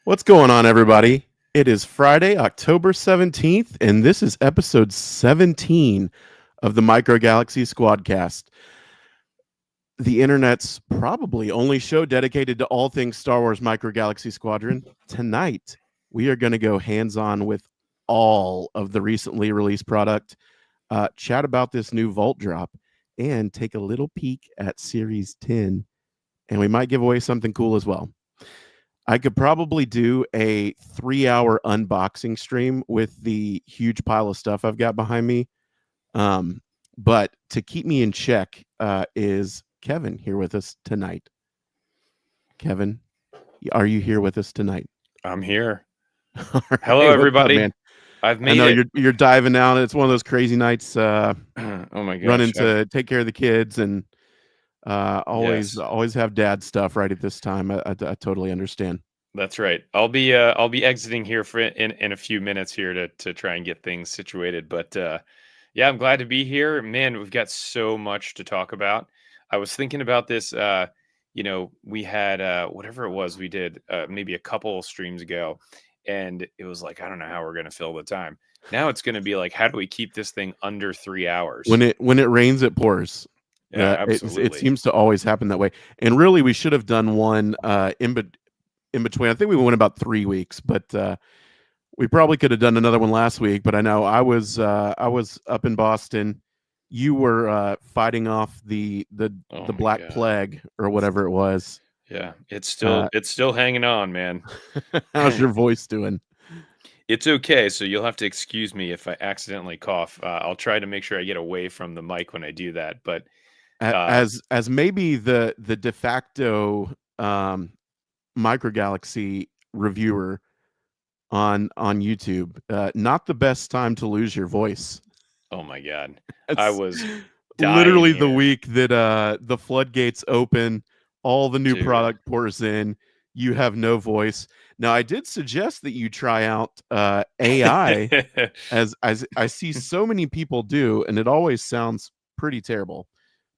What's going on, everybody? It is Friday, October 17th, and this is episode 17 of the Micro Galaxy Squadcast, the internet's probably only show dedicated to all things Star Wars Micro Galaxy Squadron. Tonight, we are going to go hands-on with all of the recently released product, chat about this new Vault drop, and take a little peek at Series 10, and we might give away something cool as well. I could probably do a 3-hour unboxing stream with the huge pile of stuff I've got behind me. But to keep me in check is Kevin here with us tonight. Kevin, are you here with us tonight? I'm here. Right. Hello, Hey, everybody. man? I've I made know it. you're diving out. It's one of those crazy nights. Oh my gosh. Running to take care of the kids and always Yes. have dad stuff right at this time. I totally understand. That's right. I'll be exiting here for in a few minutes here to try and get things situated. But yeah, I'm glad to be here. Man, we've got so much to talk about. I was thinking about this. We had whatever it was we did maybe a couple streams ago, and it was like I don't know how we're gonna fill the time. Now it's gonna be like, how do we keep this thing under 3 hours? When it rains, it pours. Yeah, It absolutely. seems to always happen that way. And really, we should have done one in between. I think we went about 3 weeks, but we probably could have done another one last week. But I know I was up in Boston. You were fighting off the Oh my Black God. Plague or whatever it was. Yeah, it's Uh, still hanging on, man. how's your voice doing? It's okay. So you'll have to excuse me if I accidentally cough. I'll try to make sure I get away from the mic when I do that. But As maybe the de facto microgalaxy reviewer on YouTube, not the best time to lose your voice. oh my God, I It's was dying literally the here, week that the floodgates open, all the new dude. product pours in, you have no voice. Now, I did suggest that you try out AI, as I see so many people do, and it always sounds pretty terrible.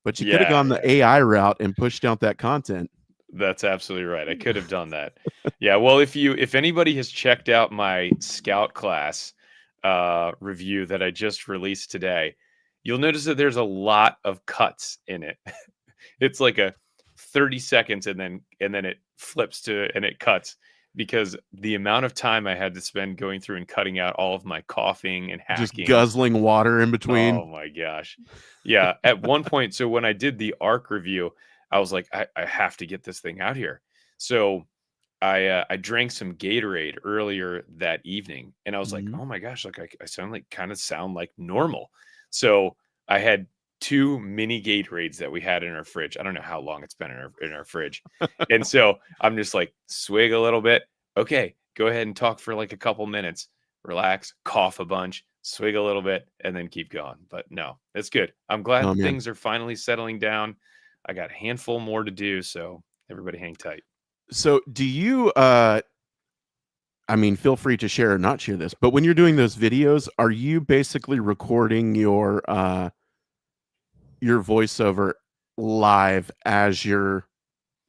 But you could have Yeah, gone the AI route and pushed out that content. that's absolutely right. I could have done that. Yeah, well, if anybody has checked out my scout class review that I just released today, you'll notice that there's a lot of cuts in it. It's like a 30 seconds and then it flips to and it cuts because the amount of time I had to spend going through and cutting out all of my coughing and Just hacking. guzzling water in between. Oh my gosh. Yeah. At one point, so when I did the ARC review, I was like, I have to get this thing out here. So I drank some Gatorade earlier that evening, and I was like, Mhm. oh my gosh, like I sound like sound like normal. So I had two mini Gatorades that we had in our fridge. I don't know how long it's been in our fridge. And so I'm just like swig a little bit. Okay, go ahead and talk for like a couple minutes, relax, cough a bunch, swig a little bit, and then keep going. But no, it's good. I'm glad Oh man. things are finally settling down. I got a handful more to do, so everybody hang tight. So do you I mean, feel free to share or not share this, but when you're doing those videos, are you basically recording your voiceover live as you're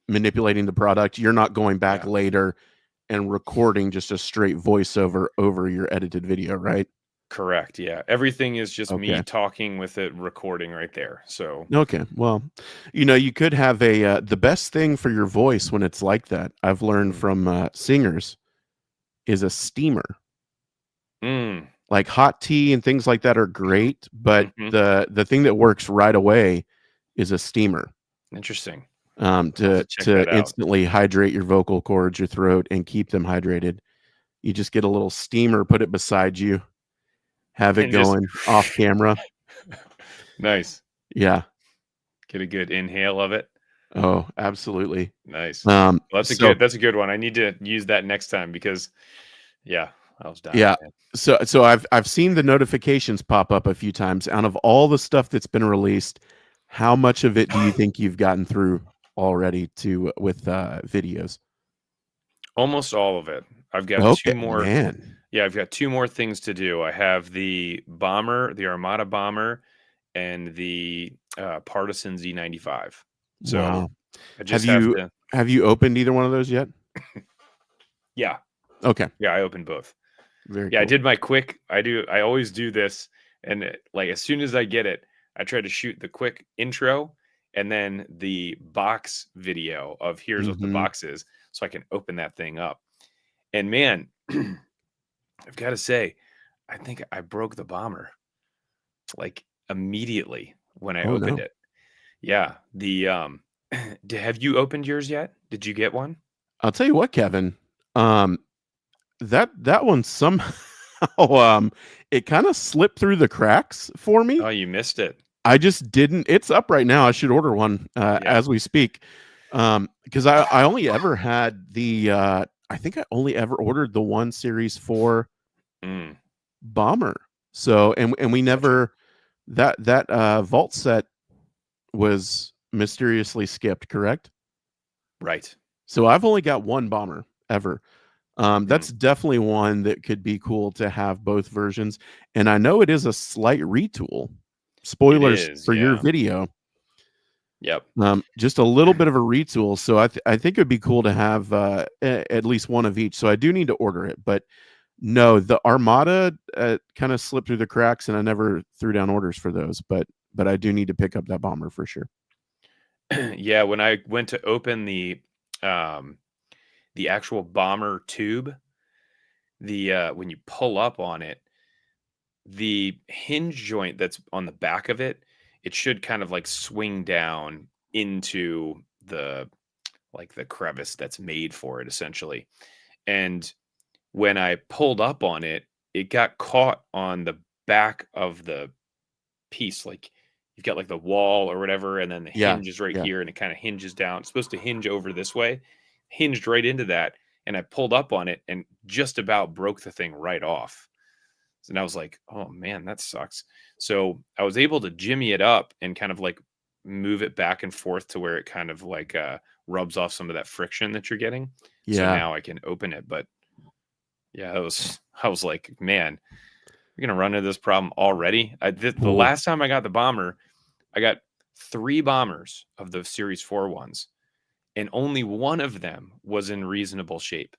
manipulating the product? You're not going back Yeah. later and recording just a straight voiceover over your edited video, right? Correct. Yeah. Everything is just me Okay. talking with it recording right there. So, Okay. Well, you could have the best thing for your voice when it's like that. I've learned mm, from singers is a steamer. mm, Like hot tea and things like that are great, but hmm the thing that works right away is a steamer. interesting. I'll have To to check that out. instantly hydrate your vocal cords, your throat, and keep them hydrated. You just get a little steamer, put it beside you, have it And just going off camera. nice. Yeah. Get a good inhale of it. Oh, absolutely. Nice. Um, Well, so that's a good one. I need to use that next time because yeah, I was dying, yeah. man. So I've seen the notifications pop up a few times. Out of all the stuff that's been released, how much of it do you think you've gotten through already to with videos? Almost all of it. I've got Okay, two more. man. Yeah, I've got two more things to do. I have the bomber, the Armada bomber, and the Partisan Z95. So Wow. I Have just have you to. have you opened either one of those yet? Yeah, Okay. Yeah, I opened both. Very Yeah, I cool. did my quick. I always do this, and like as soon as I get it, I try to shoot the quick intro and then the box video of here's what the Mm-hmm. box is, so I can open that thing up. And man, I've got to say, I think I broke the bomber like immediately when I Oh opened no. it. Yeah, the have you opened yours yet? Did you get one? I'll tell you what, Kevin. Um, that one somehow it kind of slipped through the cracks for me. Oh, you missed it. I just didn't. It's up right now. I should order one Yeah. as we speak. Because I only ever had the I think I only ever ordered the 1 Series 4 Mm, bomber. So and we gotcha. never that vault set was mysteriously skipped, correct? Right. So I've only got 1 bomber ever. Mm, That's definitely one that could be cool to have both versions. And I know it is a slight retool. it Spoilers is. for your Yeah. video. Yep. Just a little bit of a retool. So I think it'd be cool to have at least one of each. So I do need to order it. But no, the Armada kind of slipped through the cracks, and I never threw down orders for those. But I do need to pick up that bomber for sure. Yeah, when I went to open um the actual bomber tube, the when you pull up on it, the hinge joint that's on the back of it, it should kind of like swing down into the like the crevice that's made for it essentially. And when I pulled up on it, it got caught on the back of the piece. Like you've got like the wall or whatever, and then the Yeah, hinge is right yeah, here and it kind of hinges down. It's supposed to hinge over this way, hinged right into that. And I pulled up on it and just about broke the thing right off. And I was like, oh man, that sucks. So I was able to jimmy it up and kind of like move it back and forth to where it kind of like rubs off some of that friction that you're getting. So yeah. now I can open it. But yeah, I was like, man, you're gonna run into this problem already. The Ooh, last time I got the bomber, I got 3 bombers of the Series 4 ones, and only one of them was in reasonable shape.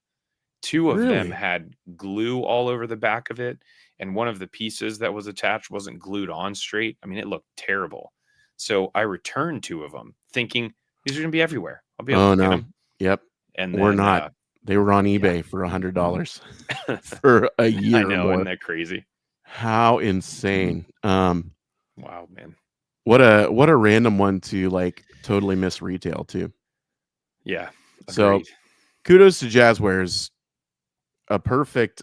2 of them really? had glue all over the back of it, and one of the pieces that was attached wasn't glued on straight. I mean, it looked terrible. So I returned 2 of them, thinking these are gonna be everywhere. I'll be able Oh to get no. them. Yep. And We're then, not. They were on yeah, eBay for $100 for a I year or know, isn't more. that crazy? How insane. Wow, man. What a random one to like totally miss retail too. Yeah, So agreed. kudos to Jazzwares, a perfect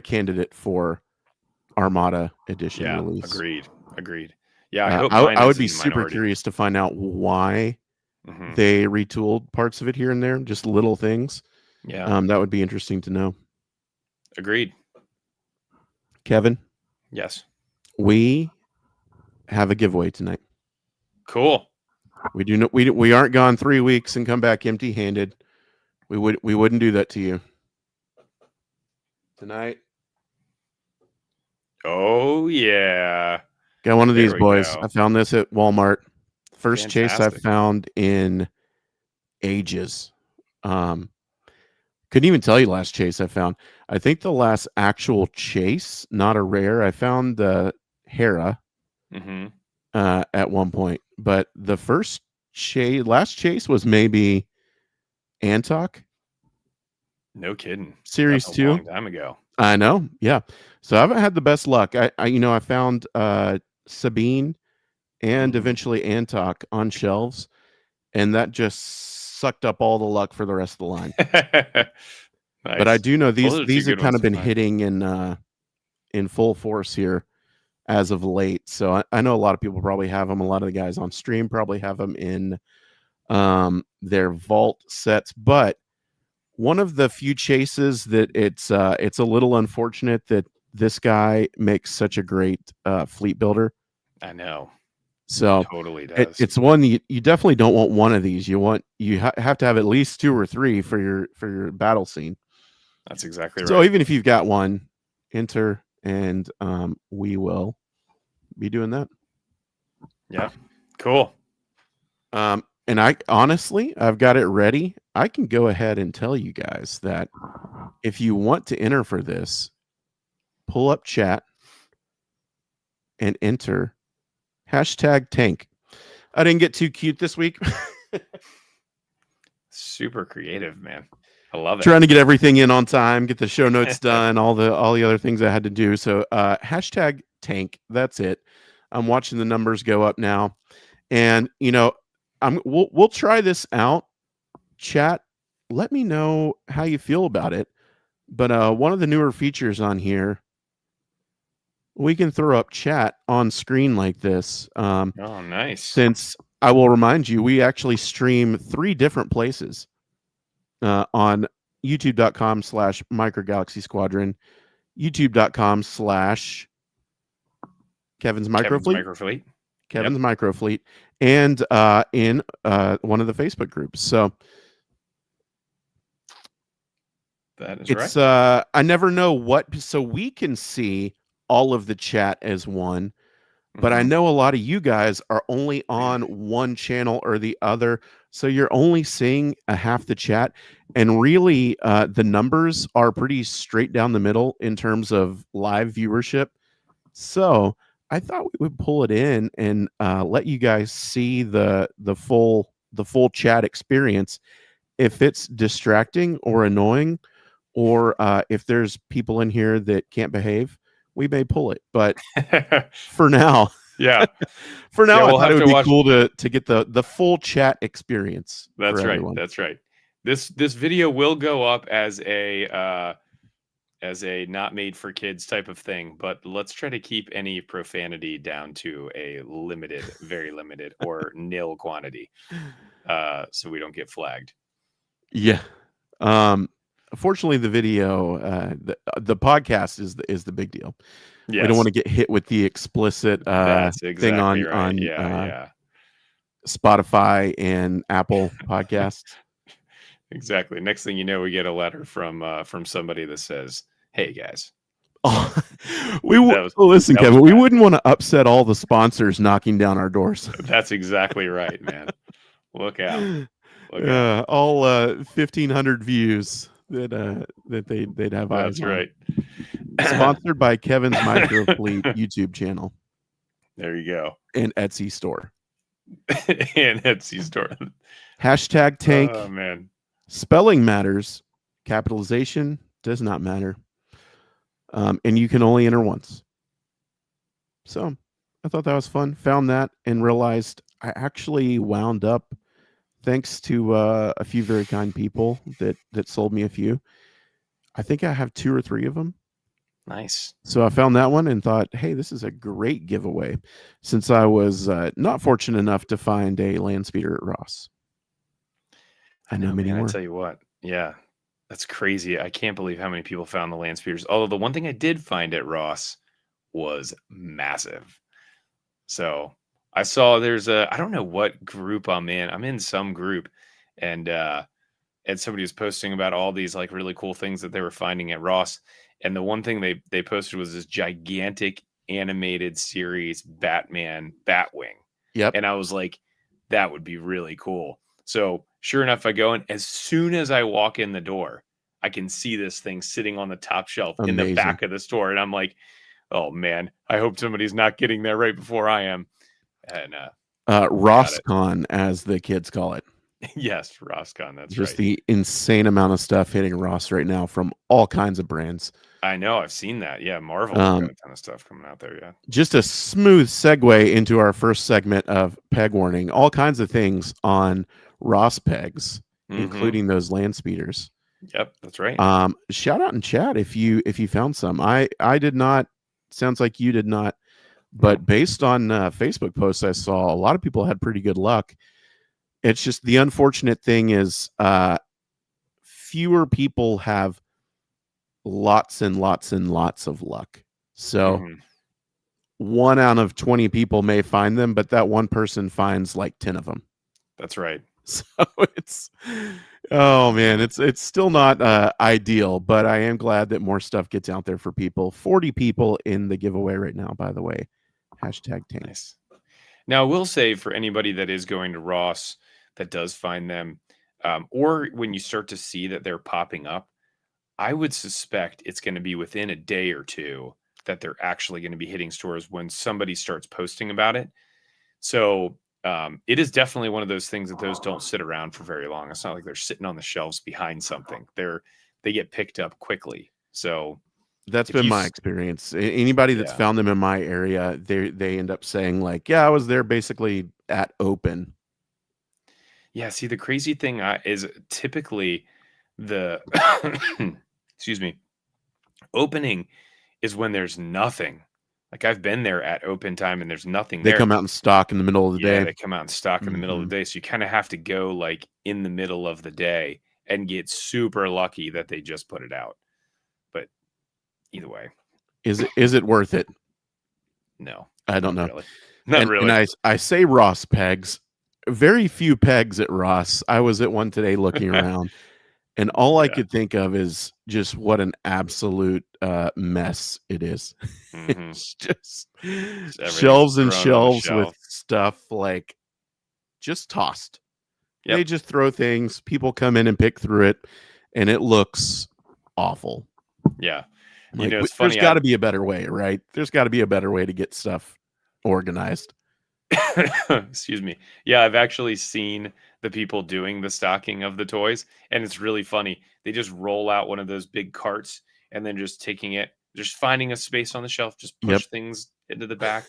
candidate for Armada edition Yeah, release. agreed, agreed. Yeah, I hope mine I would is be in super minority. curious to find out why Mhm. they retooled parts of it here and there, just little things. Yeah, That would be interesting to know. agreed. Kevin, Yes. we have a giveaway tonight. Cool. We aren't gone 3 weeks and come back empty-handed. We wouldn't do that to you. Tonight, Oh, yeah. got one of There these we boys. I go. found this at Walmart. First chase I've Fantastic. found in ages. Um, couldn't even tell you last chase I found. I think the last actual chase, not a rare, I found the Hera Mhm. at one point, but the last chase was maybe Antok No kidding. That's Series a 2. long time ago. I know, yeah. So I haven't had the best luck. I found Sabine and Mhm. eventually Antok on shelves, and that just sucked up all the luck for the rest of the line. But I Nice. do know Well, these those are 2 these have good kind ones of to been find. hitting in full force here as of late. So I know a lot of people probably have them. A lot of the guys on stream probably have them in their vault sets. But one of the few chases that it's a little unfortunate that this guy makes such a great fleet builder. I know. So Totally does. it's one you definitely don't want one of these. You have to have at least 2 or 3 for your battle scene. That's exactly So right. even if you've got one, enter, and we will be doing that. Yeah. Cool. And I honestly, I've got it ready. I can go ahead and tell you guys that if you want to enter for this, pull up chat and enter hashtag tank. I didn't get too cute this week. Super creative, man. I love it. Trying to get everything in on time, get the show notes done, all the other things I had to do. So hashtag tank. That's it. I'm watching the numbers go up now, and we'll try this out. Chat, let me know how you feel about it. But one of the newer features on here, we can throw up chat on screen like this. Oh, nice. Since I will remind you, we actually stream 3 different places on youtube.com/microgalaxy squadron, youtube.com/Kevin's Microfleet, Kevin's Microfleet, and in one of the Facebook groups. So that is right. I never know what, so we can see all of the chat as one, but I know a lot of you guys are only on one channel or the other, so you're only seeing a half the chat, and really the numbers are pretty straight down the middle in terms of live viewership. So I thought we would pull it in and let you guys see the full chat experience. If it's distracting or annoying, or if there's people in here that can't behave, we may pull it. But for now, I thought it would be cool to get the full chat experience. That's right. Everyone. That's right. This video will go up as a not made for kids type of thing, but let's try to keep any profanity down to a limited, very limited, or nil quantity, so we don't get flagged. Yeah. Fortunately, the video, the podcast is the big deal. Yes. We don't want to get hit with the explicit thing on Spotify and Apple podcasts. Exactly. Next thing you know, we get a letter from somebody that says, "Hey guys." Listen, Kevin. We wouldn't want to upset all the sponsors knocking down our doors. That's exactly right, man. Look out! All 1,500 views that they'd have eyes on. That's right. Sponsored by Kevin's Microfleet YouTube channel. There you go. And Etsy store. Hashtag tank. Oh man. Spelling matters. Capitalization does not matter. And you can only enter once. So I thought that was fun. Found that and realized I actually wound up, thanks to a few very kind people that sold me a few. I think I have 2 or 3 of them. Nice. So I found that one and thought, hey, this is a great giveaway, since I was not fortunate enough to find a land speeder at Ross. I know many more. I tell you what, yeah, that's crazy. I can't believe how many people found the land speeders. Although the one thing I did find at Ross was massive. So I saw there's I don't know what group I'm in. I'm in some group, and somebody was posting about all these like really cool things that they were finding at Ross. And the one thing they posted was this gigantic animated series Batman Batwing. Yep. And I was like, that would be really cool. So sure enough, I go in. As soon as I walk in the door, I can see this thing sitting on the top shelf in the back of the store. And I'm like, oh man, I hope somebody's not getting there right before I am. And RossCon, as the kids call it. Yes, RossCon. That's just the insane amount of stuff hitting Ross right now from all kinds of brands. I know, I've seen that. Yeah, Marvel got a ton of stuff coming out there. Yeah, just a smooth segue into our first segment of Peg Warning. All kinds of things on Ross pegs, including those land speeders. Yep, that's right. Shout out in chat if you found some. I did not. Sounds like you did not. But based on Facebook posts I saw, a lot of people had pretty good luck. It's just the unfortunate thing is fewer people have lots and lots and lots of luck. So 1 out of 20 people may find them, but that one person finds like 10 of them. That's right. So it's, oh man, it's still not ideal, but I am glad that more stuff gets out there for people. 40 people in the giveaway right now, by the way. Hashtag tank. Nice. Now, I will say for anybody that is going to Ross that does find them, or when you start to see that they're popping up, I would suspect it's going to be within a day or two that they're actually going to be hitting stores when somebody starts posting about it. So it is definitely one of those things that those don't sit around for very long. It's not like they're sitting on the shelves behind something. They get picked up quickly. So That's if been you, my experience. Anybody that's yeah, found them in my area, they end up saying like, "Yeah, I was there basically at open." yeah. See, the crazy thing is typically the excuse me, opening is when there's nothing. Like I've been there at open time and there's nothing They there. come out in stock in the middle of the Yeah, day. they come out in stock in the middle of Mhm. the day, so you kinda have to go, like, in the middle of the day and get super lucky that they just put it out, but either way, Is it worth it? no, I don't not know. really. Not And really. I say Ross pegs. Very few pegs at Ross. I was at one today looking around, and all I Yeah, could think of is just what an absolute mess it is. mhm. It's just Just everything's shelves and thrown on the shelves with shelf. stuff like just tossed. They Yep, just throw things. People come in and pick through it, and it looks awful. yeah. You Like know, it's there's funny, got to be a better way, right? There's got to be a better way to get stuff organized. excuse me. Yeah, I've actually seen the people doing the stocking of the toys, and it's really funny. They just roll out one of those big carts and then just taking it, just finding a space on the shelf, just Yep. push things into the back.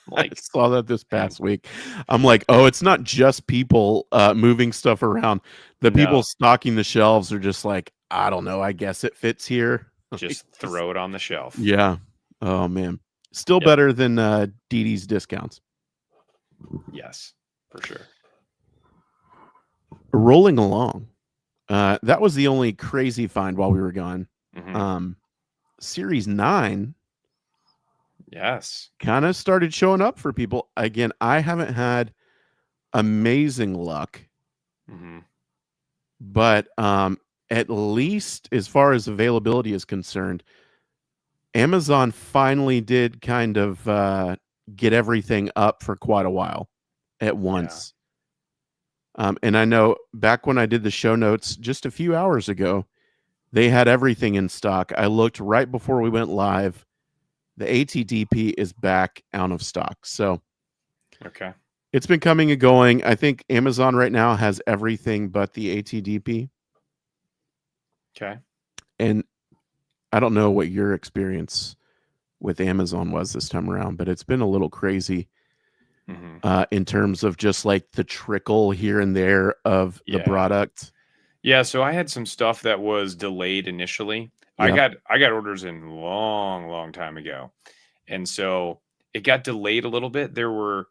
I'm I like, saw that this man, past week. I'm like, oh, it's not just people moving stuff around. The people no, stocking the shelves are just like, I don't know. I guess it fits here. Like, just throw it on the shelf. yeah. Oh man. Still Yep. better than Dee Dee's discounts. Yes, for sure. Rolling along. That was the only crazy find while we were gone. Hmm. Um, Series 9 Yes. kind of started showing up for people. Again, I haven't had amazing luck, Hmm. but at least as far as availability is concerned, Amazon finally did kind of get everything up for quite a while at Yeah. once. And I know back when I did the show notes just a few hours ago, they had everything in stock. I looked right before we went live. The ATDP is back out of stock. So Okay. it's been coming and going. I think Amazon right now has everything but the ATDP. Okay. And I don't know what your experience with Amazon was this time around, but it's been a little crazy Hmm. in terms of just like the trickle here and there of the Yeah. product. Yeah, so I had some stuff that was delayed initially. Yep. I got orders in long, long time ago. And so it got delayed a little bit. There were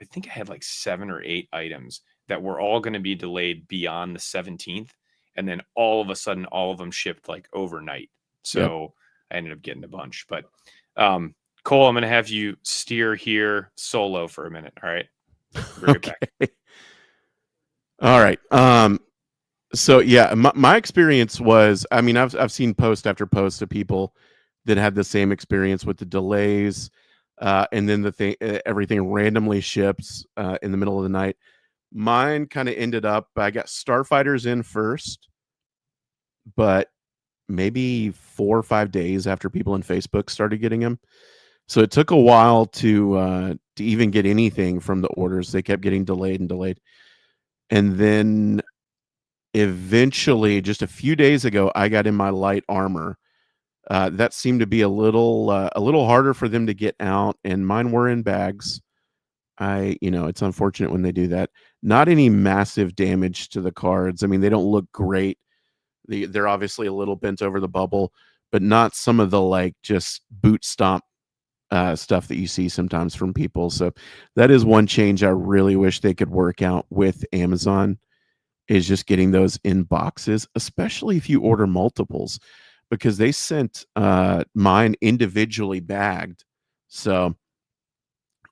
I think I had like 7 or 8 items that were all going to be delayed beyond the 17th, and then all of a sudden all of them shipped like overnight. Yep. So I ended up getting a bunch. But um Cole, I'm going to have you steer here solo for a minute, all right? Be right back. Okay. All right. So yeah, my experience was, I mean, I've seen post after post of people that had the same experience with the delays, and then the thing, everything randomly ships in the middle of the night. Mine kind of ended up, I got Starfighters in first, but maybe 4 or 5 days after people in Facebook started getting them. So it took a while to even get anything from the orders. They kept getting delayed and delayed, and then eventually, just a few days ago, I got in my light armor. That seemed to be a little harder for them to get out, and mine were in bags. It's unfortunate when they do that. Not any massive damage to the cards. I mean, they don't look great. They're obviously a little bent over the bubble, but not some of the like just boot stomp stuff that you see sometimes from people. So that is one change I really wish they could work out with Amazon, is just getting those in boxes, especially if you order multiples, because they sent mine individually bagged. So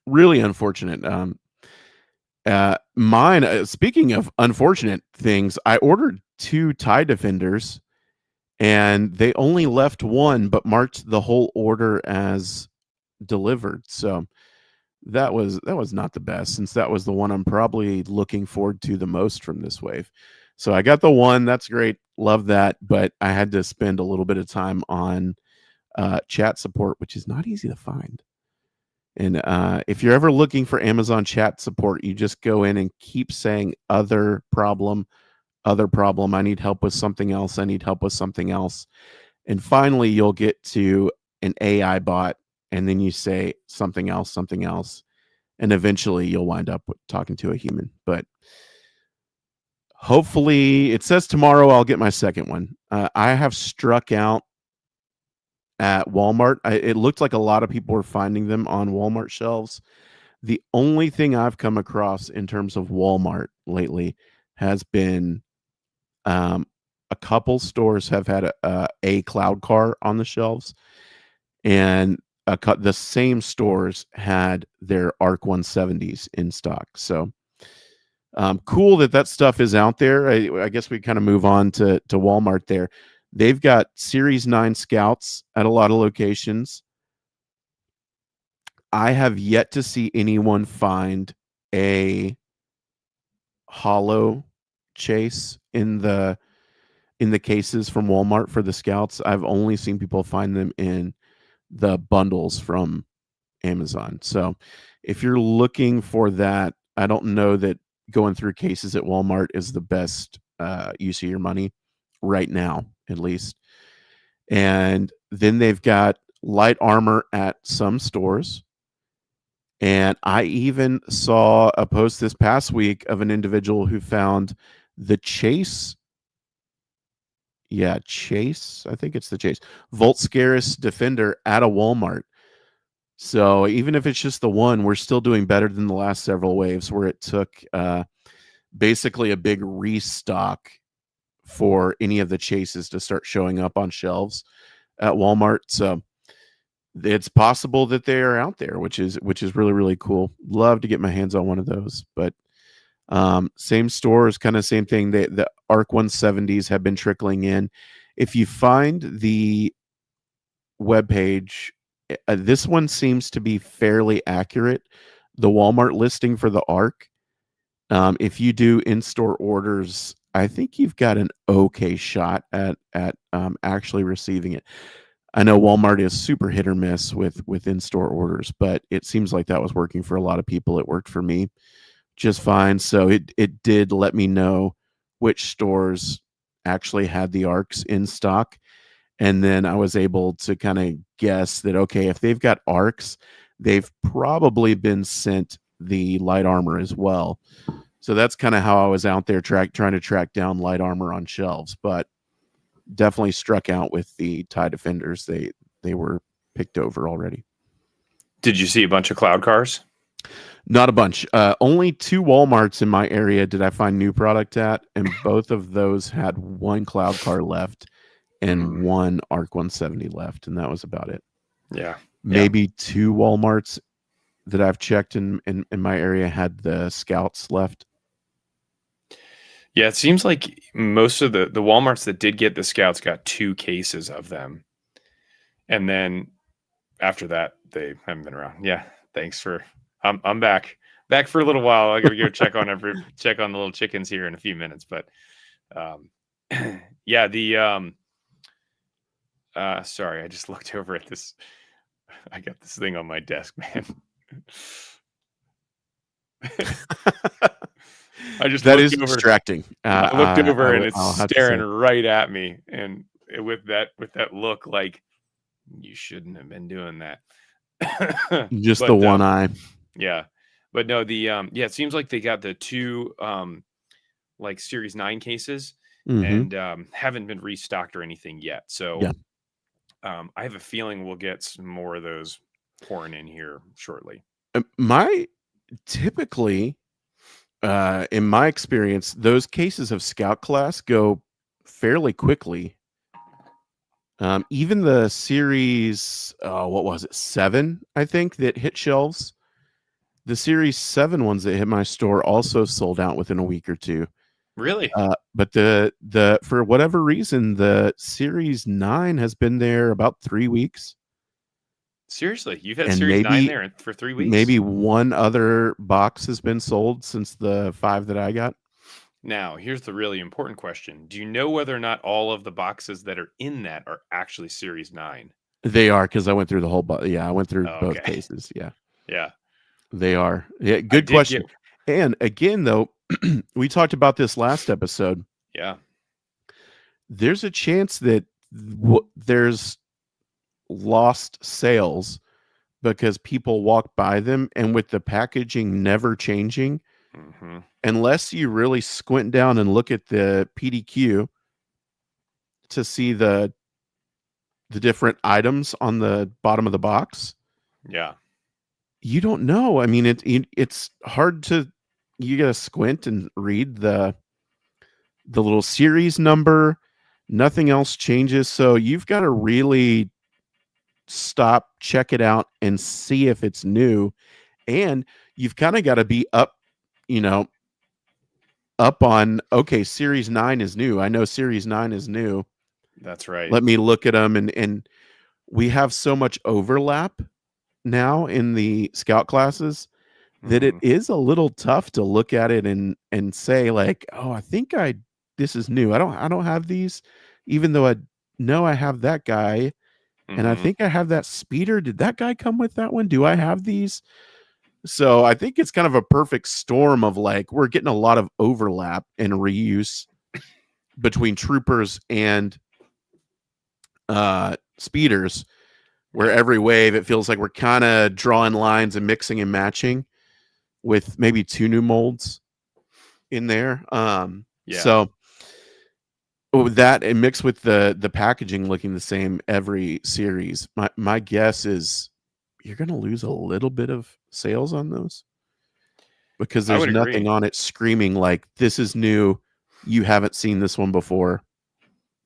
really unfortunate. Mine. Speaking of unfortunate things, I ordered 2 tie defenders, and they only left one, but marked the whole order as delivered. So that was not the best, since that was the one I'm probably looking forward to the most from this wave. So I got the one. That's great. love that. But I had to spend a little bit of time on chat support, which is not easy to find. And if you're ever looking for Amazon chat support, you just go in and keep saying other problem, other problem. I need help with something else. I need help with something else. And finally, you'll get to an AI bot, and then you say something else, something else. And eventually you'll wind up talking to a human. But hopefully, it says tomorrow I'll get my second one. I have struck out at Walmart. It looked like a lot of people were finding them on Walmart shelves. The only thing I've come across in terms of Walmart lately has been a couple stores have had a cloud car on the shelves, and the same stores had their ARC 170s in stock. So cool that stuff is out there. I guess we kind of move on to Walmart there. They've got Series 9 Scouts at a lot of locations. I have yet to see anyone find a hollow chase in the cases from Walmart for the Scouts. I've only seen people find them in the bundles from Amazon. So if you're looking for that, I don't know that going through cases at Walmart is the best use of your money right now, at least. And then they've got light armor at some stores. And I even saw a post this past week of an individual who found the Chase. Yeah, Chase. I think it's the Chase Volkscaris Defender at a Walmart. So even if it's just the one, we're still doing better than the last several waves where it took basically a big restock for any of the chases to start showing up on shelves at Walmart. So it's possible that they are out there, which is really, really cool. Love to get my hands on one of those. But same stores, kind of same thing. The ARC 170s have been trickling in. If you find the webpage, this one seems to be fairly accurate. The Walmart listing for the ARC, if you do in-store orders, I think you've got an okay shot at actually receiving it. I know Walmart is super hit or miss with in-store orders, but it seems like that was working for a lot of people. It worked for me just fine. So it did let me know which stores actually had the ARCs in stock. And then I was able to kind of guess that, okay, if they've got ARCs, they've probably been sent the light armor as well. So that's kind of how I was out there trying to track down light armor on shelves, but definitely struck out with the TIE Defenders. They were picked over already. Did you see a bunch of cloud cars? Not a bunch. Only 2 Walmarts in my area did I find new product at, and both of those had one cloud car left and one ARC 170 left, and that was about it. Yeah. Maybe 2 Walmarts that I've checked in my area had the Scouts left. Yeah, it seems like most of the Walmarts that did get the Scouts got 2 cases of them. And then after that, they haven't been around. Yeah, thanks for I'm back for a little while. I gotta go check on the little chickens here in a few minutes. But yeah, the sorry, I just looked over at this. I got this thing on my desk, man. I just that is distracting. I looked over and it's staring right at me, and with that look, like you shouldn't have been doing that. Just the one eye. Yeah, but no, the it seems like they got the 2 like Series 9 cases, and haven't been restocked or anything yet. So I have a feeling we'll get some more of those pouring in here shortly. Typically, in my experience, those cases of Scout class go fairly quickly. Even the Series, what was it, 7, I think, that hit shelves. The Series 7 ones that hit my store also sold out within a week or 2. Really? But the for whatever reason, the Series 9 has been there about 3 weeks. Seriously, you've had Series 9 there for 3 weeks? Maybe one other box has been sold since the 5 that I got. Now, here's the really important question. Do you know whether or not all of the boxes that are in that are actually Series 9? They are, because I went through the whole. Yeah, I went through Oh, both okay. cases. Yeah, Yeah. they are. Yeah, I good did get question. And again, though, we talked about this last episode. yeah. There's a chance that there's lost sales because people walk by them, and with the packaging never changing, Mhm. unless you really squint down and look at the PDQ to see the different items on the bottom of the box, Yeah. you don't know. I mean, it's hard to, you gotta squint and read the little series number. Nothing else changes, so you've got to really stop, check it out, and see if it's new. And you've kind of got to be up, you know, up on, okay, Series 9 is new. I know Series 9 is new. That's right. Let me look at them. And we have so much overlap now in the scout classes that it Mhm. is a little tough to look at it and say, like, oh, I think this is new. I don't have these, even though I know I have that guy, and I Mhm. think I have that speeder. Did that guy come with that one? Do I have these? So I think it's kind of a perfect storm of, like, we're getting a lot of overlap and reuse between troopers and speeders, where Yeah. every wave it feels like we're kind of drawing lines and mixing and matching with maybe two new molds in there. Yeah. So with that and mixed with the packaging looking the same every series, my guess is you're going to lose a little bit of sales on those, because I there's would nothing agree. on it screaming like, this is new. You haven't seen this one before.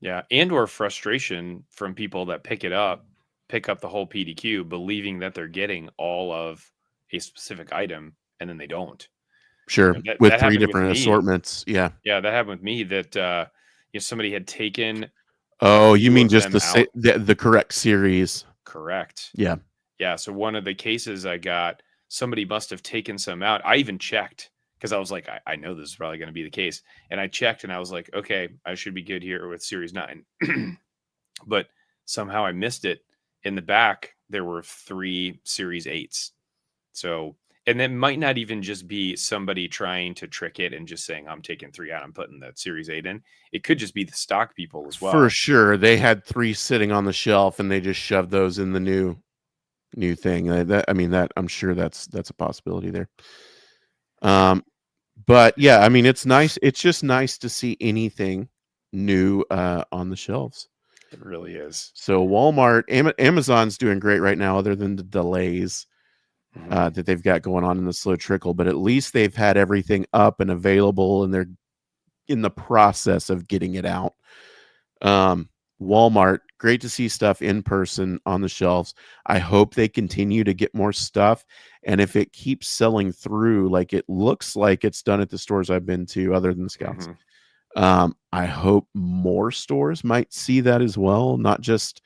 Yeah, and or frustration from people that pick up the whole PDQ, believing that they're getting all of a specific item, and then they don't. Sure, with That three happened with different me. assortments. Yeah. Yeah, that happened with me that, somebody had taken a Oh, you few mean of just them out. the correct series? Correct. Yeah. Yeah, so one of the cases I got, somebody must have taken some out. I even checked because I was like, I know this is probably gonna be the case, and I checked and I was like, "Okay, I should be good here with Series 9." But somehow I missed it. In the back, there were 3 Series 8s. So and it might not even just be somebody trying to trick it and just saying, "I'm taking 3 out, I'm putting that Series 8 in." It could just be the stock people as For well. sure, they had three sitting on the shelf, and they just shoved those in the new thing. That, I mean, that, I'm sure that's a possibility there. Yeah, Um, but yeah, I mean, it's nice. It's just nice to see anything new on the shelves. it really is. So Walmart, Amazon's doing great right now, other than the delays Mhm, that they've got going on in the slow trickle. But at least they've had everything up and available, and they're in the process of getting it out. Um, Walmart, great to see stuff in person on the shelves. I hope they continue to get more stuff. And if it keeps selling through like it looks like it's done at the stores I've been to, other than Scouts, mhm. I hope more stores might see that as well. Not just,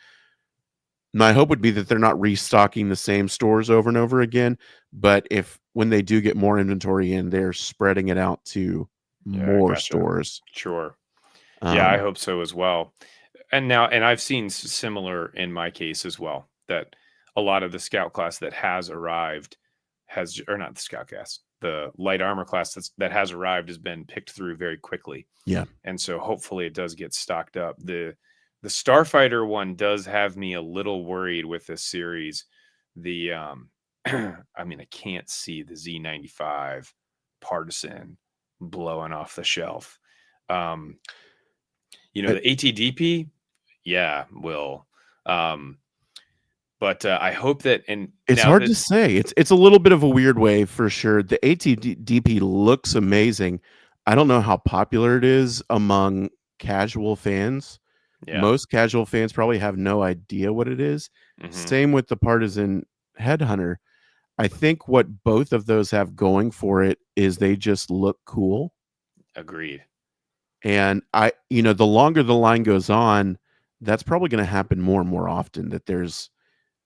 my hope would be that they're not restocking the same stores over and over again, but if when they do get more inventory in, they're spreading it out to Yeah, I more gotcha. stores. Sure. Yeah, I Um, hope so as well. And I've seen similar in my case as well, that a lot of the scout class that has arrived has, or not the scout class, the light armor class that has arrived has been picked through very quickly. yeah. And so hopefully it does get stocked up. The Starfighter one does have me a little worried with this series. The I mean, I can't see the Z95 partisan blowing off the shelf. Um, the ATDP, yeah, will. Um, but I hope that, and It's now hard that, to say. It's a little bit of a weird way for sure. The ATDP looks amazing. I don't know how popular it is among casual fans. yeah, Most casual fans probably have no idea what it is. hmm, Same with the Partisan Headhunter. I think what both of those have going for it is they just look cool. agreed. And the longer the line goes on, that's probably going to happen more and more often, that there's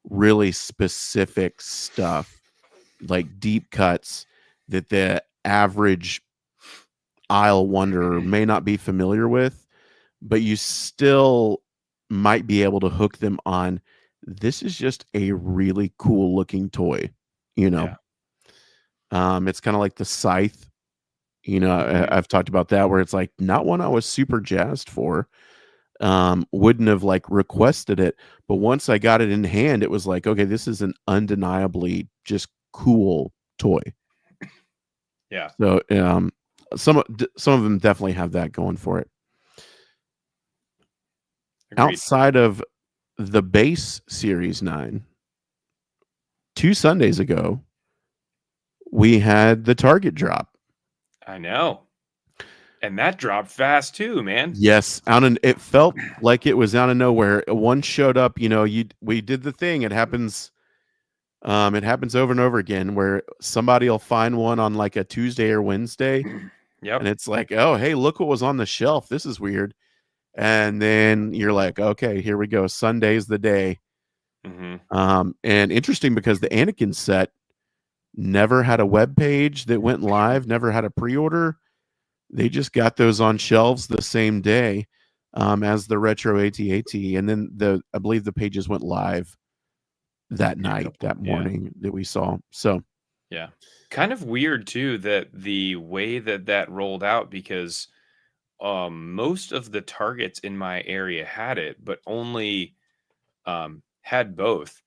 really specific stuff, like deep cuts, that the average aisle wonder may not be familiar with, but you still might be able to hook them on. This is just a really cool looking toy, you know. Yeah. It's kind of like the scythe, you know. Hmm. I've talked about that, where it's like not one I was super jazzed for. Wouldn't have like requested it, but once I got it in hand, it was like, okay, this is an undeniably just cool toy. Yeah. So some of them definitely have that going for it. Agreed. Outside of the base Series 9, 2 Sundays ago, we had the Target drop. I know. And that dropped fast too, man. Yes, it felt like it was out of nowhere. One showed up, you know, we did the thing. It happens over and over again where somebody will find one on like a Tuesday or Wednesday, and Yep. it's like, oh, hey, look what was on the shelf. This is weird. And then you're like, okay, here we go. Sunday's the day. Hmm. And interesting because the Anakin set never had a web page that went live, never had a pre-order. They just got those on shelves the same day as the retro AT-AT, and then I believe the pages went live that night, that Yeah. morning that we saw. So Yeah. Kind of weird too that the way that that rolled out, because most of the Targets in my area had it, but only had both,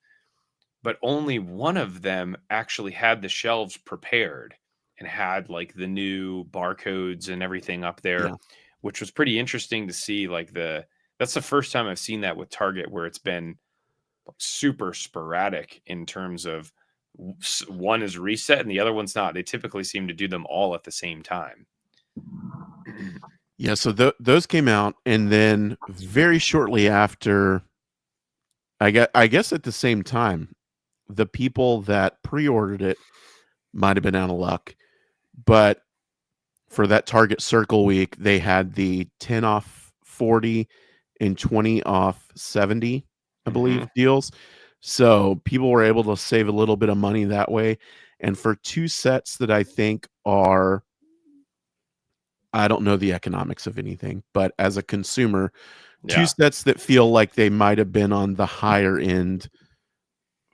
but only one of them actually had the shelves prepared and had like the new barcodes and everything up there, yeah, which was pretty interesting to see. Like that's the first time I've seen that with Target, where it's been super sporadic in terms of one is reset and the other one's not. They typically seem to do them all at the same time. yeah. So those came out, and then very shortly after, I guess at the same time, the people that pre-ordered it might have been out of luck, but for that Target Circle week, they had the 10 off 40 and 20 off 70, I Hmm. believe, deals. So people were able to save a little bit of money that way. And for two sets that I think are, I don't know the economics of anything, but as a consumer, two Yeah. sets that feel like they might have been on the higher end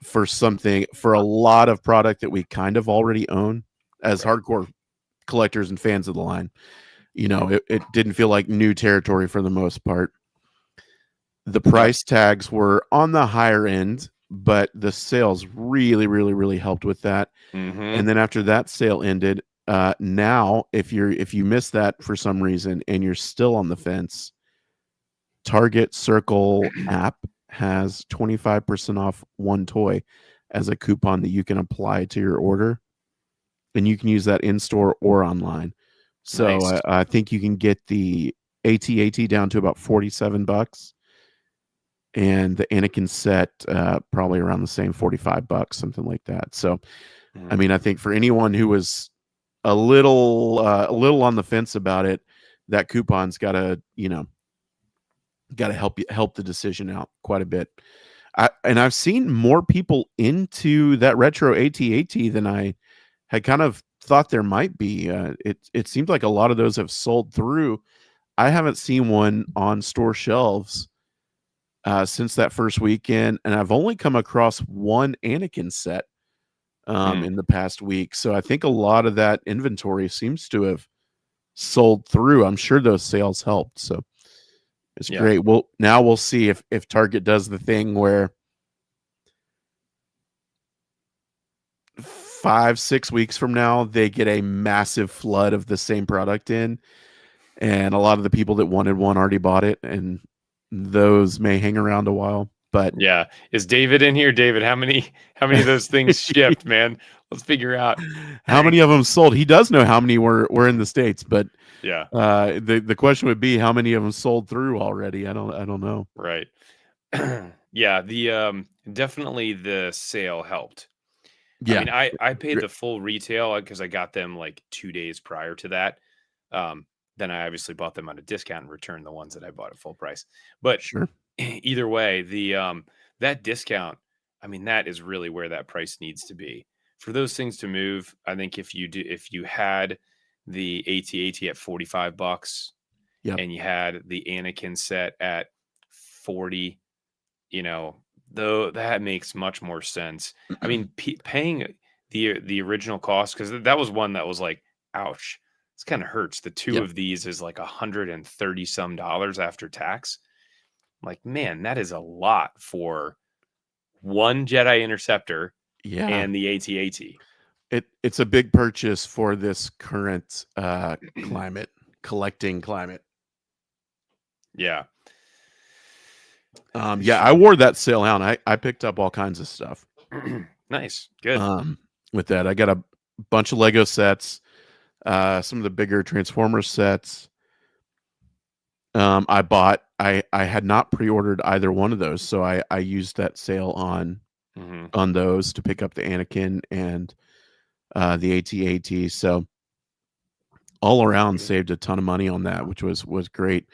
for something, for a lot of product that we kind of already own as Right. hardcore collectors and fans of the line. You know, it didn't feel like new territory for the most part. The Yep. price tags were on the higher end, but the sales really, really, really helped with that. Hmm. And then after that sale ended, now if you missed that for some reason and you're still on the fence, Target Circle app has 25% off one toy as a coupon that you can apply to your order, and you can use that in store or online. So Nice. I think you can get the AT-AT down to about $47, and the Anakin set probably around the same $45, something like that. So I Mhm. mean, I think for anyone who was a little on the fence about it, that coupon's got to help the decision out quite a bit. And I've seen more people into that retro AT-AT than I had kind of thought there might be. It seems like a lot of those have sold through. I haven't seen one on store shelves since that first weekend, and I've only come across one Anakin set Mm. in the past week. So I think a lot of that inventory seems to have sold through. I'm sure those sales helped. So it's Yeah. great. Well, now we'll see if Target does the thing where 5-6 weeks from now they get a massive flood of the same product in, and a lot of the people that wanted one already bought it, and those may hang around a while. But Yeah. Is David in here? David, how many of those things shipped, man? Let's figure out. how many of them sold? He does know how many were in the States, but Yeah. the question would be how many of them sold through already. I don't know. Right. Yeah, the definitely the sale helped. I Yeah. mean, I paid the full retail because I got them like 2 days prior to that. Um, then I obviously bought them at a discount and returned the ones that I bought at full price. But Sure. either way, the that discount, I mean, that is really where that price needs to be. For those things to move, I think if you had the AT-AT at $45, Yep. and you had the Anakin set at 40. You know, though that makes much more sense. I mean, paying the original cost, because that was one that was like, ouch, this kind of hurts. The two Yep. of these is like $130 some dollars after tax. Like, man, that is a lot for one Jedi Interceptor Yeah. and the AT-AT. It's a big purchase for this current climate, collecting climate. Yeah. Yeah, I wore that sale out. I picked up all kinds of stuff. Nice. Good. With that, I got a bunch of Lego sets, some of the bigger Transformers sets. I had not pre-ordered either one of those, so I used that sale on those to pick up the Anakin and the AT-AT. So all around saved a ton of money on that, which was great.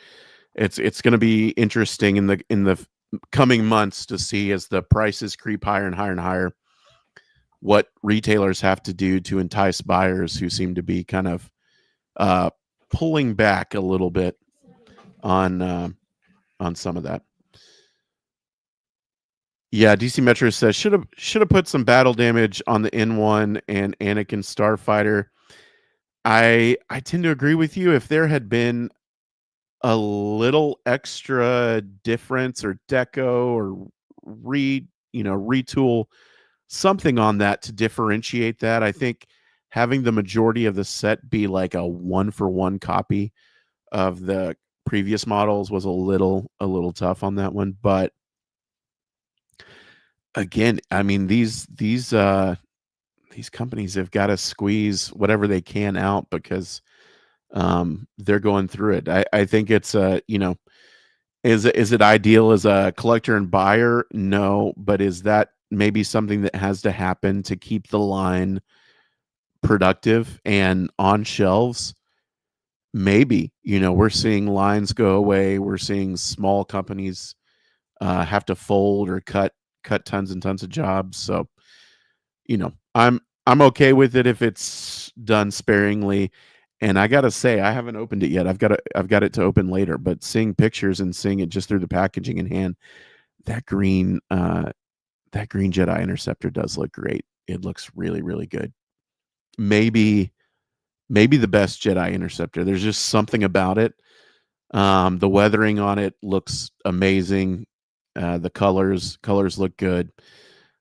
It's going to be interesting in the coming months to see, as the prices creep higher and higher and higher, what retailers have to do to entice buyers who seem to be kind of pulling back a little bit on some of that. Yeah, DC Metro says should have put some battle damage on the N1 and Anakin Starfighter. I tend to agree with you. If there had been a little extra difference or deco or retool something on that to differentiate that, I think having the majority of the set be like a 1-for-1 copy of the previous models was a little tough on that one. But again, I mean, these companies have got to squeeze whatever they can out, because they're going through it. I think it's is it ideal as a collector and buyer? No, but is that maybe something that has to happen to keep the line productive and on shelves? Maybe. We're seeing lines go away. We're seeing small companies have to fold or cut tons and tons of jobs. So, I'm okay with it if it's done sparingly. And I gotta say, I haven't opened it yet. I've got it to open later. But seeing pictures and seeing it just through the packaging in hand, that green Jedi Interceptor does look great. It looks really, really good. Maybe the best Jedi Interceptor. There's just something about it. The weathering on it looks amazing. The colors look good.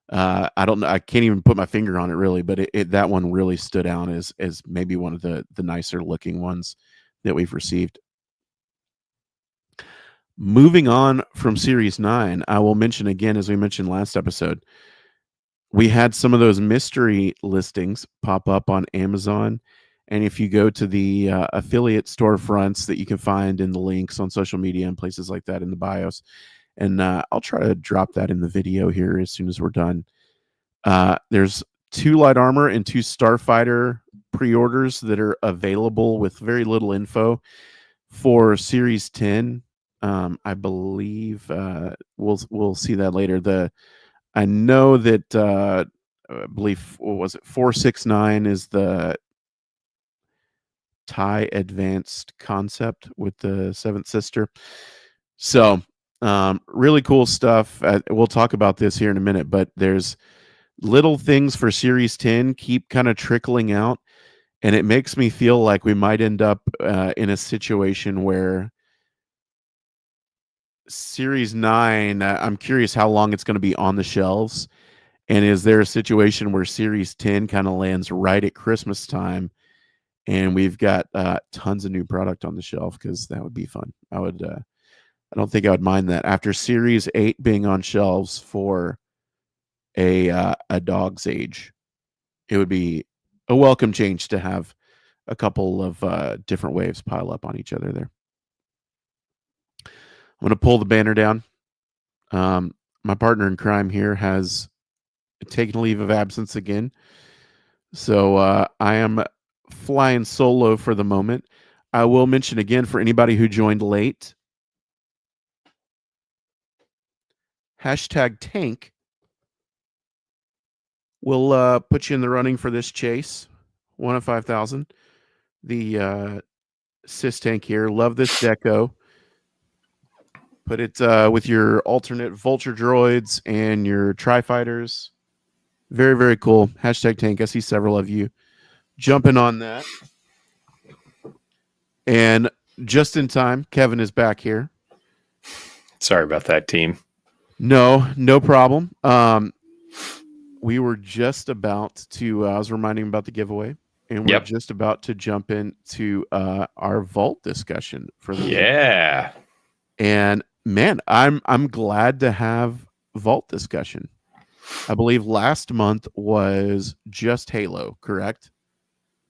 I don't know. I can't even put my finger on it really, but that one really stood out as maybe one of the nicer looking ones that we've received. Moving on from Series 9, I will mention again, as we mentioned last episode, we had some of those mystery listings pop up on Amazon. And if you go to the affiliate storefronts that you can find in the links on social media and places like that in the bios, and I'll try to drop that in the video here as soon as we're done. There's 2 light armor and 2 starfighter pre-orders that are available with very little info for Series 10. I believe we'll see that later. I know that I believe, what was it, 469 is the TIE Advanced concept with the Seventh Sister. So really cool stuff. We'll talk about this here in a minute, but there's little things for Series 10 keep kind of trickling out, and it makes me feel like we might end up in a situation where Series 9, I'm curious how long it's going to be on the shelves. And is there a situation where Series 10 kind of lands right at Christmas time and we've got tons of new product on the shelf? Because that would be fun. I don't think I would mind that. After Series 8 being on shelves for a dog's age, it would be a welcome change to have a couple of different waves pile up on each other there. I'm going to pull the banner down. My partner in crime here has taken a leave of absence again. So I am flying solo for the moment. I will mention again, for anybody who joined late, #tank will put you in the running for this chase, 1 of 5,000. the Sys tank here. Love this deco. Put it with your alternate vulture droids and your tri-fighters. Very, very cool. Hashtag tank. I see several of you jumping on that. And just in time, Kevin is back here. Sorry about that, team. No problem. We were just about to, I was reminding him about the giveaway, and we're just about to jump into our vault discussion for the week. Yeah. And man, I'm glad to have vault discussion. I believe last month was just Halo, correct?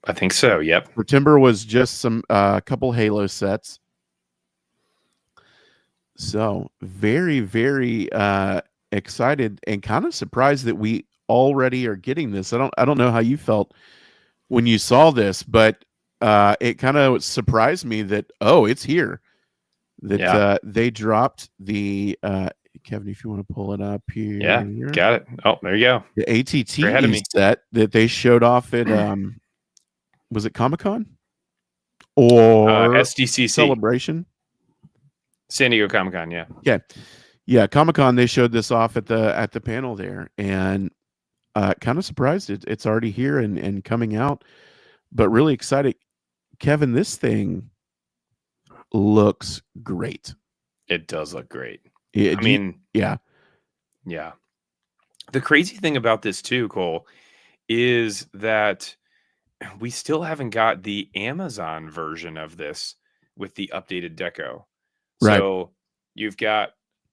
I think so. Yep. September was just some couple Halo sets. So very, very excited and kind of surprised that we already are getting this. I don't know how you felt when you saw this, but it kind of surprised me that it's here. That they dropped the Kevin, if you want to pull it up here. Yeah, got it. Oh, there you go. The ATT set that they showed off at was it Comic-Con or SDCC Celebration? San Diego Comic-Con, yeah. Yeah, Comic-Con, they showed this off at the panel there, and kind of surprised it's already here and coming out, but really excited. Kevin, this thing looks great. It does look great. Yeah. The crazy thing about this too, Cole, is that we still haven't got the Amazon version of this with the updated deco. Right. So you've got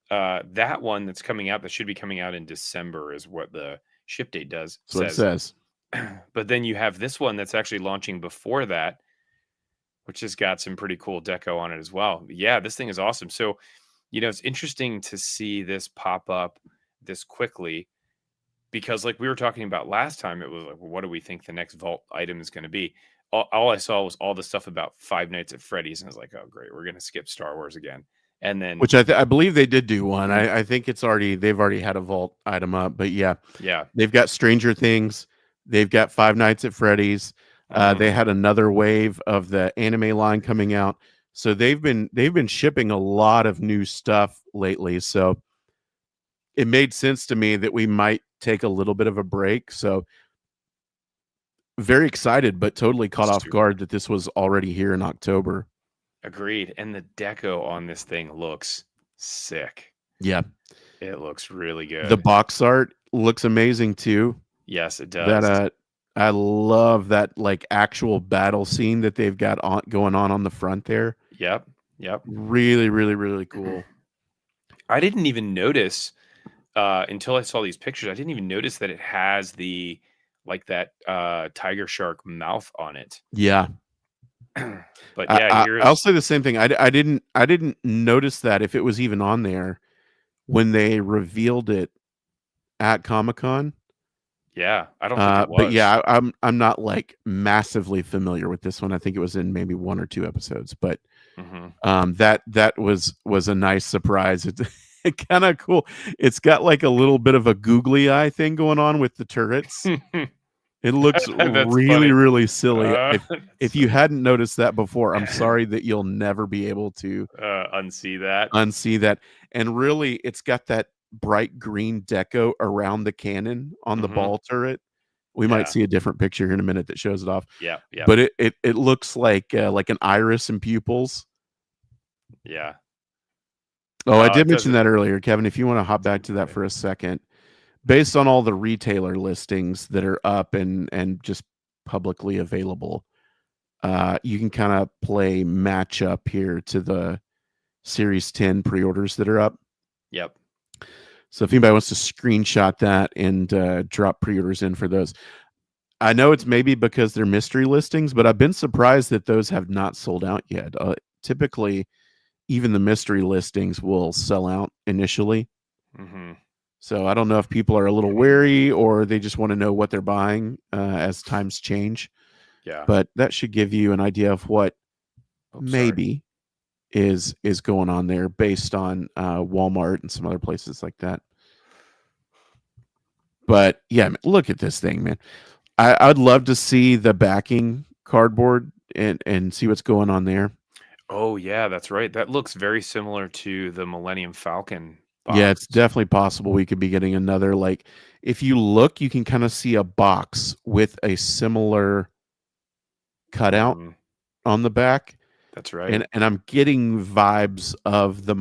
that one that's coming out that should be coming out in December is what the ship date That's what it says. But then you have this one that's actually launching before that, which has got some pretty cool deco on it as well. Yeah, this thing is awesome. So, it's interesting to see this pop up this quickly because like we were talking about last time, it was like, well, what do we think the next vault item is going to be? All I saw was all the stuff about Five Nights at Freddy's, and I was like, oh, great, we're going to skip Star Wars again. And then, which I believe they did do one. I think they've already had a vault item up, but yeah, they've got Stranger Things, they've got Five Nights at Freddy's. They had another wave of the anime line coming out, so they've been shipping a lot of new stuff lately. So it made sense to me that we might take a little bit of a break. So very excited, but totally caught off guard that this was already here in October. Agreed. And the deco on this thing looks sick. Yeah. It looks really good. The box art looks amazing too. Yes, it does. I love that like actual battle scene that they've got going on the front there. Yep. Really, really, really cool. I didn't even notice until I saw these pictures. I didn't even notice that it has that tiger shark mouth on it. Yeah. But yeah, I'll say the same thing. I didn't notice that if it was even on there when they revealed it at Comic-Con. Yeah, I don't think it was. But yeah, I'm not like massively familiar with this one. I think it was in maybe one or two episodes, but that was a nice surprise. It's kind of cool. It's got like a little bit of a googly eye thing going on with the turrets. It looks really, funny. Really silly. If you hadn't noticed that before, I'm sorry that you'll never be able to unsee that. And really, it's got that bright green deco around the cannon on the ball turret. We might see a different picture here in a minute that shows it off. Yeah. But it looks like an iris and pupils. Yeah. Oh, I did mention that earlier, Kevin. If you want to hop back to that for a second. Based on all the retailer listings that are up and just publicly available, you can kind of play match up here to the Series 10 pre-orders that are up. Yep. So if anybody wants to screenshot that and drop pre-orders in for those. I know it's maybe because they're mystery listings, but I've been surprised that those have not sold out yet. Typically, even the mystery listings will sell out initially. Mm-hmm. So I don't know if people are a little wary or they just want to know what they're buying as times change. Yeah. But that should give you an idea of what maybe is going on there based on Walmart and some other places like that. But yeah, look at this thing, man. I'd love to see the backing cardboard and see what's going on there. Oh yeah, that's right. That looks very similar to the Millennium Falcon Yeah, it's box. definitely possible we could be getting another, like, if you look, you can kind of see a box with a similar cutout Mhm. on the back. That's right. And I'm getting vibes of the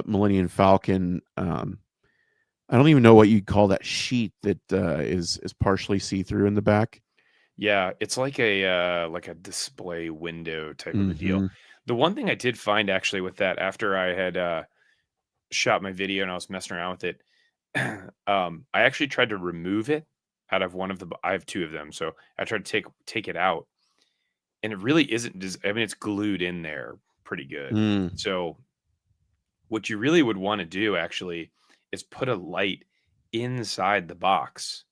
Millennium Falcon. I don't even know what you'd call that sheet that is partially see through in the back. Yeah, it's like a display window type of a deal. Hmm. The one thing I did find actually with that after I had shot my video and I was messing around with it, I actually tried to remove it out of one of the. I have two of them, so I tried to take it out, and it really isn't. I mean, it's glued in there pretty good. Mm. So what you really would want to do actually is put a light inside the box,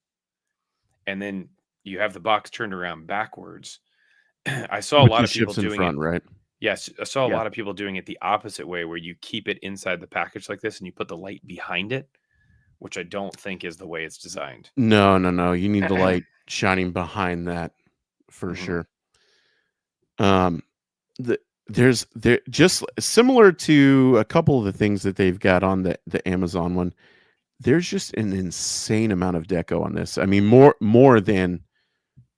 and then you have the box turned around backwards. I saw a With lot the of people ships in doing it. front, right? Yes, I saw a Yeah. lot of people doing it the opposite way, where you keep it inside the package like this and you put the light behind it, which I don't think is the way it's designed. No, no, no. You need the light shining behind that for Mhm. sure. Um, the there just similar to a couple of the things that they've got on the Amazon one. There's just an insane amount of deco on this. I mean, more than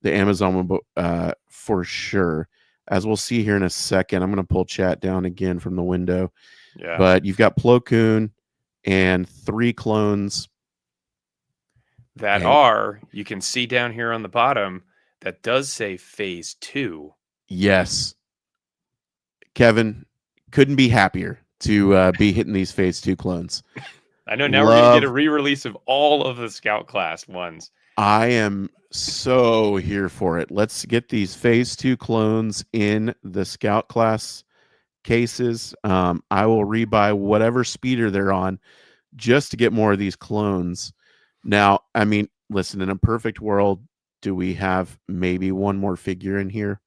the Amazon one, but for sure. As we'll see here in a second, I'm going to pull chat down again from the window. Yeah. But you've got Plo Koon and 3 clones. That And are, you can see down here on the bottom, that does say phase 2. yes, Kevin, couldn't be happier to be hitting these Phase 2 clones. I know now we're gonna get a Love. re-release of all of the Scout class ones. I am so here for it. Let's get these Phase 2 clones in the Scout class cases. I will rebuy whatever speeder they're on just to get more of these clones. Now, I mean, listen, in a perfect world, do we have maybe one more figure in here?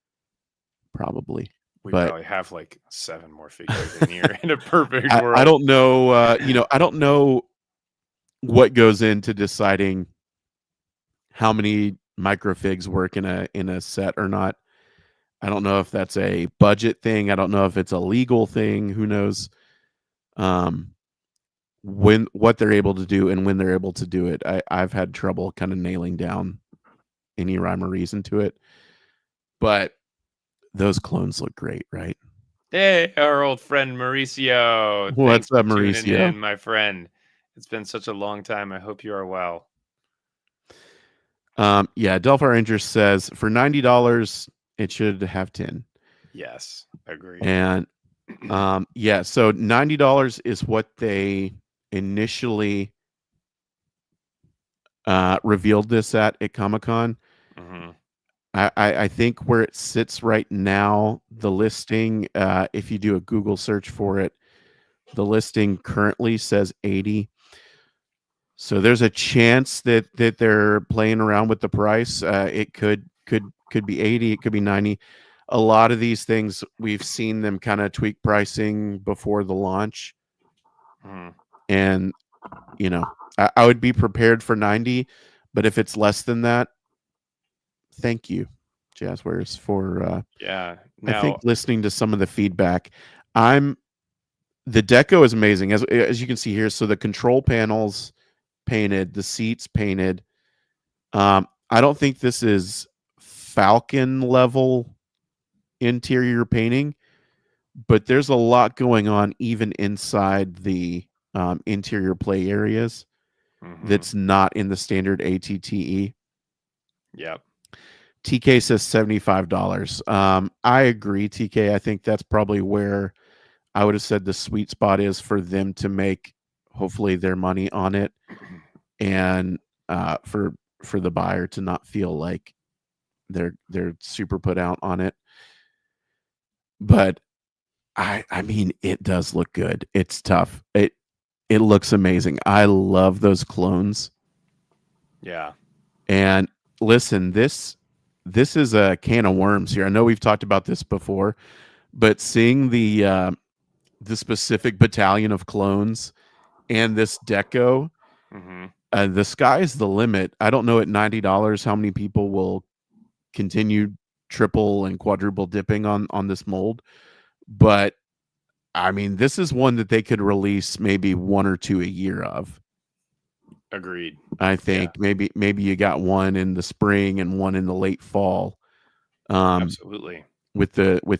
Probably. We But probably have like 7 more figures in here in a perfect I world. don't know, I don't know what goes into deciding how many microfigs work in a set or not. I don't know if that's a budget thing. I don't know if it's a legal thing. Who knows? Um, when what they're able to do and when they're able to do it. I've had trouble kind of nailing down any rhyme or reason to it. But those clones look great, right? Hey, our old friend Mauricio. Thanks What's for up, tuning Mauricio? in, my friend. It's been such a long time. I hope you are well. Yeah, Delphi Ranger says for $90 it should have 10. Yes, agreed. And yeah, so $90 is what they initially revealed this at Comic-Con. Hmm. I think where it sits right now, the listing, if you do a Google search for it, the listing currently says 80. So there's a chance that they're playing around with the price. It could be 80, it could be 90. A lot of these things we've seen them kind of tweak pricing before the launch, Hmm. and I would be prepared for 90, but if it's less than that, thank you, Jazzwares, for Yeah. I think Now, listening to some of the feedback. I'm The deco is amazing as you can see here. So the control panels painted, the seats painted. I don't think this is Falcon level interior painting, but there's a lot going on even inside the interior play areas hmm, that's not in the standard ATTE. yep. TK says $75. I agree, TK. I think that's probably where I would have said the sweet spot is for them to make hopefully their money on it, and for the buyer to not feel like they're super put out on it. But I mean, it does look good. It's tough. It looks amazing. I love those clones. Yeah. And listen, this is a can of worms here. I know we've talked about this before, but seeing the specific battalion of clones and this deco, Hmm. the sky is the limit. I don't know at $90 how many people will continue triple and quadruple dipping on this mold, but I mean, this is one that they could release maybe 1 or 2 a year of. Agreed. I Yeah, think maybe you got one in the spring and one in the late fall, absolutely. with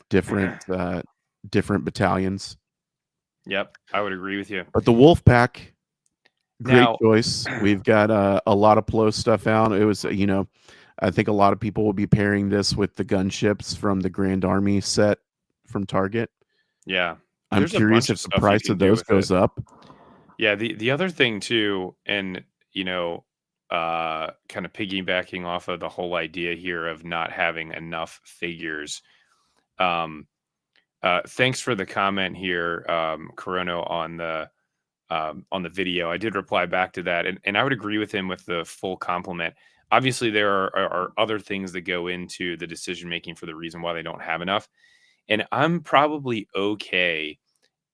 different battalions. Yep, I would agree with you. But the Wolf Pack, great Now, choice. We've got a lot of Plo stuff out. It was, I think a lot of people will be pairing this with the gunships from the Grand Army set from Target. yeah, I'm there's a curious bunch of if the stuff you price can of do those with it. goes up. Yeah, the other thing too, and kind of piggybacking off of the whole idea here of not having enough figures. Um, Thanks for the comment here, Corono, on the video. I did reply back to that, and I would agree with him with the full complement. Obviously, there are other things that go into the decision making for the reason why they don't have enough, and I'm probably okay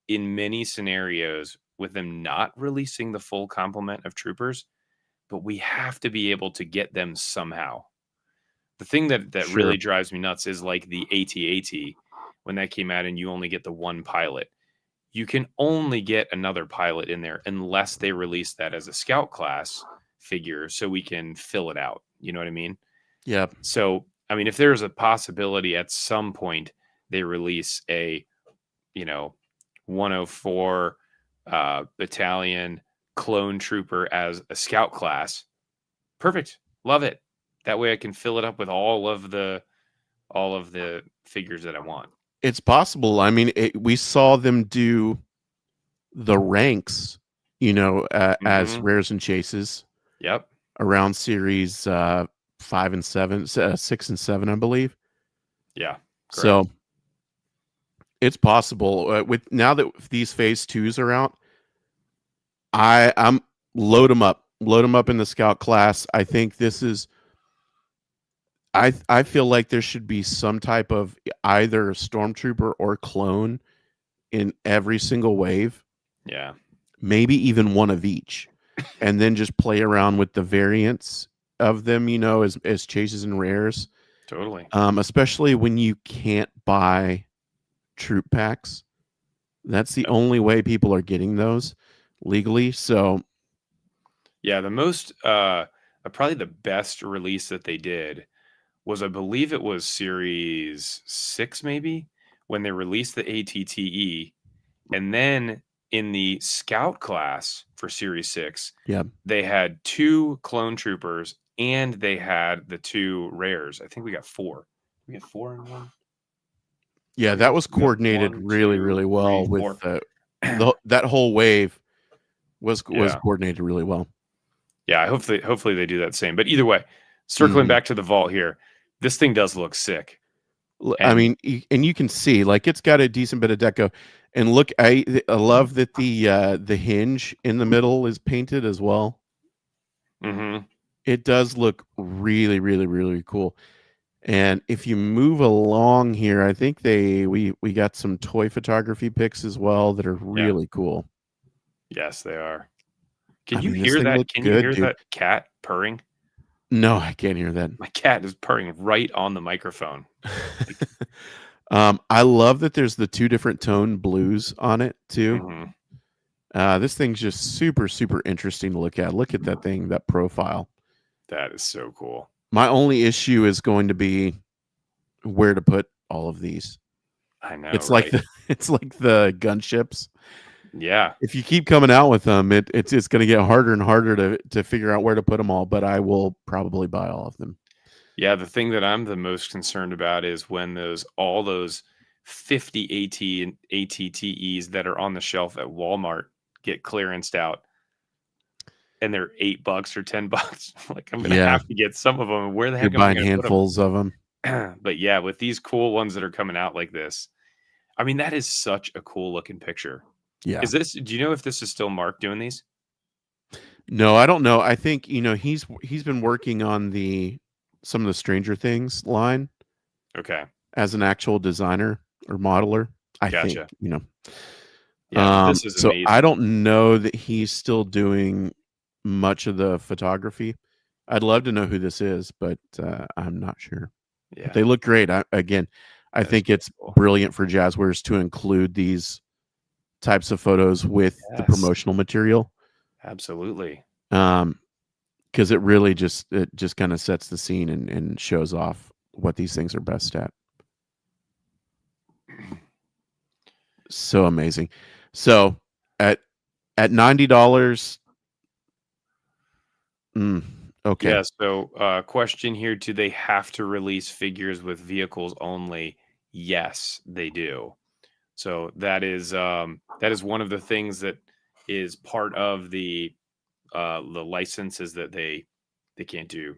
in many scenarios with them not releasing the full complement of troopers, but we have to be able to get them somehow. The thing that Sure. really drives me nuts is like the AT-AT when that came out and you only get the one pilot. You can only get another pilot in there unless they release that as a scout class figure so we can fill it out. You know what I mean? Yeah. So, I mean, if there's a possibility at some point they release a, you know, 104 battalion clone trooper as a scout class, perfect. Love it. That way I can fill it up with all of the figures that I want. It's possible. I mean, we saw them do the ranks, as Mhm. rares and chases Yep. around series 5 and 7, 6 and 7, I believe. Yeah. Correct. So it's possible. With now that these phase 2s are out, I'm load them up in the scout class. I think this is. I feel like there should be some type of either stormtrooper or clone in every single wave, Yeah. maybe even one of each, and then just play around with the variants of them, as chases and rares. Totally. Especially when you can't buy troop packs. That's the Yep. only way people are getting those legally. So Yeah, the most probably the best release that they did was, I believe it was series 6 maybe, when they released the ATTE, and then in the scout class for series 6, yeah, they had 2 clone troopers and they had the 2 rares. I think we got 4. We got 4 in one. yeah, that was We got coordinated 1, really, 2, really 3, well with 4. that whole wave was Yeah. coordinated really well. Yeah, hopefully they do that same. But either way, circling Mhm. back to the vault here, this thing does look sick. I And mean, and you can see like it's got a decent bit of deco. And look, I love that the hinge in the middle is painted as well. mhm, It does look really, really, really cool. And if you move along here, I think we got some toy photography pics as well that are yeah, really cool. yes, they are. I Can you mean, this hear thing that? looks Can you good, hear dude. that cat purring? No, I can't hear that. My cat is purring right on the microphone. Like, I love that there's the 2 different tone blues on it too. mhm, This thing's just super, super interesting to look at. Look at that thing, that profile. that is so cool. My only issue is going to be where to put all of these. I know, It's like right? the gunships. Yeah. If you keep coming out with them, it's going to get harder and harder to figure out where to put them all. But I will probably buy all of them. Yeah, the thing that I'm the most concerned about is when all those 50 AT and ATTEs that are on the shelf at Walmart get clearanced out and they're $8 or $10. Like, I'm gonna Yeah, have to get some of them. Where the you're heck am I buying gonna put handfuls of them. them? But yeah, with these cool ones that are coming out like this, I mean, that is such a cool looking picture. Yeah. Do you know if this is still Mark doing these? No, I don't know. I think he's been working on some of the Stranger Things line Okay, as an actual designer or modeler. I think gotcha. you know. Yeah, but this is So I amazing. don't know that he's still doing much of the photography. I'd love to know who this is, but I'm not sure. but Yeah. they look great. I That is think really it's cool. brilliant for jazzwares to include these types of photos with the Yes. promotional material. Absolutely. Because it just kind of sets the scene and shows off what these things are best at. So amazing. So at $90, okay. Yeah. So, question here: do they have to release figures with vehicles only? Yes, they do. So that is one of the things that is part of the license is that they can't do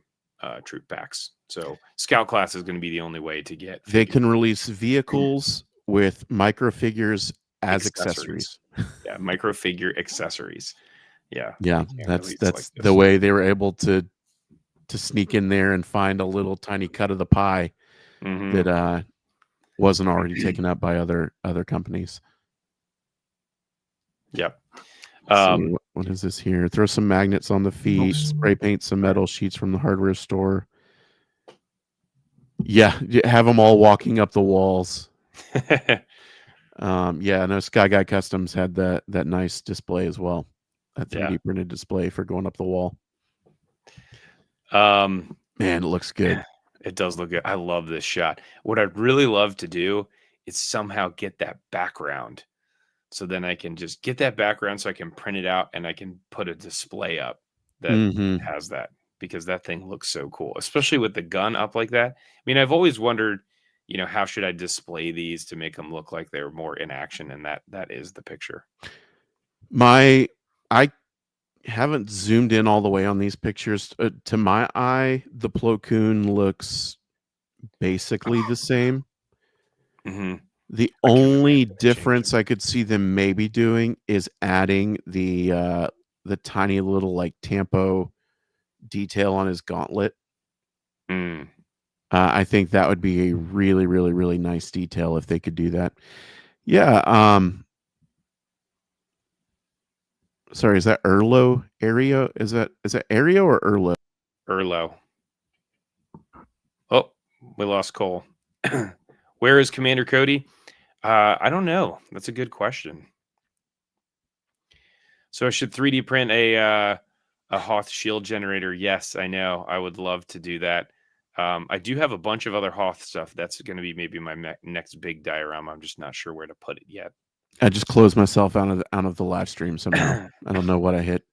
troop packs. So scout class is going to be the only way to get They figures can release vehicles with microfigures as accessories. accessories. Yeah, micro figure accessories. Yeah, Yeah, they can't that's release like that's the this. way they were able to sneak in there and find a little tiny cut of the pie Hmm. that wasn't already taken up by other companies. Yep. Let's see Um, what is this here? Throw some magnets on the feet, oops. spray paint some Sorry. metal sheets from the hardware store. Yeah, have them all walking up the walls. Yeah, I know Sky Guy Customs had that nice display as well. That Yeah. 3D printed display for going up the wall. Um, Man, it looks good. it does look good. I love this shot. What I'd really love to do is somehow get that background. So then I can just get that background so I can print it out and I can put a display up that Hmm. has that because that thing looks so cool, especially with the gun up like that. I mean, I've always wondered, how should I display these to make them look like they're more in action? And that is the picture. I haven't zoomed in all the way on these pictures. To my eye, the Plo Koon looks basically the same. Hmm. The I can only imagine it changing. difference I could see them maybe doing is adding the tiny little like tampo detail on his gauntlet. Mm, I think that would be a really, really, really nice detail if they could do that. Yeah. Sorry, is that Erlo area? Is that Aereo or Erlo? Erlo. Oh, we lost Cole. Where is Commander Cody? I don't know. That's a good question. So I should 3D print a Hoth shield generator. Yes, I know. I would love to do that. I do have a bunch of other Hoth stuff. That's going to be maybe my next big diorama. I'm just not sure where to put it yet. I just closed myself out of the live stream somehow. I don't know what I hit.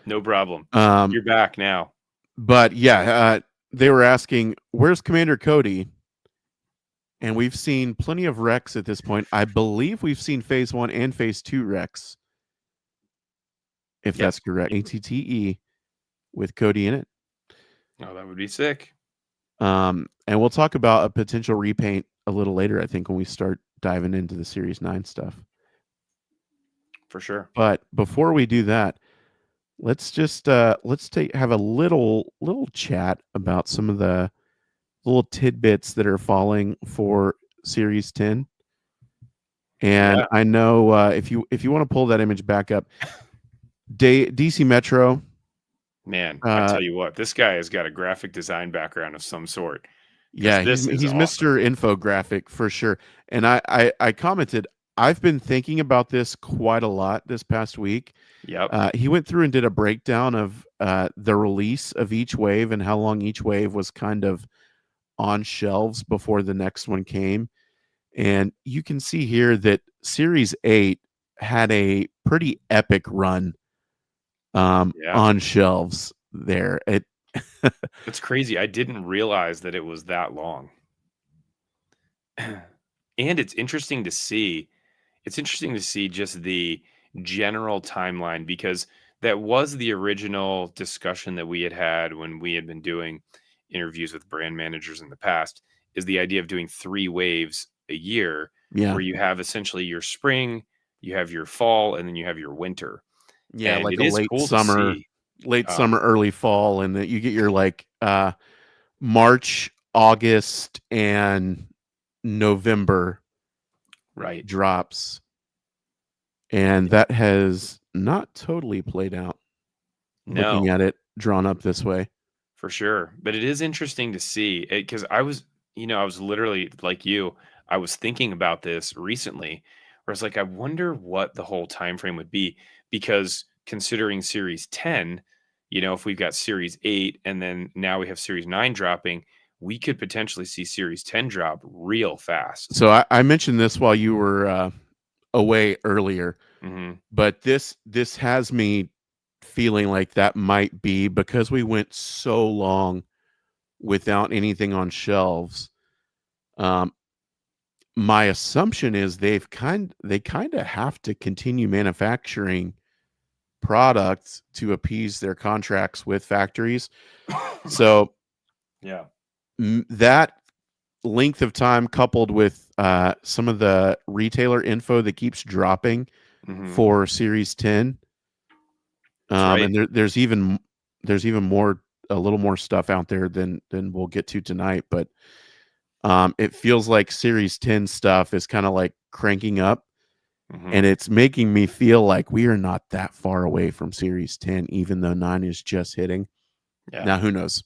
No problem. Um, You're back now. but yeah, they were asking, "Where's Commander Cody?" And we've seen plenty of Rex at this point. I believe we've seen Phase 1 and Phase 2 Rex, if Yes. that's correct. ATTE with Cody in it. Oh, that would be sick. And we'll talk about a potential repaint a little later, I think, when we start diving into the Series 9 stuff. For sure. But before we do that, let's just have a little chat about some of the little tidbits that are falling for Series 10. And Yeah. I know if you want to pull that image back up, DC Metro. Man, I Uh, tell you what, this guy has got a graphic design background of some sort because yeah, this is he's awesome. Mr. Infographic for sure. And I commented, I've been thinking about this quite a lot this past week. Yep. He went through and did a breakdown of the release of each wave and how long each wave was kind of on shelves before the next one came. And you can see here that Series 8 had a pretty epic run Yeah. on shelves there. It's crazy. I didn't realize that it was that long. And it's interesting to see. It's interesting to see just the general timeline because that was the original discussion that we had had when we had been doing interviews with brand managers in the past is the idea of doing 3 waves a year Yeah. where you have essentially your spring, you have your fall, and then you have your winter. Yeah, And like it a is cool to see. late Um, summer, early fall, and that you get your like March, August, and November right. drops. And that has not totally played out looking No. at it drawn up this way. For sure, but it is interesting to see because I was I was literally like you. I was thinking about this recently, where I was like, I wonder what the whole time frame would be, because considering Series 10, if we've got Series 8 and then now we have Series 9 dropping, we could potentially see Series 10 drop real fast. So I mentioned this while you were away earlier, Hmm. but this has me feeling like that might be because we went so long without anything on shelves. Um, my assumption is they kind of have to continue manufacturing products to appease their contracts with factories. So Yeah. that length of time, coupled with some of the retailer info that keeps dropping Hmm. for Series 10, That's right. and there's even more, a little more stuff out there than we'll get to tonight, but it feels like Series 10 stuff is kind of like cranking up, Hmm. and it's making me feel like we are not that far away from Series 10, even though 9 is just hitting. Yeah. Now, who knows?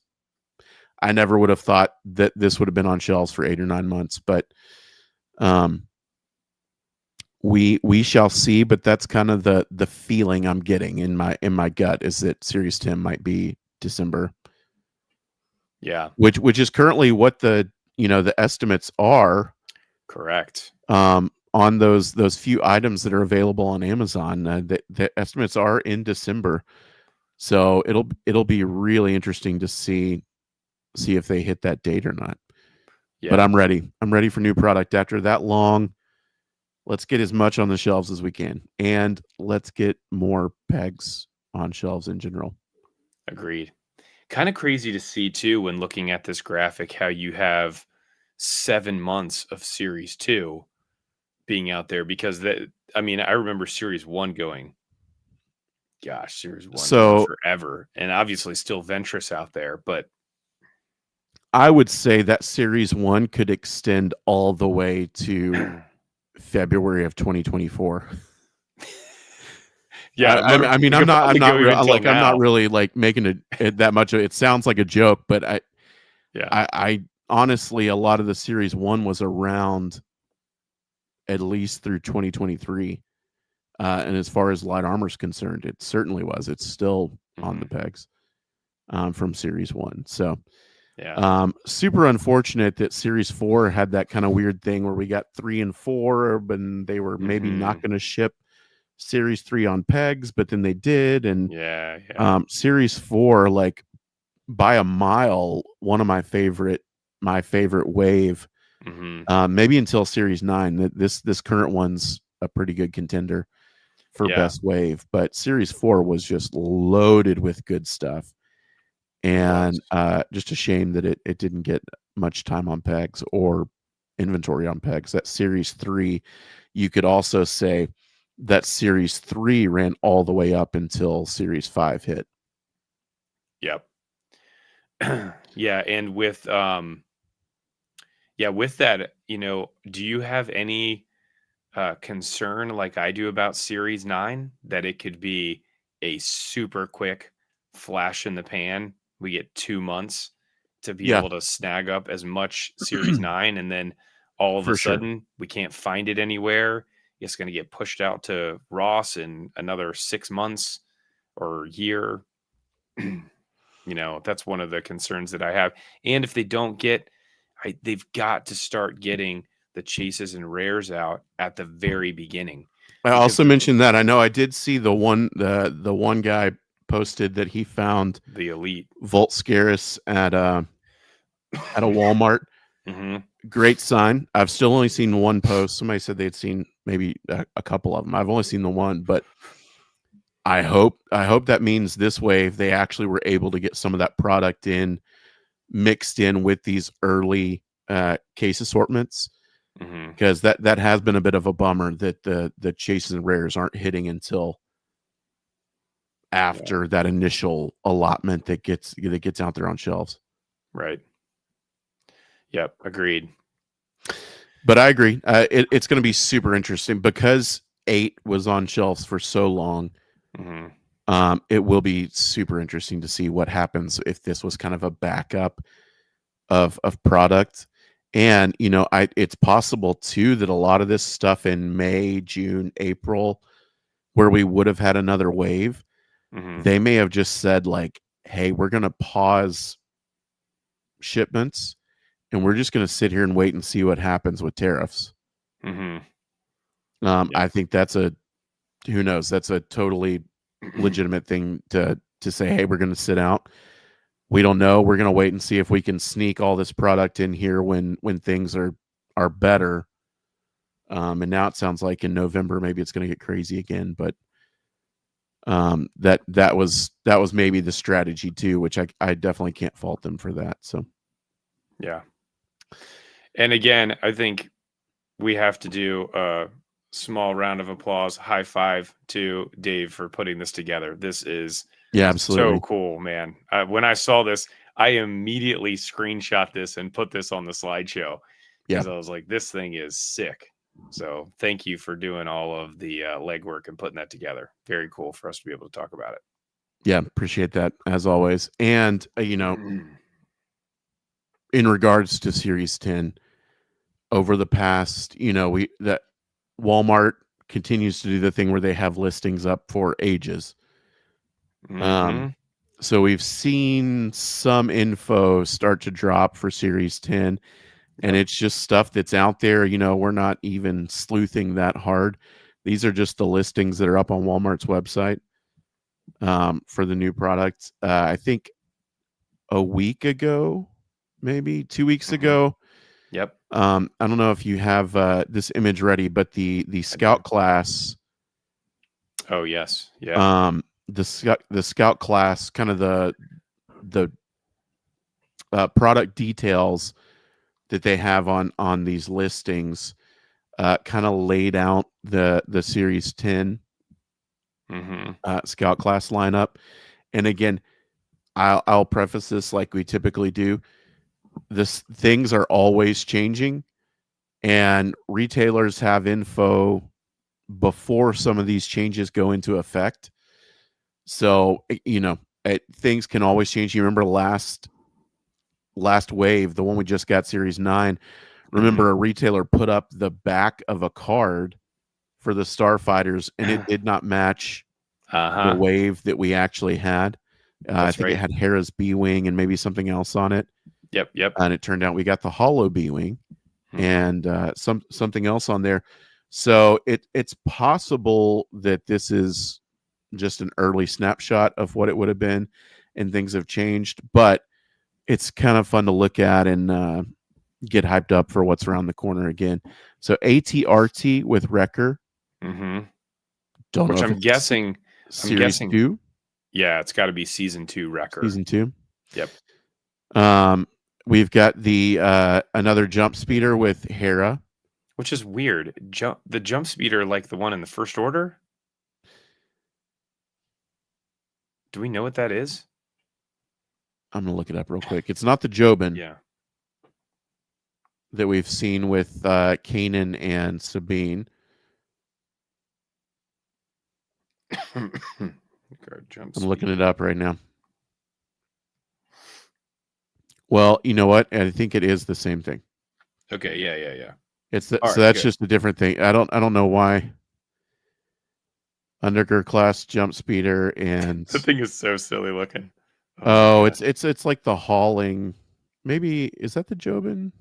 I never would have thought that this would have been on shelves for 8 or 9 months, but um, we shall see. But that's kind of the feeling I'm getting in my gut, is that Series 10 might be December, Yeah. which is currently what the estimates are, Correct. on those few items that are available on Amazon. The estimates are in December, so it'll be really interesting to see if they hit that date or not. But Yeah. I'm ready. I'm ready for new product after that long. Let's get as much on the shelves as we can, and let's get more pegs on shelves in general. Agreed. Kind of crazy to see too when looking at this graphic how you have 7 months of Series 2 being out there, because I remember Series 1 going, gosh, Series 1 going So forever. And obviously still Ventress out there, but I would say that Series 1 could extend all the way to February of 2024. yeah, I mean, it could I'm probably not go real, even till I'm not now. really like making it that much. It sounds like a joke, but Yeah. I honestly, a lot of the Series 1 was around at least through 2023. And as far as light armor is concerned, it certainly was. It's still on the Hmm. pegs, from Series 1. So Yeah. super unfortunate that Series 4 had that kind of weird thing where we got 3 and 4, but they were maybe not Hmm. going to ship Series 3 on pegs, but then they did. And Yeah. Yeah. Series 4, like by a mile, one of my favorite wave. Hmm. Maybe until Series 9. This current one's a pretty good contender for Yeah. best wave, but Series 4 was just loaded with good stuff. It was. And just a shame that it didn't get much time on pegs or inventory on pegs. That Series 3, you could also say that Series 3 ran all the way up until Series 5 hit. Yep. Yeah. And with that, do you have any concern like I do about Series 9 that it could be a super quick flash in the pan? We get 2 months to be Yeah, able to snag up as much Series 9, and then all of a for sure. sudden we can't find it anywhere. It's going to get pushed out to Ross in another 6 months or year. That's one of the concerns that I have. And if they don't get, they've got to start getting the chases and rares out at the very beginning, I because also mentioned that I know I did see the one guy posted that he found the elite. Volt Scarus at a Walmart. Hmm. Great sign. I've still only seen one post. Somebody said they'd seen maybe a couple of them. I've only seen the one, but I hope that means this wave they actually were able to get some of that product in, mixed in with these early case assortments, Hmm. because that has been a bit of a bummer that the chases and rares aren't hitting until Yeah. after that initial allotment that gets out there on shelves. Right. Yep. Agreed. But I agree. It's going to be super interesting because 8 was on shelves for so long. Hmm. It will be super interesting to see what happens if this was kind of a backup of product. And it's possible too that a lot of this stuff in May, June, April, where we would have had another wave, they may have just said like, hey, we're going to pause shipments and we're just going to sit here and wait and see what happens with tariffs. I think that's who knows, that's a totally legitimate thing to say, hey, we're going to sit out. We don't know. We're going to wait and see if we can sneak all this product in here when things are better. And now it sounds like in November maybe it's going to get crazy again, but that was maybe the strategy too, which I definitely can't fault them for that. So yeah. And again, I think we have to do a small round of applause, high five to Dave for putting this together. This is absolutely so cool, man. When I saw this, I immediately screenshot this and put this on the slideshow because I was like, this thing is sick. So thank you for doing all of the legwork and putting that together. Very cool for us to be able to talk about it. Yeah, appreciate that as always. And in regards to Series 10, over the past, that Walmart continues to do the thing where they have listings up for ages. So we've seen some info start to drop for Series 10, and it's just stuff that's out there. We're not even sleuthing that hard. These are just the listings that are up on Walmart's website for the new products. I think a week ago, maybe 2 weeks ago. Yep. I don't know if you have this image ready, but the Scout class. Oh yes, yeah. The Scout class, kind of the product details that they have on these listings, kind of laid out the Series 10 Scout class lineup. And again, I'll preface this like we typically do. Things are always changing, and retailers have info before some of these changes go into effect. So things can always change. You remember last wave, the one we just got, Series 9. Remember, a retailer put up the back of a card for the Starfighters, and it did not match the wave that we actually had. I think it had Hera's B-Wing and maybe something else on it. Yep. And it turned out we got the Hollow B-Wing and something else on there. So it's possible that this is just an early snapshot of what it would have been, and things have changed. But it's kind of fun to look at and get hyped up for what's around the corner again. So ATRT with Wrecker. Don't Which know. I'm guessing. Series 2. Yeah, it's got to be Season 2 Wrecker. Season 2. Yep. We've got the another jump speeder with Hera, which is weird. The jump speeder, like the one in the First Order. Do we know what that is? I'm gonna look it up real quick. It's not the Jobin. Yeah. That we've seen with Kanan and Sabine. I'm looking it up right now. Well, you know what? I think it is the same thing. Okay. Yeah. So that's just a different thing. I don't know why. Underger class jump speeder and the thing is so silly looking. Oh, it's like the hauling. Maybe is that the Jobin?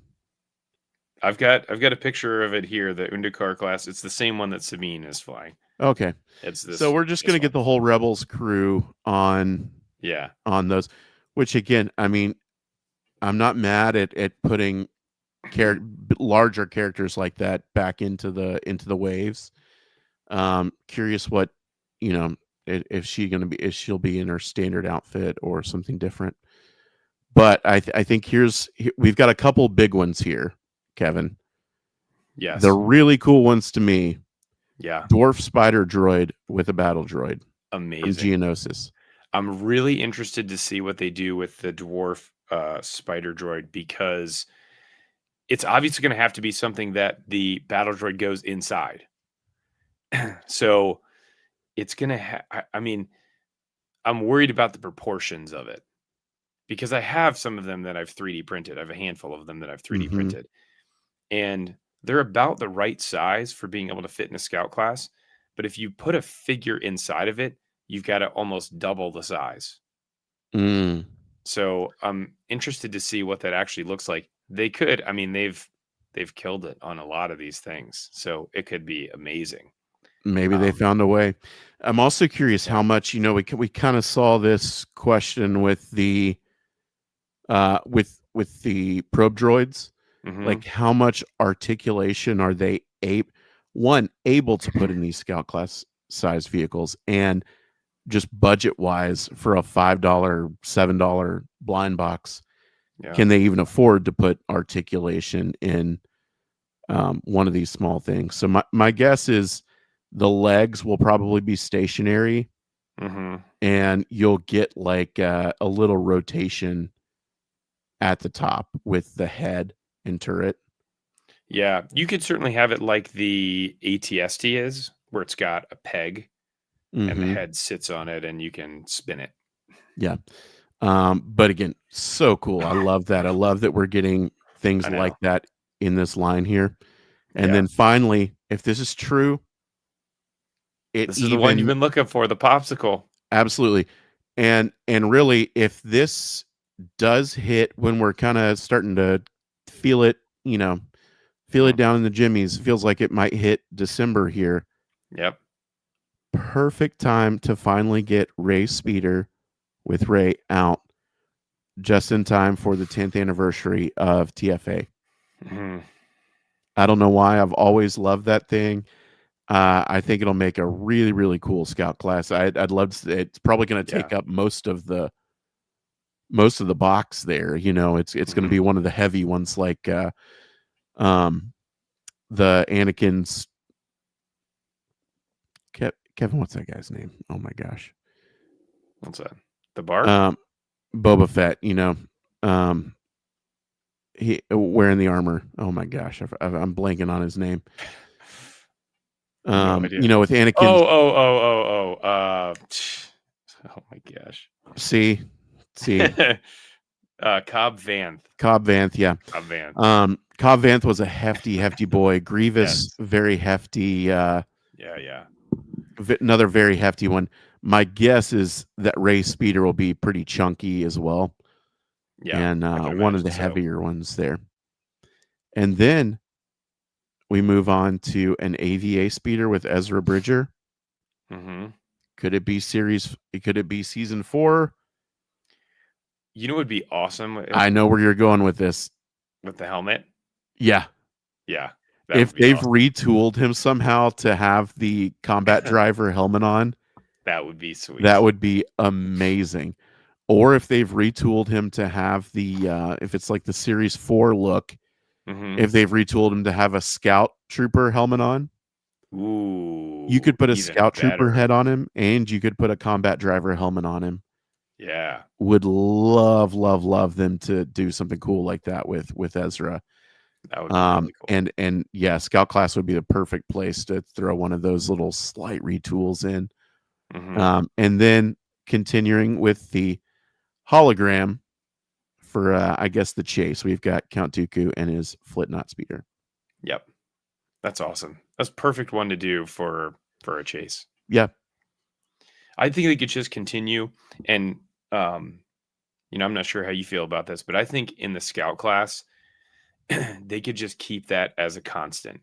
I've got a picture of it here. The Undakar class. It's the same one that Sabine is flying. Okay, it's this. So we're just gonna get the whole Rebels crew on. Yeah. On those, which again, I mean, I'm not mad at putting larger characters like that back into the waves. Curious what if she'll be in her standard outfit or something different. But I think we've got a couple big ones here, Kevin. Yes. The really cool ones to me. Yeah. Dwarf spider droid with a battle droid. Amazing. From Geonosis. I'm really interested to see what they do with the dwarf spider droid, because it's obviously going to have to be something that the battle droid goes inside. So it's going to I mean, I'm worried about the proportions of it. because I have some of them that I've 3D printed. I have a handful of them that I've 3D Mm-hmm. printed, and they're about the right size for being able to fit in a scout class. But if you put a figure inside of it, you've got to almost double the size. Mm. So I'm interested to see what that actually looks like. They could, I mean, they've killed it on a lot of these things, so it could be amazing. Maybe they Um, found a way. I'm also curious yeah. how much, we kind of saw this question with the with the probe droids, Hmm. like how much articulation are they able to put in these scout class size vehicles, and just budget wise for a $5, $7 blind box, Yeah. can they even afford to put articulation in one of these small things? So my guess is the legs will probably be stationary, Hmm. and you'll get like a little rotation at the top with the head and turret. Yeah. You could certainly have it like the ATST is, where it's got a peg and the Mm-hmm. head sits on it and you can spin it. Yeah. But again, so cool. I love that. I love that we're getting things I like know. that in this line here. And Yeah. then finally, if this is true, it This is the one you've even been looking for, the popsicle. absolutely. And really, if this does hit when we're kind of starting to feel it, feel it Mm. down in the jimmies, feels like it might hit December here. Yep. Perfect time to finally get Ray Speeder with Ray out just in time for the 10th anniversary of TFA. Mhm. I don't know why. I've always loved that thing. I think it'll make a really, really cool scout class. I'd love to. It's probably going to Yeah. take up most of the box there. It's going to Mhm. be one of the heavy ones, like um, the Anakin's. Kevin, what's that guy's name? Oh my gosh, What's that? The bark? um, Boba Fett. He wearing the armor. Oh my gosh, I'm blanking on his name. No idea. With Anakin's. Oh, oh, oh, oh, oh. Oh my gosh. See, see, Cobb Vanth. Cobb Vanth. Yeah, Cobb Vanth. Cobb Vanth was a hefty, hefty boy. Grievous, Yes. very hefty. Yeah, yeah. Another very hefty one. My guess is that Ray Speeder will be pretty chunky as well, Yeah, and I would one of imagine the so. heavier ones there. And then we move on to an AVA speeder with Ezra Bridger. Mhm. Could it be series? Could it be season 4? You know what would be awesome I know where you're going with this. with the helmet? Yeah, Yeah, that if would be they've awesome. retooled him somehow to have the combat driver helmet on, That would be that sweet. would be amazing. Or if they've retooled him to have if it's like the Series 4 look, Mhm. if they've retooled him to have a Scout Trooper helmet on, you Ooh, could put a even Scout Trooper better. head on him, and you could put a combat driver helmet on him. Yeah, Would love, love, love them to do something cool like that with Ezra. that would be really cool. And yeah, Scout class would be the perfect place to throw one of those little slight retools in. Mhm. And then continuing with the hologram for I guess the chase, we've got Count Dooku and his Flitnot speeder. Yep. That's awesome. That's perfect one to do for a chase. Yeah, I think they could just continue and um I'm not sure how you feel about this, but I think in the scout class, they could just keep that as a constant.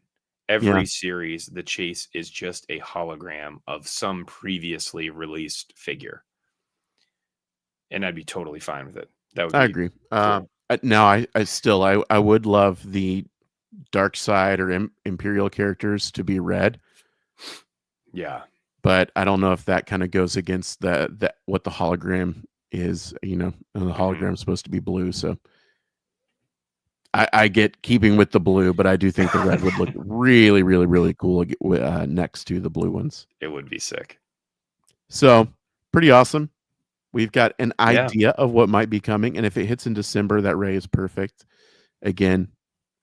yeah, Every series, the chase is just a hologram of some previously released figure. And I'd be totally fine with it. That would I be agree. cool. Now I would love the dark side or Imperial characters to be red, Yeah. but I don't know if that kind of goes against the what the hologram is. And the Hmm. hologram is supposed to be blue, so I get keeping with the blue, but I do think the red would look really, really, really cool next to the blue ones. It would be sick. So pretty awesome. We've got an Yeah. idea of what might be coming, and if it hits in December, that Ray is perfect. Again,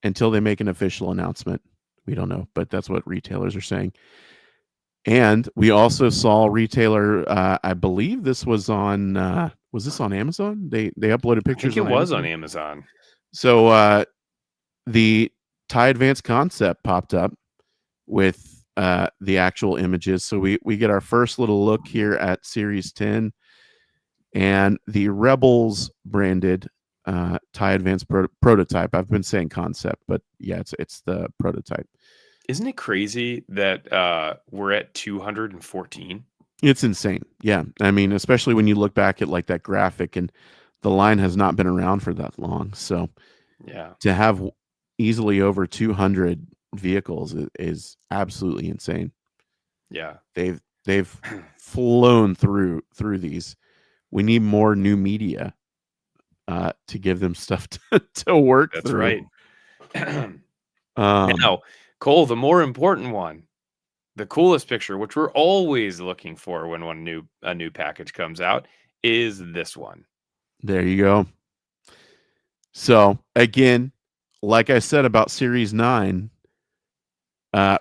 until they make an official announcement, we don't know, but that's what retailers are saying. And we also saw retailer. I believe this was on. Was this on Amazon? They uploaded I think pictures it on was on Amazon. Amazon. So the Tie Advance concept popped up with the actual images. So we get our first little look here at Series 10 and the Rebels branded Tie Advance prototype. I've been saying concept, but yeah, it's the prototype. Isn't it crazy that we're at 214? It's insane. Yeah. I mean, especially when you look back at like that graphic and the line has not been around for that long. So Yeah. to have easily over 200 vehicles is absolutely insane. Yeah. They've flown through these. We need more new media to give them stuff to work That's through. right. Um, Now, Cole, the more important one, the coolest picture, which we're always looking for when a new package comes out, is this one. there you go. So again, like I said about Series 9,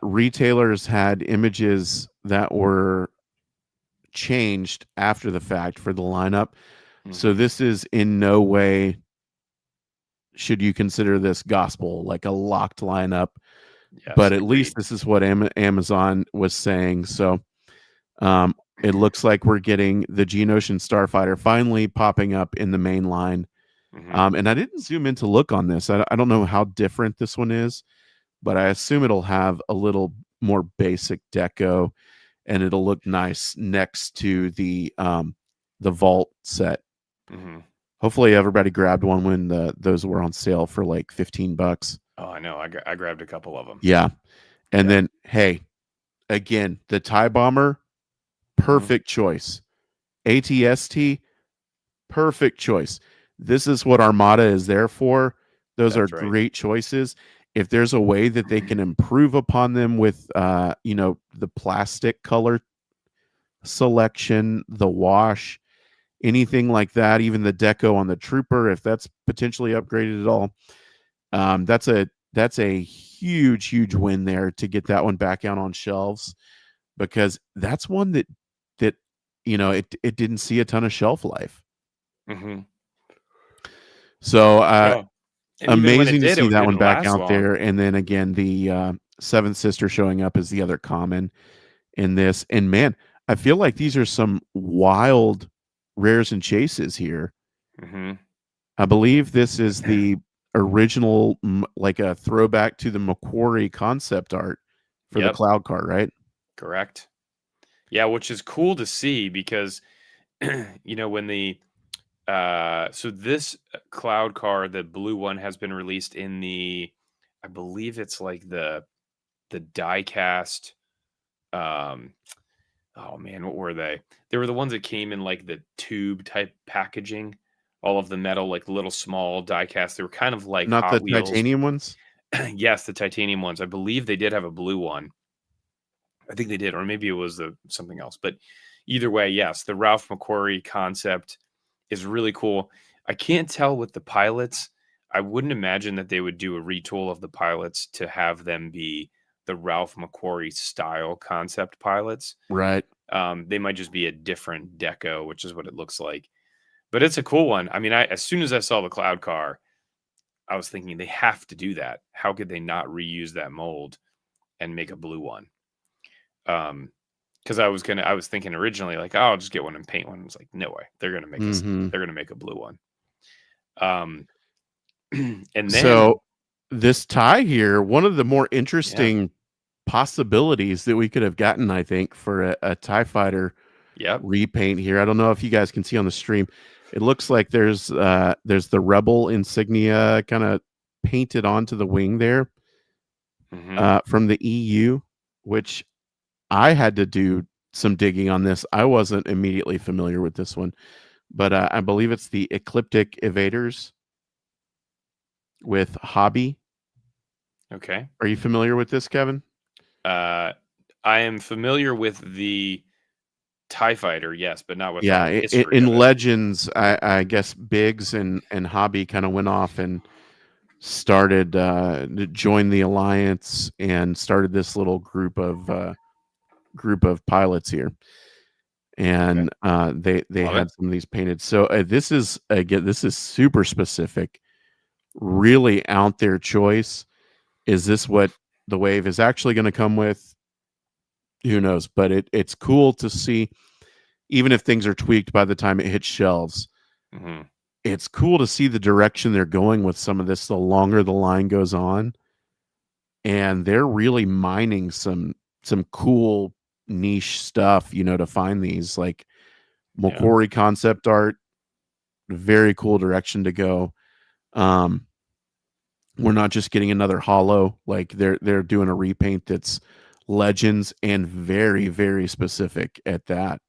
retailers had images that were changed after the fact for the lineup. So Mhm. this is in no way should you consider this gospel, like a locked lineup. Yes, But at least agreed. this is what Amazon was saying. So it looks like we're getting the Geonosian Starfighter finally popping up in the main line. Mhm. And I didn't zoom in to look on this. I don't know how different this one is, but I assume it'll have a little more basic deco and it'll look nice next to the vault set. Mhm. Hopefully everybody grabbed one when those were on sale for like $15. Oh, I know. I grabbed a couple of them. Yeah. And Yeah. then hey, again, the TIE Bomber, Mhm. perfect choice. ATST, perfect choice. This is what Armada is there for. Those are That's right. great choices. If there's a way that they can improve upon them with the plastic color selection, the wash, anything like that, even the deco on the trooper, if that's potentially upgraded at all, that's a huge win there to get that one back out on shelves because that's one that it didn't see a ton of shelf life. Mhm. So Yeah. And even when it amazing to did, see it that one didn't back last out long. there. And then again, the Seventh Sister showing up as the other common in this. And man, I feel like these are some wild rares and chases here. Mhm. I believe this is the original, like a throwback to the Macquarie concept art for the Yep. cloud car, right? Correct. Yeah, which is cool to see because when the so this cloud car, the blue one, has been released in I believe it's like the diecast. Um, oh man, what were they? They were the ones that came in like the tube type packaging. All of the metal, like little small diecast. They were kind of like Not the Hot Wheels. titanium ones. Yes, the titanium ones. I believe they did have a blue one. I think they did, or maybe it was something else. But either way, yes, the Ralph McQuarrie concept is really cool. I can't tell with the pilots. I wouldn't imagine that they would do a retool of the pilots to have them be the Ralph McQuarrie style concept pilots. Right. They might just be a different deco, which is what it looks like. But it's a cool one. I mean, as soon as I saw the cloud car, I was thinking they have to do that. How could they not reuse that mold and make a blue one? Because I was thinking originally like, oh, I'll just get one and paint one. I was like, no way, Hmm. they're gonna make a blue one. Um, and then So this tie here, one of the more yeah, interesting possibilities that we could have gotten, I think, for a TIE fighter yep, repaint here. I don't know if you guys can see on the stream. It looks like there's the Rebel insignia kind of painted onto the wing there hmm from the EU, which I had to do some digging on this. I wasn't immediately familiar with this one, but I believe it's the Ecliptic Evaders with Hobby. okay. Are you familiar with this, Kevin? Uh, I am familiar with the Tie Fighter, yes, but not with Yeah, like the history in of it. Legends, I guess Biggs and Hobby kind of went off and started to join the alliance and started this little group of group of pilots here, Okay. and they Love it. had some of these painted. So this is again, this is super specific, really out there choice. Is this what the Wave is actually going to come with? Who knows? But it's cool to see, even if things are tweaked by the time it hits shelves. Hmm. It's cool to see the direction they're going with some of this the longer the line goes on, and they're really mining some cool niche stuff, to find these, like Yeah. Mokori concept art. Very cool direction to go. um we're not just getting another hollow, like they're doing a repaint that's legends and very, very specific at that.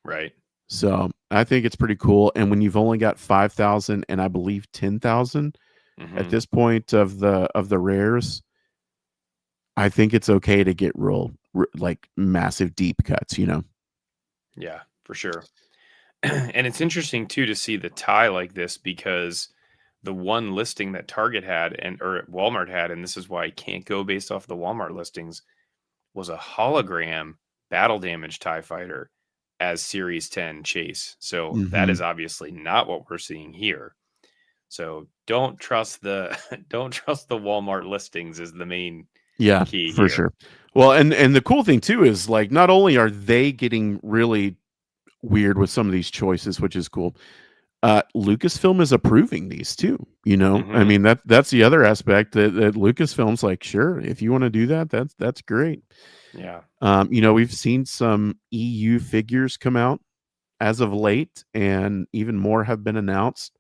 Right. So I think it's pretty cool. And when you've only got 5,000 and I believe 10,000 at Hmm. this point of the rares, I think it's okay to get like massive deep cuts. Yeah, for sure. And it's interesting too to see the tie like this because the one listing that Target had and or Walmart had, and this is why I can't go based off the Walmart listings, was a hologram battle damage TIE fighter as Series 10 chase. So that Hmm. is obviously not what we're seeing here. So don't trust the don't trust the Walmart listings is the main Yeah, key for here. sure. Well, and the cool thing too is, like, not only are they getting really weird with some of these choices, which is cool. Lucasfilm is approving these too. I Hmm. mean, that's the other aspect, that Lucasfilm's like, sure, if you want to do that, that's great. Yeah. We've seen some EU figures come out as of late, and even more have been announced.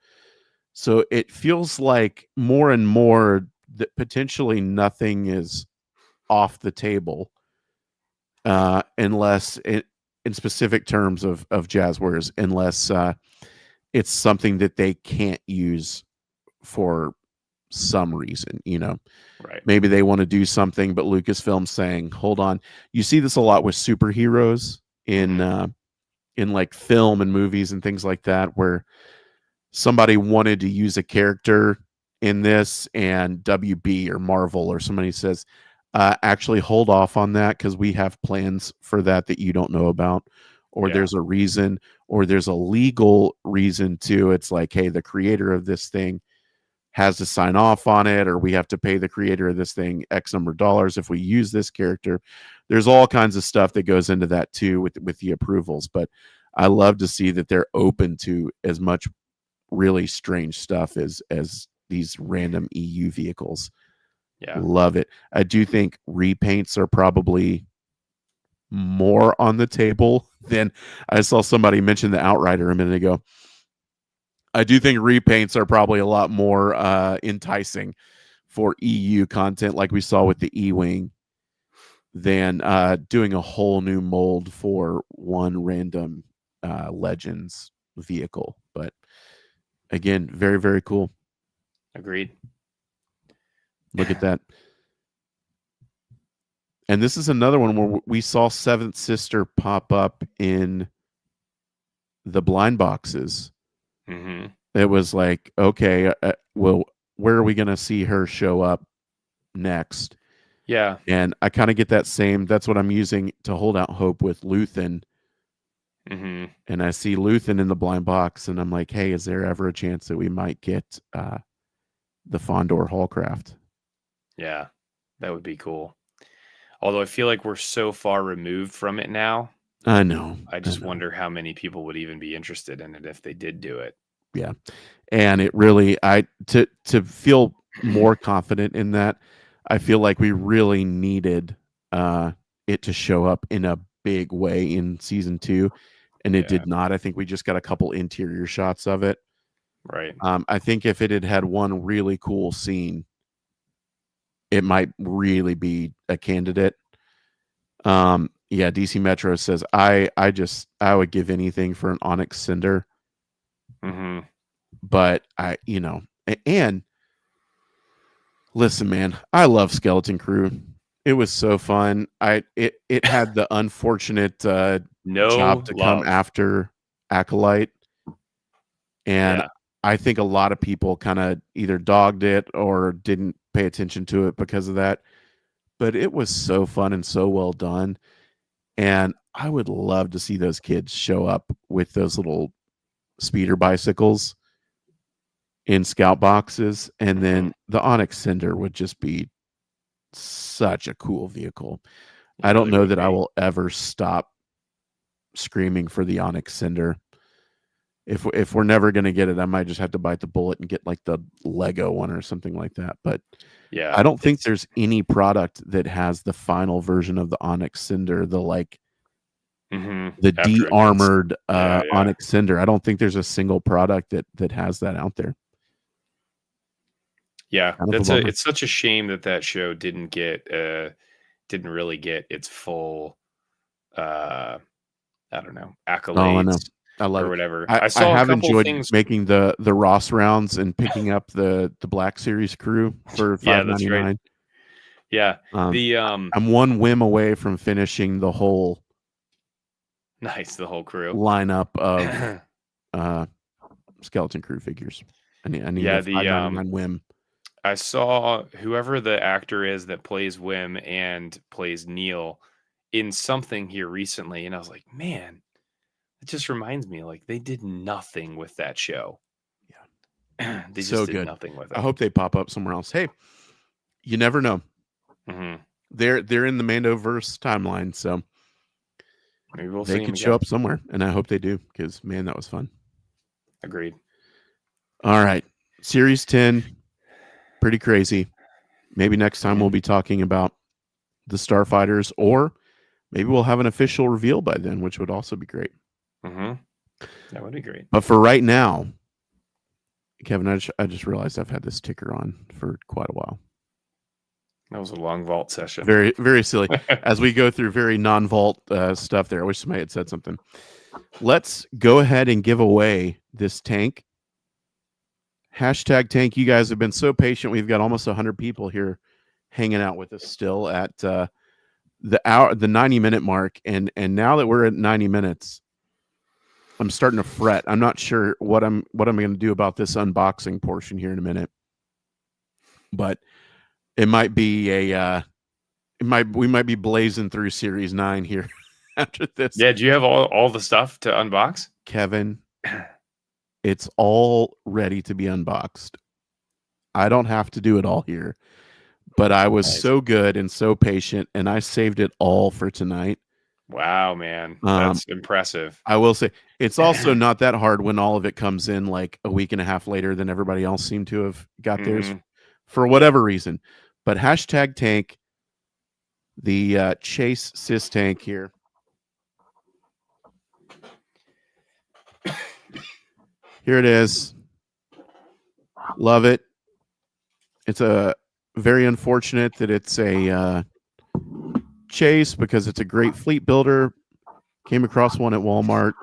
So it feels like more and more that potentially nothing is off the table, unless it, in specific terms of Jazzwares, unless it's something that they can't use for some reason. Right. Maybe they want to do something, but Lucasfilm's saying, hold on. You see this a lot with superheroes Hmm. in like film and movies and things like that, where somebody wanted to use a character in this, and WB or Marvel or somebody says, actually hold off on that because we have plans for that you don't know about, or Yeah. there's a reason, or there's a legal reason too. It's like, hey, the creator of this thing has to sign off on it, or we have to pay the creator of this thing X number of dollars if we use this character. There's all kinds of stuff that goes into that too with the approvals. But I love to see that they're open to as much really strange stuff as these random EU vehicles. Yeah. Love it. I do think repaints are probably more on the table than, I saw somebody mention the Outrider a minute ago. I do think repaints are probably a lot more enticing for EU content, like we saw with the E-Wing, than doing a whole new mold for one random Legends vehicle. But again, very, very cool. Agreed. Look at that. And this is another one where we saw Seventh Sister pop up in the blind boxes. Hmm. It was like, okay, well, where are we going to see her show up next? Yeah. And I kind of get that same. That's what I'm using to hold out hope with Luthen. Hmm. And I see Luthen in the blind box, and I'm like, hey, is there ever a chance that we might get the Fondor Hallcraft? Yeah. That would be cool. Although I feel like we're so far removed from it now, I know, I I just know. wonder how many people would even be interested in it if they did do it. Yeah, and it really, I to feel more confident in that, I feel like we really needed uh it to show up in a big way in season 2, and it Yeah. did not. I think we just got a couple interior shots of it. Right. I think if it had one really cool scene, it might really be a candidate. Yeah, DC Metro says, I would give anything for an Onyx Cinder, Hmm. but and listen, man, I love Skeleton Crew. It was so fun. It had the unfortunate job No to come love. after Acolyte, and Yeah. I think a lot of people kind of either dogged it or didn't pay attention to it because of that. But it was so fun and so well done. And I would love to see those kids show up with those little speeder bicycles in scout boxes, and then the Onyx Cinder would just be such a cool vehicle. It I don't really know would that I be. will ever stop screaming for the Onyx Cinder. If we're never going to get it, I might just have to bite the bullet and get like the Lego one or something like that. But Yeah, I don't think it's there's any product that has the final version of the Onyx Cinder, the like the after it gets de-armored yeah. Onyx Cinder. I don't think there's a single product that has that out there. Yeah, Kind of a bummer. it's such a shame that that show didn't really get its full I don't know, Oh, I know. accolades I love or it. whatever. I I I saw a have couple enjoyed things. making the Ross rounds and picking up the Black Series crew for Yeah, that's right. $5.99. Yeah. The I'm one whim away from finishing the whole nice, the whole crew. lineup of uh, Skeleton Crew figures. I need Yeah, a the 5.99 whim. I saw whoever the actor is that plays Wim and plays Neil in something here recently, and I was like, man, it just reminds me like they did nothing with that show. Yeah, They just so did good. nothing with I it. hope they pop up somewhere else. Hey, you never know. Hmm. They're in the Mandoverse timeline, so Maybe we'll they see him could show again. up somewhere, and I hope they do because man, that was fun. Agreed. All right, Series 10, pretty crazy. Maybe next time we'll Mhm. be talking about the Starfighters, or maybe we'll have an official reveal by then, which would also be great. Mhm. That would be great. But for right now, Kevin, I just realized I've had this ticker on for quite a while. That was a long vault session. Very, very silly. As we go through very non-vault stuff there, I wish somebody had said something. Let's go ahead and give away this tank. Hashtag tank. You guys have been so patient. We've got almost 100 people here hanging out with us still at the 90-minute mark. And now that we're at 90 minutes, I'm starting to fret. I'm not sure what I'm going to do about this unboxing portion here in a minute. But it might be we might be blazing through Series 9 here after this. Yeah, do you have all the stuff to unbox? Kevin, it's all ready to be unboxed. I don't have to do it all here, but I was Nice. so good and so patient, and I saved it all for tonight. Wow, man. That's impressive. I will say it's also not that hard when all of it comes in like a week and a half later than everybody else seemed to have got theirs Mhm. for whatever reason. But hashtag tank, the Chase Sis tank here. Here it is. Love it. It's a very unfortunate that it's a Chase because it's a great fleet builder. Came across one at Walmart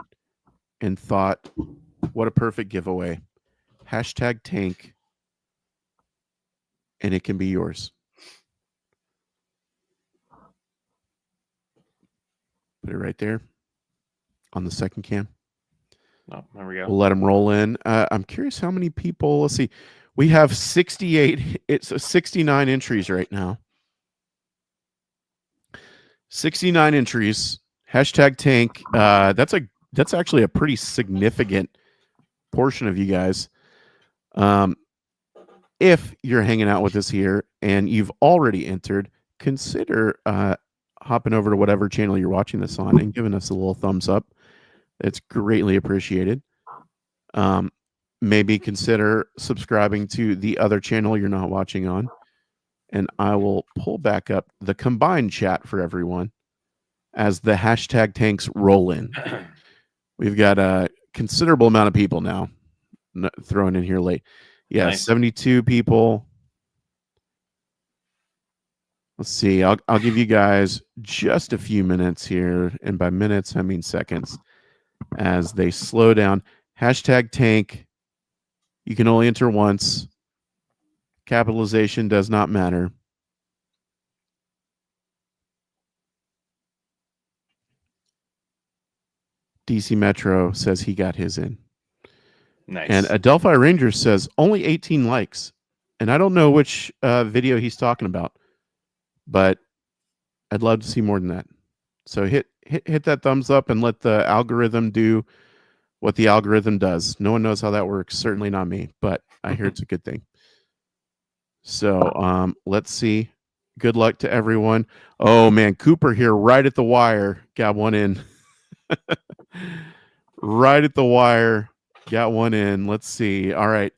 and thought, what a perfect giveaway. Hashtag tank, and it can be yours. Put it right there on the second cam. Oh, there we go. We'll let them roll in. I'm curious how many people. Let's see. We have 68. It's 69 entries right now. 69 entries. Hashtag tank. That's actually a pretty significant portion of you guys. If you're hanging out with us here and you've already entered, consider hopping over to whatever channel you're watching this on and giving us a little thumbs up. It's greatly appreciated. Maybe consider subscribing to the other channel you're not watching on. And I will pull back up the combined chat for everyone as the hashtag tanks roll in. We've got a considerable amount of people now thrown in here late. Yeah, Nice. 72 people. Let's see. I'll give you guys just a few minutes here, and by minutes I mean seconds, as they slow down. Hashtag tank. You can only enter once. Capitalization does not matter. DC Metro says he got his in. Nice. And Adelphi Ranger says only 18 likes. And I don't know which video he's talking about, but I'd love to see more than that. So hit hit that thumbs up and let the algorithm do what the algorithm does. No one knows how that works. Certainly not me, but I hear it's a good thing. So let's see. Good luck to everyone. Oh man, Cooper here, right at the wire, got one in. Right at the wire, got one in. Let's see. All right,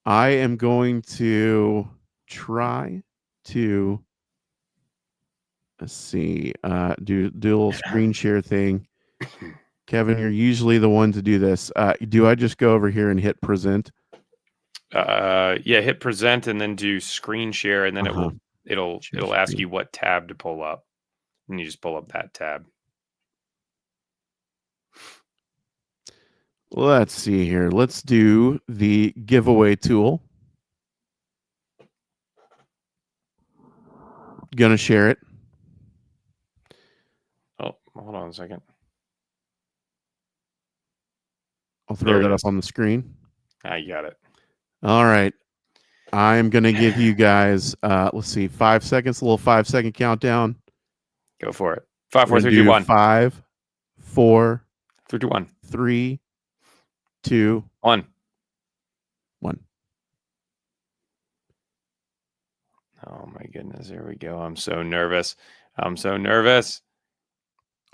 I am going to try to let's see. Do a little screen share thing. Kevin, you're usually the one to do this. Do I just go over here and hit present? Yeah, hit present and then do screen share, and then it'll ask screen. you what tab to pull up, and you just pull up that tab. Let's see here. Let's do the giveaway tool. Gonna share it. Oh, hold on a second. I'll throw that up on the screen. I got it. All right. I'm going to give you guys, let's see, 5 seconds, a little 5-second countdown. Go for it. 5, 4, 3, 2, 1. 5, 4, 3, 2, 1. 3, 2, 1. 1. Oh my goodness. There we go. I'm so nervous.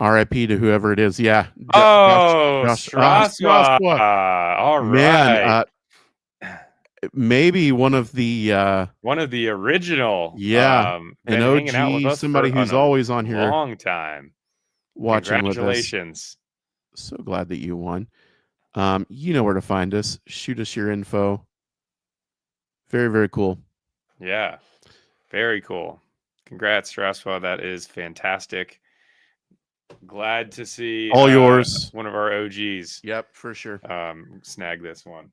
RIP to whoever it is. Yeah. Josh. Straswa. All Man, right. Maybe one of the original. Yeah. Been an OG, hanging out with us somebody who's always on here. Long time. Watching Congratulations. With us. So glad that you won. You know where to find us. Shoot us your info. Very, very cool. Yeah. Very cool. Congrats, Straswa. That is fantastic. Glad to see all yours. One of our OGs. Yep, for sure. Snag this one.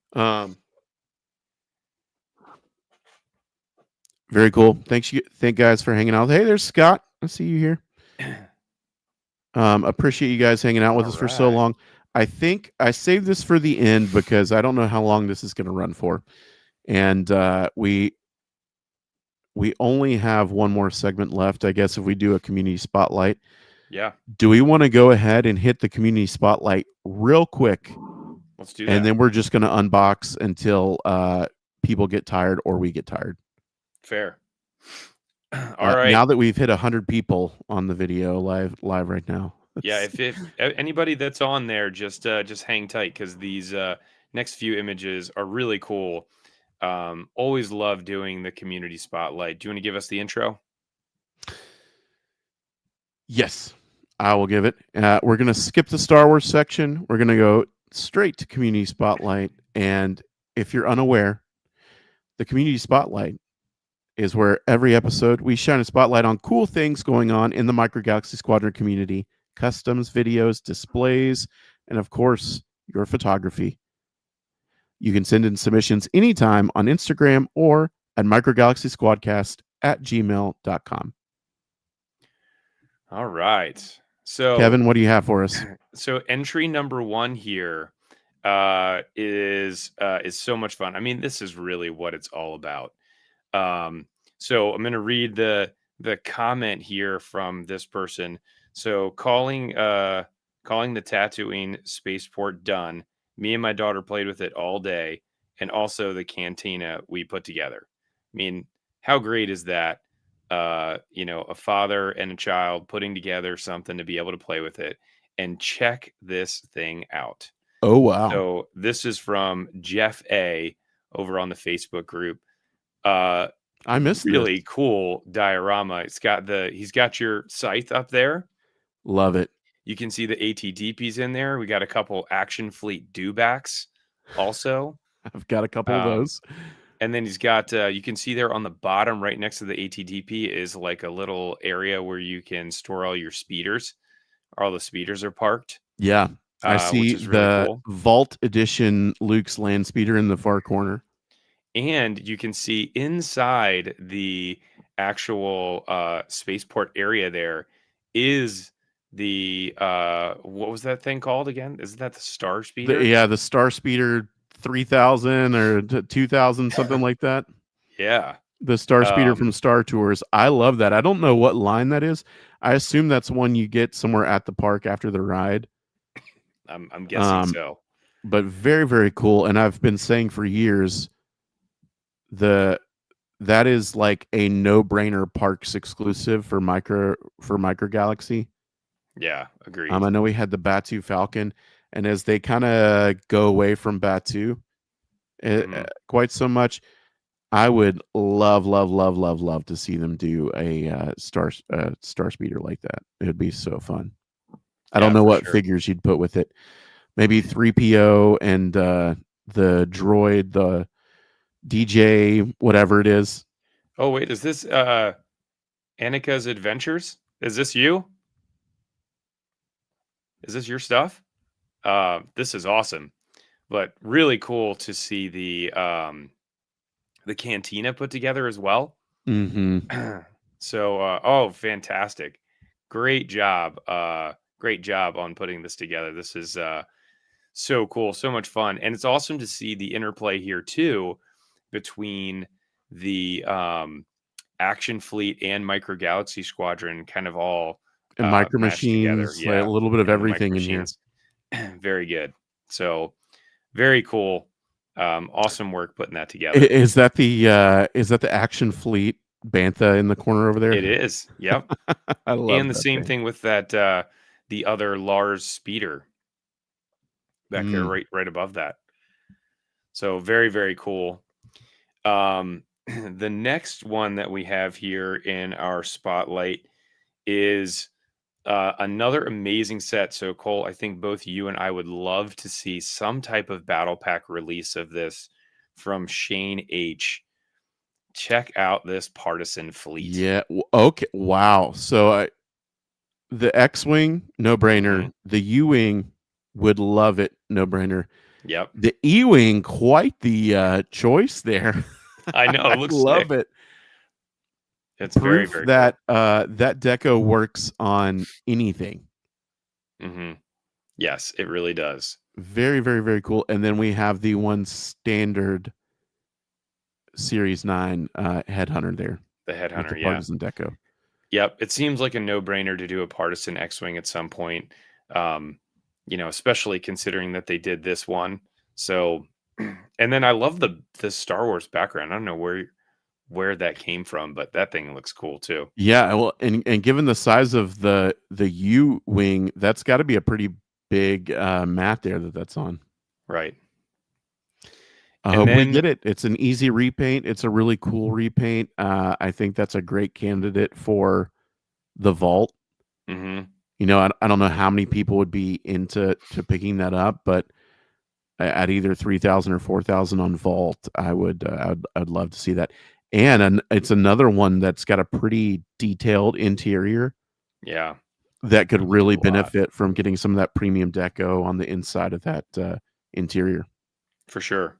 Very cool. Thank guys for hanging out. Hey, there's Scott. I see you here. Appreciate you guys hanging out with us for so long. I think I saved this for the end because I don't know how long this is going to run for, and we only have one more segment left. I guess if we do a community spotlight. Yeah. Do we want to go ahead and hit the community spotlight real quick? Let's do that. And then we're just going to unbox until people get tired or we get tired. Fair. All right. Now that we've hit 100 people on the video live right now. Yeah. If anybody that's on there, just hang tight because these next few images are really cool. Always love doing the community spotlight. Do you want to give us the intro? Yes, I will give it. We're going to skip the Star Wars section. We're going to go straight to community spotlight. And if you're unaware, the community spotlight is where every episode we shine a spotlight on cool things going on in the Micro Galaxy Squadron community, customs, videos, displays, and of course, your photography. You can send in submissions anytime on Instagram or at microgalaxysquadcast@gmail.com. All right. So Kevin, what do you have for us? So entry number 1 here is so much fun. I mean, this is really what it's all about. So I'm going to read the comment here from this person. So calling the Tatooine spaceport done. Me and my daughter played with it all day, and also the cantina we put together. I mean, how great is that? A father and a child putting together something to be able to play with it. And check this thing out. Oh, wow. So this is from Jeff A over on the Facebook group. I missed really cool diorama. He's got your scythe up there. Love it. You can see the ATDPs in there. We got a couple Action Fleet dewbacks also. I've got a couple of those. And then he's got, you can see there on the bottom right next to the ATDP is like a little area where you can store all your speeders. All the speeders are parked. Yeah. I see the cool. Vault Edition Luke's land speeder in the far corner. And you can see inside the actual spaceport area there is the what was that thing called again? Isn't that the Star Speeder? The Star Speeder 3000 or 2000, something like that. Yeah. The Star Speeder Um, from Star Tours. I love that. I don't know what line that is. I assume that's one you get somewhere at the park after the ride. I'm guessing Um, so. but very, very cool. And I've been saying for years the that is like a no-brainer parks exclusive for Micro Galaxy. Yeah, agreed. I know we had the Batu Falcon, and as they kind of go away from Batu Hmm. quite so much, I would love, love, love, love, love to see them do a star speeder like that. It would be so fun. I don't Yeah, know for what sure. figures you'd put with it. Maybe 3PO and the droid, the DJ, whatever it is. Oh wait, is this Annika's Adventures? Is this you? Is this your stuff? This is awesome, but really cool to see the cantina put together as well. Mm-hmm. So, oh, fantastic. Great job. Great job on putting this together. This is so cool, so much fun. And it's awesome to see the interplay here too between the Action Fleet and Micro Galaxy Squadron kind of all And Micro mashed together. Machines, like a Yeah. little bit of And the Micro everything in here. Machines. Very good. So, very cool. Awesome work putting that together. Is that the Action Fleet Bantha in the corner over there? It is. Yep. I love And the that same thing. thing with that the other Lars speeder back there Mm. right above that. So very, very cool. The next one that we have here in our spotlight is another amazing set. So Cole, I think both you and I would love to see some type of battle pack release of this from Shane H. Check out this partisan fleet. Yeah. Okay. Wow. So the X-wing, no Hmm. brainer. The U-wing would love it, no brainer. Yep. The E-wing, quite the choice there. I know. I It looks love sick. it. It's very, Proof very that cool. that deco works on anything. Hmm. Yes, it really does. Very, very, very cool. And then we have the one standard Series 9 Headhunter there The with the Headhunter, yeah. partisan deco. Yep, it seems like a no-brainer to do a partisan X-wing at some point. Um, especially considering that they did this one. So, and then I love the Star Wars background. I don't know where that came from, but that thing looks cool too. Yeah, well, and given the size of the U wing, that's got to be a pretty big mat there that's on. Right. I And hope we then, get it. It's an easy repaint. It's a really cool repaint. I think that's a great candidate for the vault. mhm, I don't know how many people would be into picking that up, but at either 3,000 or 4,000 on vault, I'd love to see that. And it's another one that's got a pretty detailed interior yeah, that could looks really a lot benefit from getting some of that premium deco on the inside of that interior for sure.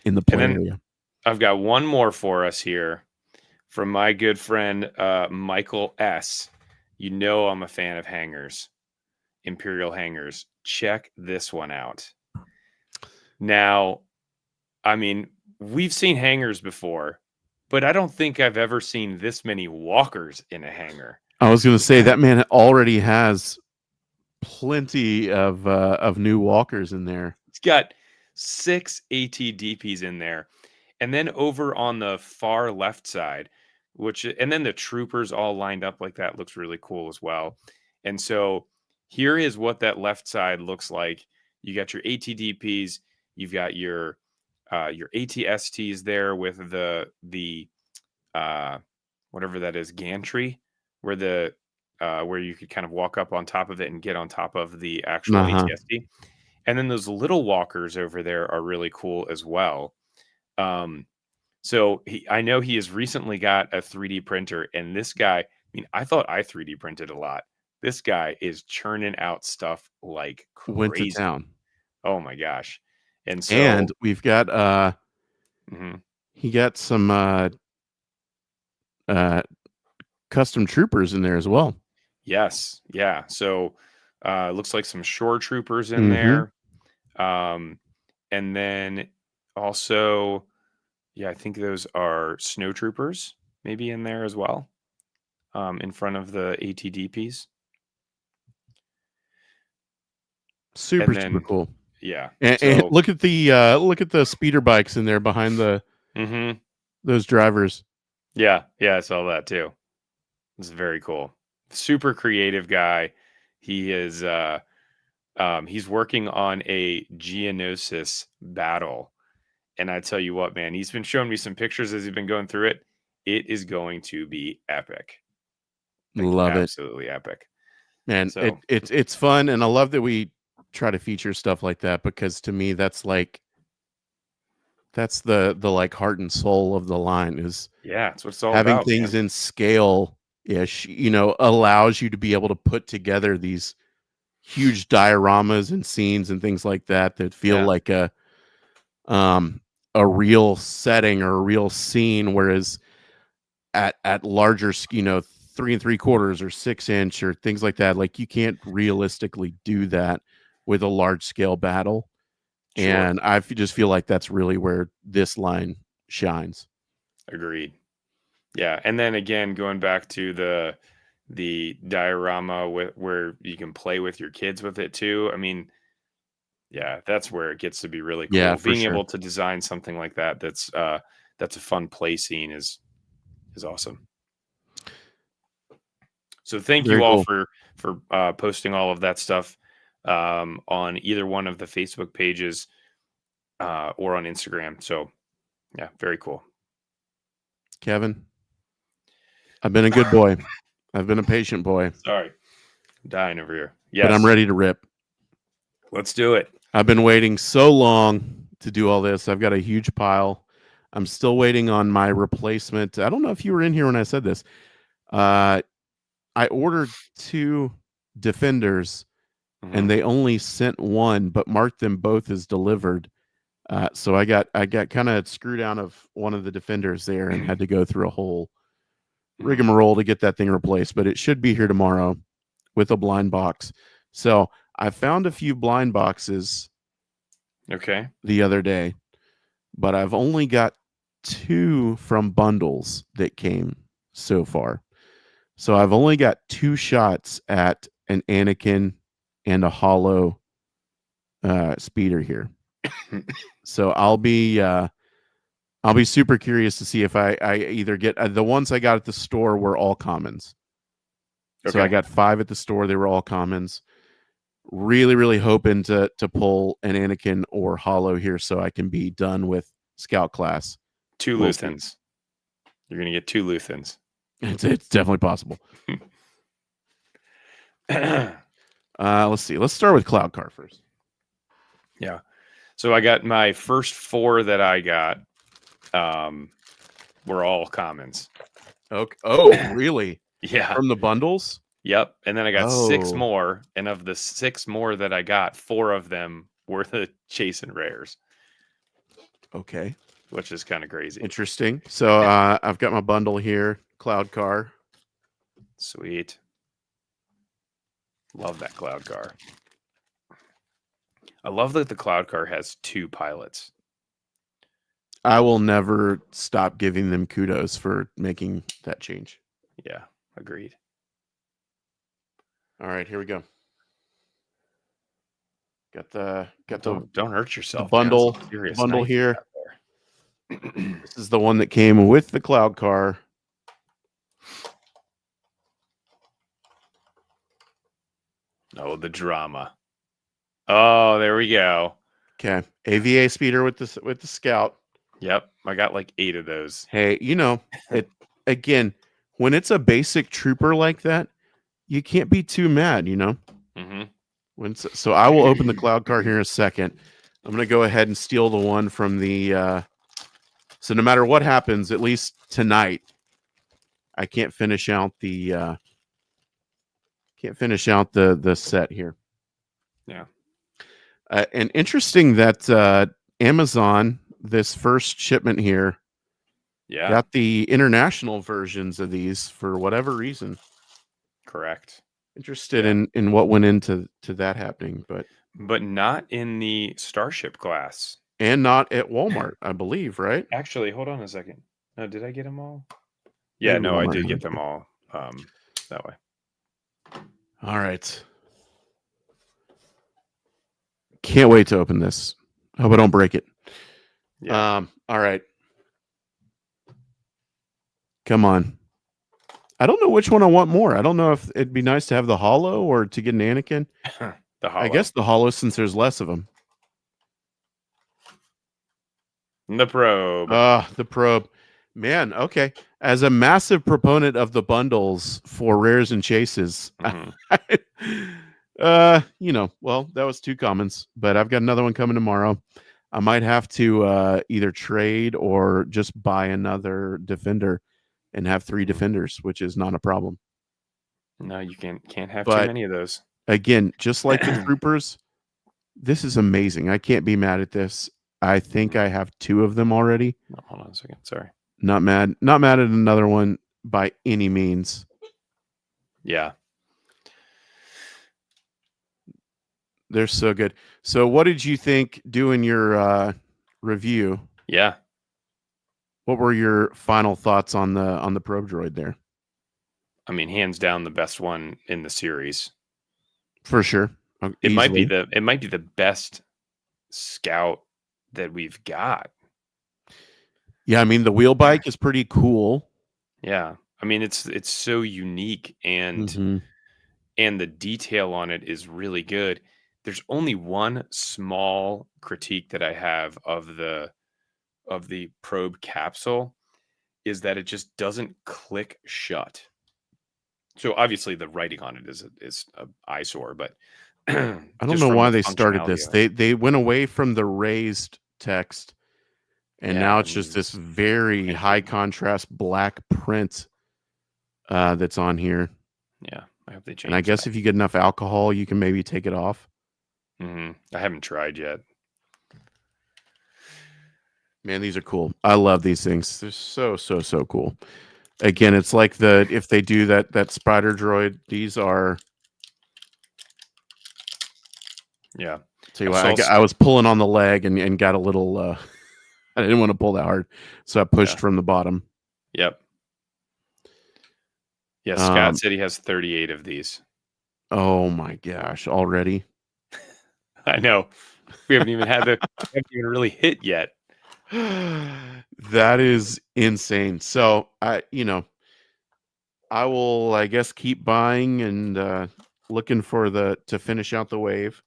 in the And play then area. I've got one more for us here from my good friend Michael S. I'm a fan of hangers, Imperial hangers. Check this one out. Now, I mean, we've seen hangars before, but I don't think I've ever seen this many walkers in a hangar. I was going to say that man already has plenty of new walkers in there. It's got 6 ATDPs in there. And then over on the far left side, and then the troopers all lined up like that looks really cool as well. And so here is what that left side looks like. You got your ATDPs, you've got your ATSTs there with the uh whatever that is, gantry, where where you could kind of walk up on top of it and get on top of the actual Uh-huh. ATST. And then those little walkers over there are really cool as well. So I know he has recently got a 3D printer, and this guy, I mean, I thought I 3D printed a lot. This guy is churning out stuff like Went to crazy. town. Oh my gosh. And And so, we've got mhm, he got some uh custom troopers in there as well. yes, yeah. So looks like some shore troopers in Mhm. there. Um, and then also Yeah, I think those are snow troopers, maybe in there as well, in front of the ATDPs. Super And super then, cool. yeah, And so look at the speeder bikes in there behind hmm those drivers. yeah, I saw that too. It's very cool. Super creative guy. He is he's working on a Geonosis battle. And I tell you what, man, he's been showing me some pictures as he's been going through it. It is going to be epic. Like Love it. absolutely epic. Man, So it's fun, and I love that we try to feature stuff like that because to me that's the like heart and soul of the line is yeah, that's what it's all having about, things man. in scale ish, allows you to be able to put together these huge dioramas and scenes and things like that that feel Yeah. like um a real setting or a real scene, whereas at larger 3 3/4 or 6 inch or things like that, like you can't realistically do that with a large scale battle. Sure. And just feel like that's really where this line shines. Agreed. Yeah. And then again, going back to the diorama with where you can play with your kids with it too. I mean, yeah, that's where it gets to be really Yeah, cool. for Being sure. able to design something like that that's a fun play scene is awesome. So thank Very you all cool. for posting all of that stuff on either one of the Facebook pages or on Instagram. So yeah, very cool. Kevin, I've been a good boy. I've been a patient boy, Sorry, I'm dying over here. but I'm Yes, ready to rip. let's do it. I've been waiting so long to do all this. I've got a huge pile. I'm still waiting on my replacement. I don't know if you were in here when I said this. Uh, I ordered 2 Defenders and Hmm. they only sent one, but marked them both as delivered. So I got kind of screwed out of one of the Defenders there and had to go through a whole Hmm. rigmarole to get that thing replaced. But it should be here tomorrow with a blind box. So I found a few blind boxes Okay. the other day, but I've only got 2 from bundles that came so far. So I've only got 2 shots at an Anakin and a hollow speeder here. So I'll be super curious to see if I either get the ones I got at the store were all commons. So I Okay. got 5 at the store. They were all commons. Really, really hoping to pull an Anakin or hollow here so I can be done with scout class. Two We'll see. Luthans. You're gonna get 2 Luthans. It's definitely possible. Let's see. Let's start with Cloud Car first. Yeah. So I got my first 4 that I got um were all commons. Okay. Oh, really? Yeah. From the bundles? Yep. And then I got 6 Oh, more, and of the 6 more that I got, 4 of them were the chase and rares, okay. which is kind of crazy. Interesting. So I've got my bundle here, Cloud Car. Sweet. Love that cloud car. I love that the cloud car has 2 pilots. I will never stop giving them kudos for making that change. Yeah, agreed. All right, here we go. Got the Don't hurt yourself, man. It's bundle a serious bundle night you here. got there. This is the one that came with the Cloud Car. Oh, the drama. Oh, there we go. Okay, AVA speeder with the Scout. Yep, I got like 8 of those. Hey, it again when it's a basic trooper like that, you can't be too mad. Hmm. So I will open the Cloud Car here in a second. I'm going to go ahead and steal the one from the. So no matter what happens, at least tonight, I can't finish out the the set here. Yeah. And interesting that Amazon, this first shipment here, Yeah, got the international versions of these for whatever reason. correct. Interested Yeah. in what went into that happening, but But not in the Starship class. and not at Walmart, I believe, right? Actually, hold on a second. No, did I get them all? Yeah, Maybe no, I Walmart did has get it them too. all that way. All right. Can't wait to open this. Hope I don't break it. Yeah. All right. Come on. I don't know which one I want more. I don't know if it'd be nice to have the hollow or to get an Anakin. The I hollow. guess the hollow since there's less of them. The probe. The probe. Man, okay. As a massive proponent of the bundles for rares and chases, Mhm. well, that was 2 comments, but I've got another one coming tomorrow. I might have to either trade or just buy another defender and have 3 defenders, which is not a problem. No, you can't have too But many of those. again, just like the troopers, this is amazing. I can't be mad at this. I think I have 2 of them already. No, hold on a second. Sorry. Not mad. Not mad at another one by any means. Yeah. They're so good. So what did you think doing your review? Yeah. What were your final thoughts on the probe droid there? I mean, hands down the best one in the series. For sure. It might be Easily. the best scout that we've got. Yeah, I mean the wheel bike is pretty cool. Yeah. I mean, it's so unique Mm-hmm. and the detail on it is really good. There's only one small critique that I have of the probe capsule is that it just doesn't click shut. So obviously the writing on it is a eyesore, but I don't just know from why the they started functionality this. of it. They went away from the raised text and Yeah, now I it's mean just this it's very high printing. contrast black print that's on here. Yeah, I hope they And I change guess that. if you get enough alcohol, you can maybe take it off. I haven't tried yet. Man, these are cool. I love these things. They're so cool. Again, it's like if they do that spider droid, these are. Yeah, Tell you I what, saw. I was pulling on the leg and got a little. I didn't want to pull that hard, so I pushed Yeah. from the bottom. Yep. Yeah, Scott Um, said he has 38 of these. oh my gosh, already. I know. We haven't even had we haven't even really hit yet. That is insane. So I will, I guess, keep buying and looking for to finish out the wave.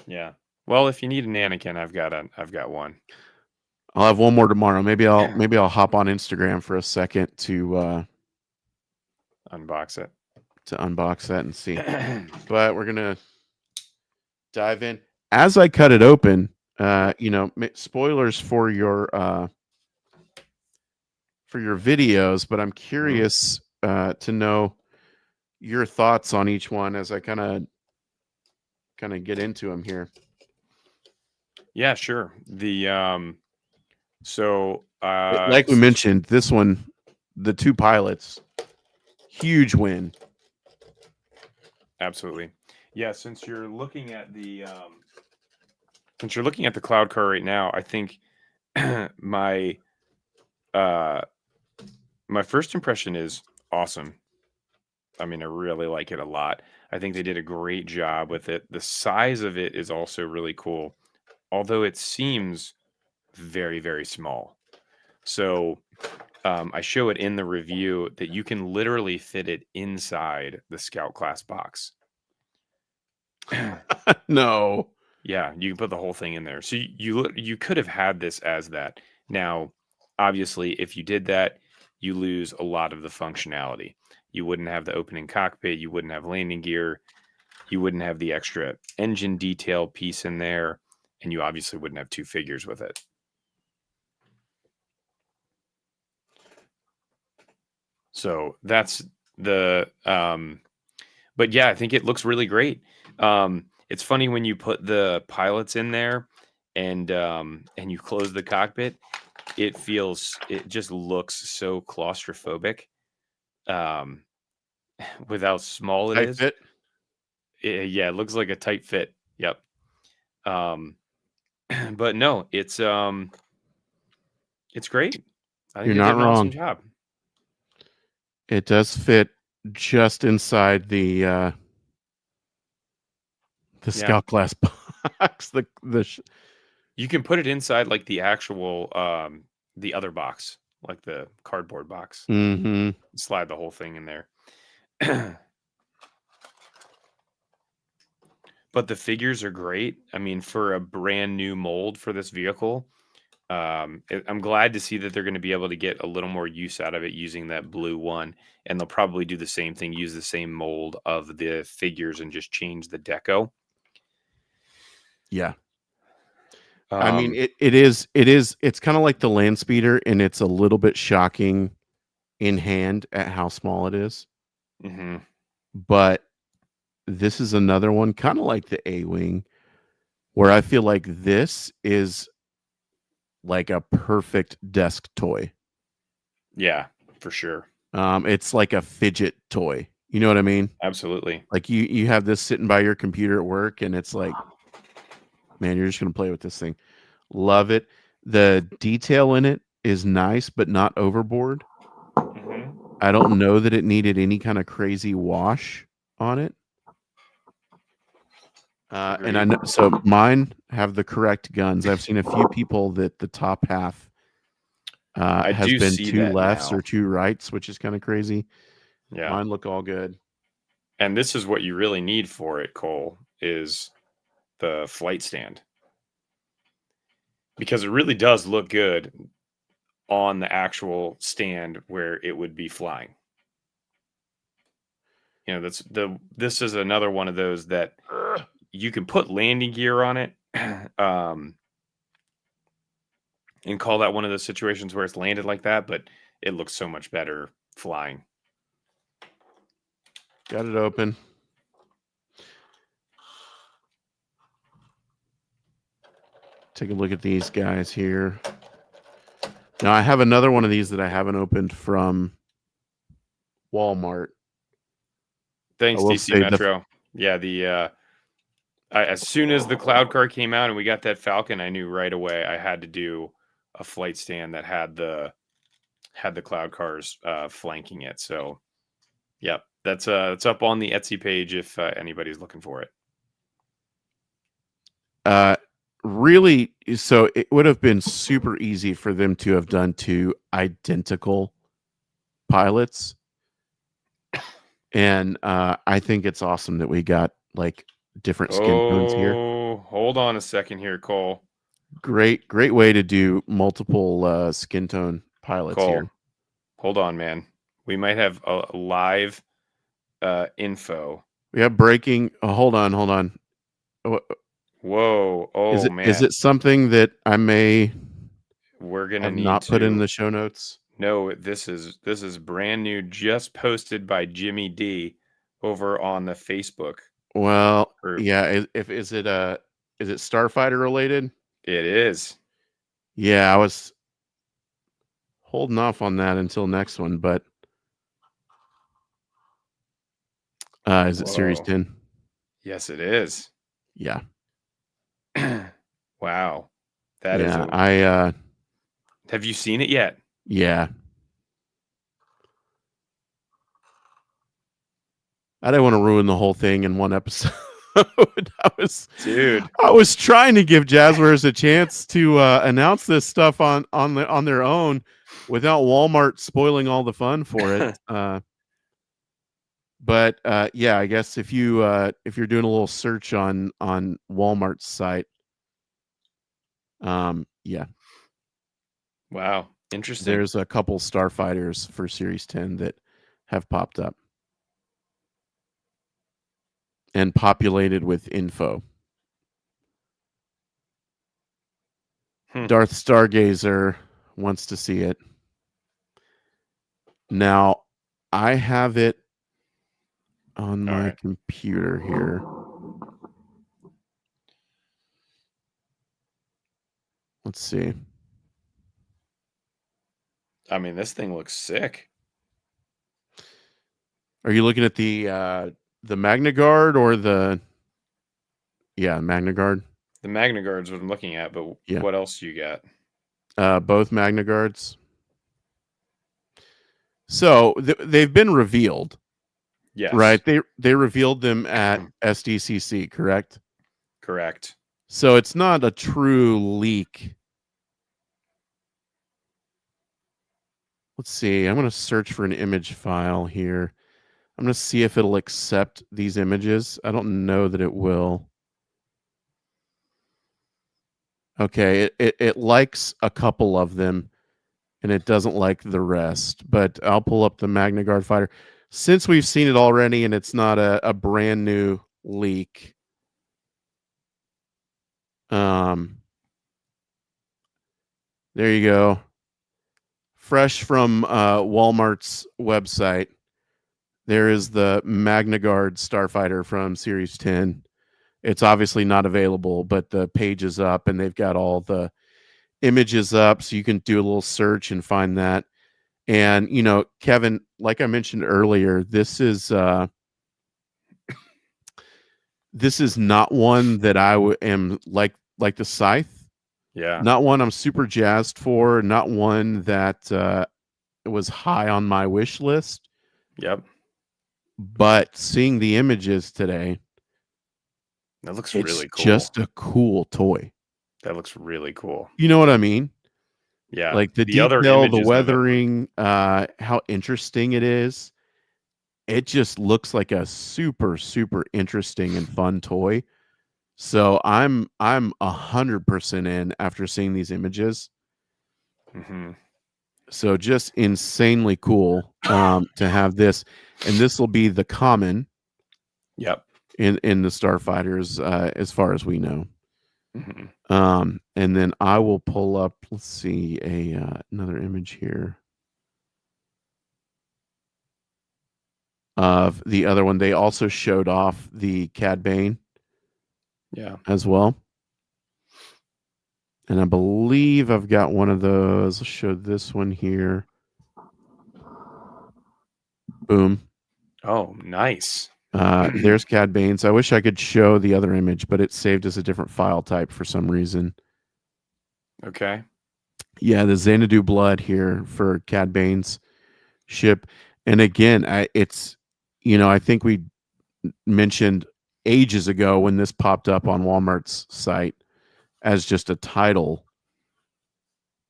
Yeah. Well, if you need an Anakin, I've got one. I'll have one more tomorrow. Maybe I'll hop on Instagram for a second Unbox it. to unbox that and see. But we're gonna dive in as I cut it open. Spoilers for your videos, but I'm curious to know your thoughts on each one as I kind of get into them here. Yeah, sure. So Like we mentioned, this one, the 2 pilots, huge win. Absolutely. Yeah, since you're looking at the cloud car right now, I think my my first impression is awesome. I mean, I really like it a lot. I think they did a great job with it. The size of it is also really cool, although it seems very, very small. So I show it in the review that you can literally fit it inside the Scout class box. No. Yeah, you can put the whole thing in there. So you could have had this as that. Now, obviously, if you did that, you lose a lot of the functionality. You wouldn't have the opening cockpit, you wouldn't have landing gear, you wouldn't have the extra engine detail piece in there, and you obviously wouldn't have 2 figures with it. So that's the but yeah, I think it looks really great. It's funny when you put the pilots in there and you close the cockpit, it just looks so claustrophobic. Um, with how small it Tight is. fit. Yeah, it looks like a tight fit. Yep. Um, but no, it's great. I think You're they did not an awesome wrong. job. It does fit just inside the Yeah. scout glass box. You can put it inside like the actual the other box, like the cardboard box. Mm-hmm. Slide the whole thing in there. But the figures are great. I mean, for a brand new mold for this vehicle, I'm glad to see that they're going to be able to get a little more use out of it using that blue one, and they'll probably do the same thing, use the same mold of the figures, and just change the deco. Yeah. I mean, Um, it's kind of like the land speeder, and it's a little bit shocking in hand at how small it is. mhm. But this is another one, kind of like the A-Wing, where I feel like this is like a perfect desk toy. Yeah, for sure, It's like a fidget toy. You know what I mean? absolutely. Like you have this sitting by your computer at work, and it's like, man, you're just gonna play with this thing. Love it. The detail in it is nice, but not overboard. Mhm. I don't know that it needed any kind of crazy wash on it. And I Agreed. know, so mine have the correct guns. I've seen a few people that the top half I has do been see two that lefts now. or two rights, which is kind of crazy. Yeah, Mine look all good. and this is what you really need for it, Cole, is the flight stand, because it really does look good on the actual stand where it would be flying. You know, this is another one of those that you can put landing gear on it, um, and call that one of those situations where it's landed like that, but it looks so much better flying. Got it open. Take a look at these guys here. Now I have another one of these that I haven't opened from Walmart. I Thanks, will DC say Metro. Yeah, the as soon as the cloud car came out and we got that Falcon, I knew right away I had to do a flight stand that had the cloud cars flanking it. So, yep, that's it's up on the Etsy page if anybody's looking for it. uh really, so it would have been super easy for them to have done two identical pilots. And I think it's awesome that we got like different skin tones here. Oh, hold on a second here, Cole. Great way to do multiple skin tone pilots Cole, here. hold on, man. We might have a live info. We have breaking. Oh, hold on. Oh, Whoa. Oh is it man. something that I may We're gonna have need not put in to. the show notes? No, this is brand new, just posted by Jimmy D over on the Facebook Well, group. yeah. If is it Starfighter related? It is. Yeah, I was holding off on that until next one, but is it Series Whoa. 10? Yes, it is. Yeah. Wow. That is Yeah, a. I Have you seen it yet? yeah. I didn't want to ruin the whole thing in one episode. Dude. I was trying to give Jazzwares a chance to announce this stuff on their own without Walmart spoiling all the fun for it. But yeah, I guess if you're doing a little search on Walmart's site, yeah, Wow. Interesting. there's a couple Starfighters for Series 10 that have popped up and populated with info. Hmm. Darth Stargazer wants to see it. Now, I have it on All my right. computer here. Let's see. I mean, this thing looks sick. Are you looking at the Magna Guard or the Magna Guard? The Magna Guard's what I'm looking at, but Yeah, what else do you got? both Magna Guards. So they've been revealed, Yes, right? They revealed them at SDCC, correct? correct. So it's not a true leak. Let's see. I'm going to search for an image file here. I'm going to see if it'll accept these images. I don't know that it will. Okay, it likes a couple of them and it doesn't like the rest. But I'll pull up the Magna Guard fighter. Since we've seen it already and it's not a brand new leak, there you go. Fresh from Walmart's website, there is the Magna Guard Starfighter from Series 10. It's obviously not available, but the page is up and they've got all the images up so you can do a little search and find that. And Kevin, like I mentioned earlier, this is not one that am like the Scythe. Yeah. Not one I'm super jazzed for. Not one that was high on my wish list. Yep. But seeing the images today, That looks it's really cool. just a cool toy. That looks really cool. You know what I mean? Yeah. Like the other detail, the images of it look- weathering, how interesting it is. It just looks like a super, super interesting and fun toy. So I'm 100% in after seeing these images. Mhm. So just insanely cool to have this, and this will be the common Yep. in the Starfighters as far as we know. Mhm. And then I will pull up. Let's see another image here of the other one. They also showed off the Cad Bane, Yeah. as well. And I believe I've got one of those. I'll show this one here. Boom. Oh, nice. There's Cad Bane's. I wish I could show the other image, but it's saved as a different file type for some reason. Okay. Yeah, the Xanadu blood here for Cad Bane's ship. And again, it's, I think we mentioned ages ago when this popped up on Walmart's site as just a title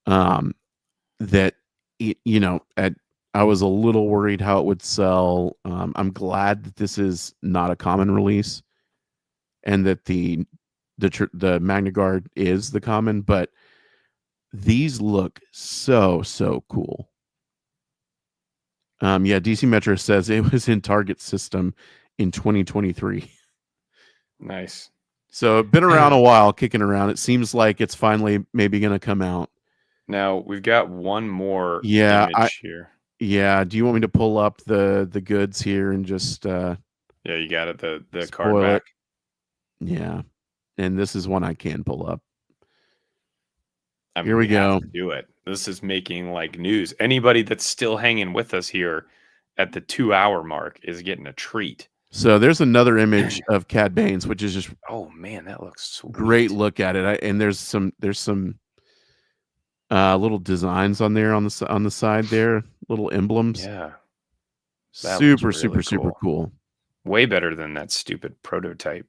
that, I was a little worried how it would sell. I'm glad that this is not a common release and that the Magna Guard is the common, but these look so cool. Yeah, DC Metro says it was in Target system in 2023. Nice. So been around a while, kicking around. It seems like it's finally maybe going to come out. Now we've got one more Yeah, image here. yeah. Do you want me to pull up the goods here and just Yeah, you got it. The card spoil back. it? Yeah, and this is one I can pull up. I mean, Here we have go. to do it. This is making like news. Anybody that's still hanging with us here at the 2-hour mark is getting a treat. So there's another image of Cad Bane's, which is just Oh man, that looks sweet. great look at it. And there's some little designs on there on the side there, little emblems. Yeah, Super, really super, super cool. Way better than that stupid prototype.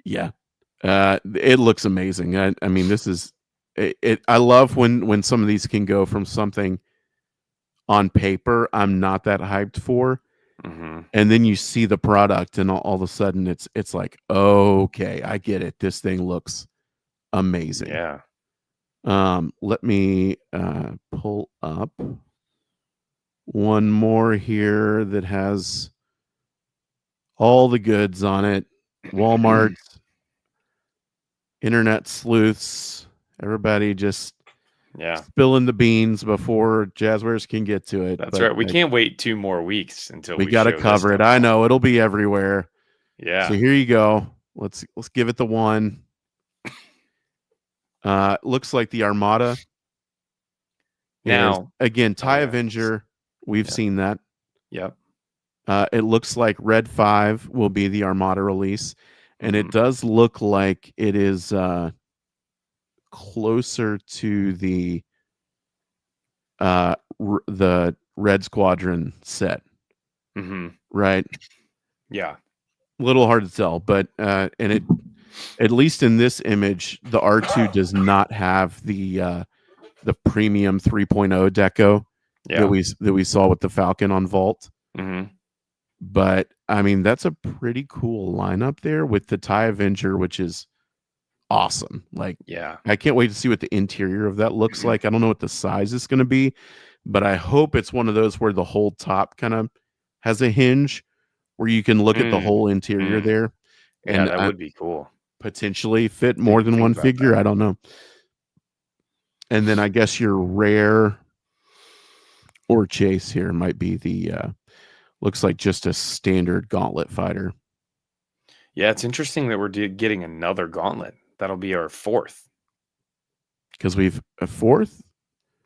Yeah, it looks amazing. I mean, this is it. I love when some of these can go from something on paper I'm not that hyped for, and then you see the product, and all of a sudden it's like, okay, I get it. This thing looks amazing. Yeah. Let me pull up one more here that has all the goods on it. Walmart, internet sleuths, everybody just spilling the beans before Jazzwares can get to it. That's right. We can't wait 2 more weeks until we got to cover it. I know it'll be everywhere. Yeah. So here you go. Let's give it the one. Looks like the Armada. Now, again, TIE Avenger. We've seen that. Yep. It looks like Red 5 will be the Armada release. and it does look like it is closer to the Red Squadron set, Mm-hmm. right? Yeah. A little hard to tell, but and it, at least in this image, the R2 does not have the premium 3.0 deco Yeah. that we saw with the Falcon on Vault. Mm-hmm. But I mean, that's a pretty cool lineup there with the TIE Avenger, which is awesome. Like, Yeah. I can't wait to see what the interior of that looks like. I don't know what the size is going to be, but I hope it's one of those where the whole top kind of has a hinge where you can look at the Mm, whole interior mm. there Yeah, and that would be cool. potentially fit more than Think one about figure. that. I don't know. And then I guess your rare or chase here might be the looks like just a standard gauntlet fighter. Yeah, it's interesting that we're getting another gauntlet. That'll be our fourth. Because we've a fourth.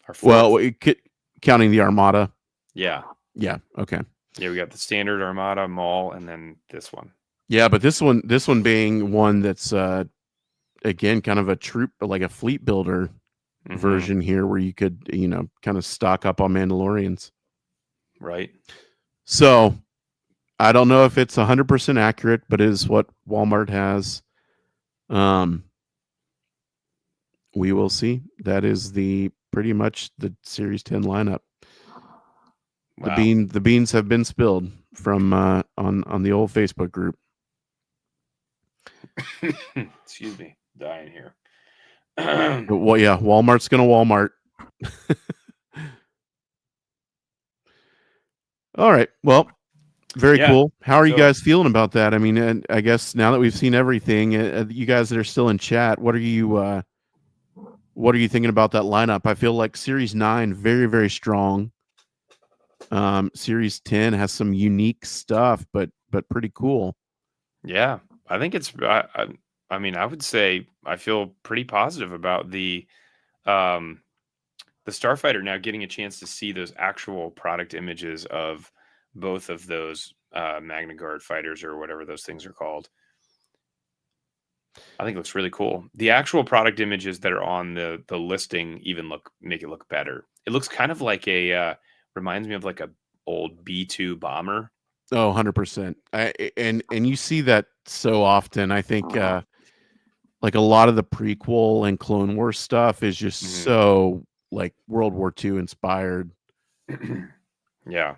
Our Well, fourth. counting the Armada. Yeah. Yeah. Okay. Yeah, we got the standard Armada, Maul, and then this one. Yeah, but this one being one that's again kind of a troop, like a fleet builder version here, where you could kind of stock up on Mandalorians. Right. So I don't know if it's 100% accurate, but it is what Walmart has. We will see. That is pretty much the Series 10 lineup. Wow. The beans have been spilled from on the old Facebook group. Excuse me, dying here. Well, yeah, Walmart's gonna Walmart. All right. Well, very cool. How are you guys feeling about that? I mean, and I guess now that we've seen everything, you guys that are still in chat, what are you thinking about that lineup? I feel like Series 9 very, very strong. Series 10 has some unique stuff, but pretty cool. Yeah, I think it's. I mean, I would say I feel pretty positive about the Starfighter now getting a chance to see those actual product images of both of those Magna Guard fighters or whatever those things are called. I think it looks really cool. The actual product images that are on the listing even make it look better. It looks kind of like reminds me of like a old B-2 bomber. Oh, 100%. And you see that so often. I think like a lot of the prequel and Clone Wars stuff is just so like World War II inspired. Yeah.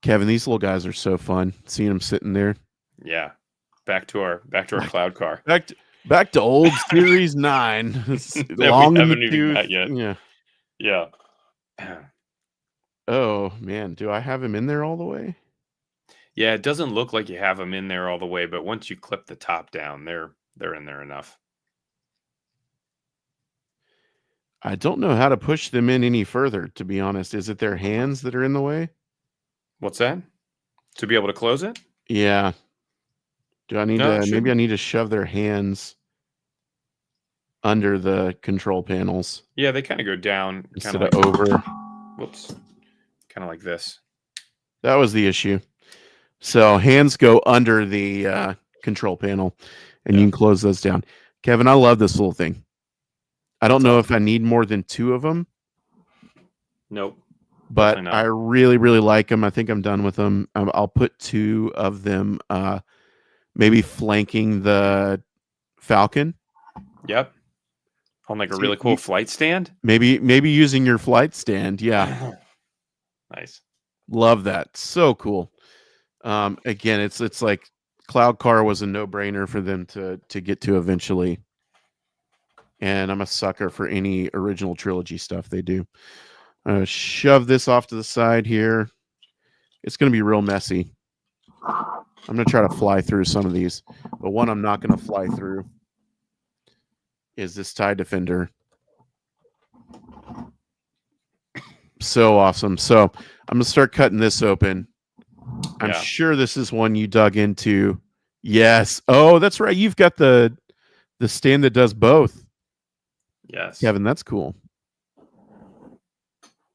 Kevin, these little guys are so fun. Seeing them sitting there. Yeah. Back to our cloud car. Back to old Series 9. Long in the tooth. Yet. Yeah. Oh man, do I have him in there all the way? Yeah, it doesn't look like you have them in there all the way, but once you clip the top down, they're in there enough. I don't know how to push them in any further, to be honest. Is it their hands that are in the way? What's that? To be able to close it? Yeah. Do I need to maybe I need to shove their hands under the control panels? Yeah, they kind of go down instead of over. Whoops. Kind of like this. That was the issue. So hands go under the control panel and you can close those down. Kevin, I love this little thing. I don't know if I need more than 2 of them. Nope. But I really, really like them. I think I'm done with them. I'll put 2 of them maybe flanking the Falcon. Yep. On like a really cool flight stand? Maybe using your flight stand. Yeah. Nice. Love that. So cool. Again, it's like Cloud Car was a no-brainer for them to get to eventually. And I'm a sucker for any original trilogy stuff they do. Shove this off to the side here. It's going to be real messy. I'm going to try to fly through some of these. But one I'm not going to fly through is this TIE Defender. So awesome. So I'm going to start cutting this open. I'm sure this is one you dug into. Yes. Oh, that's right. You've got the stand that does both. Yes. Kevin, that's cool.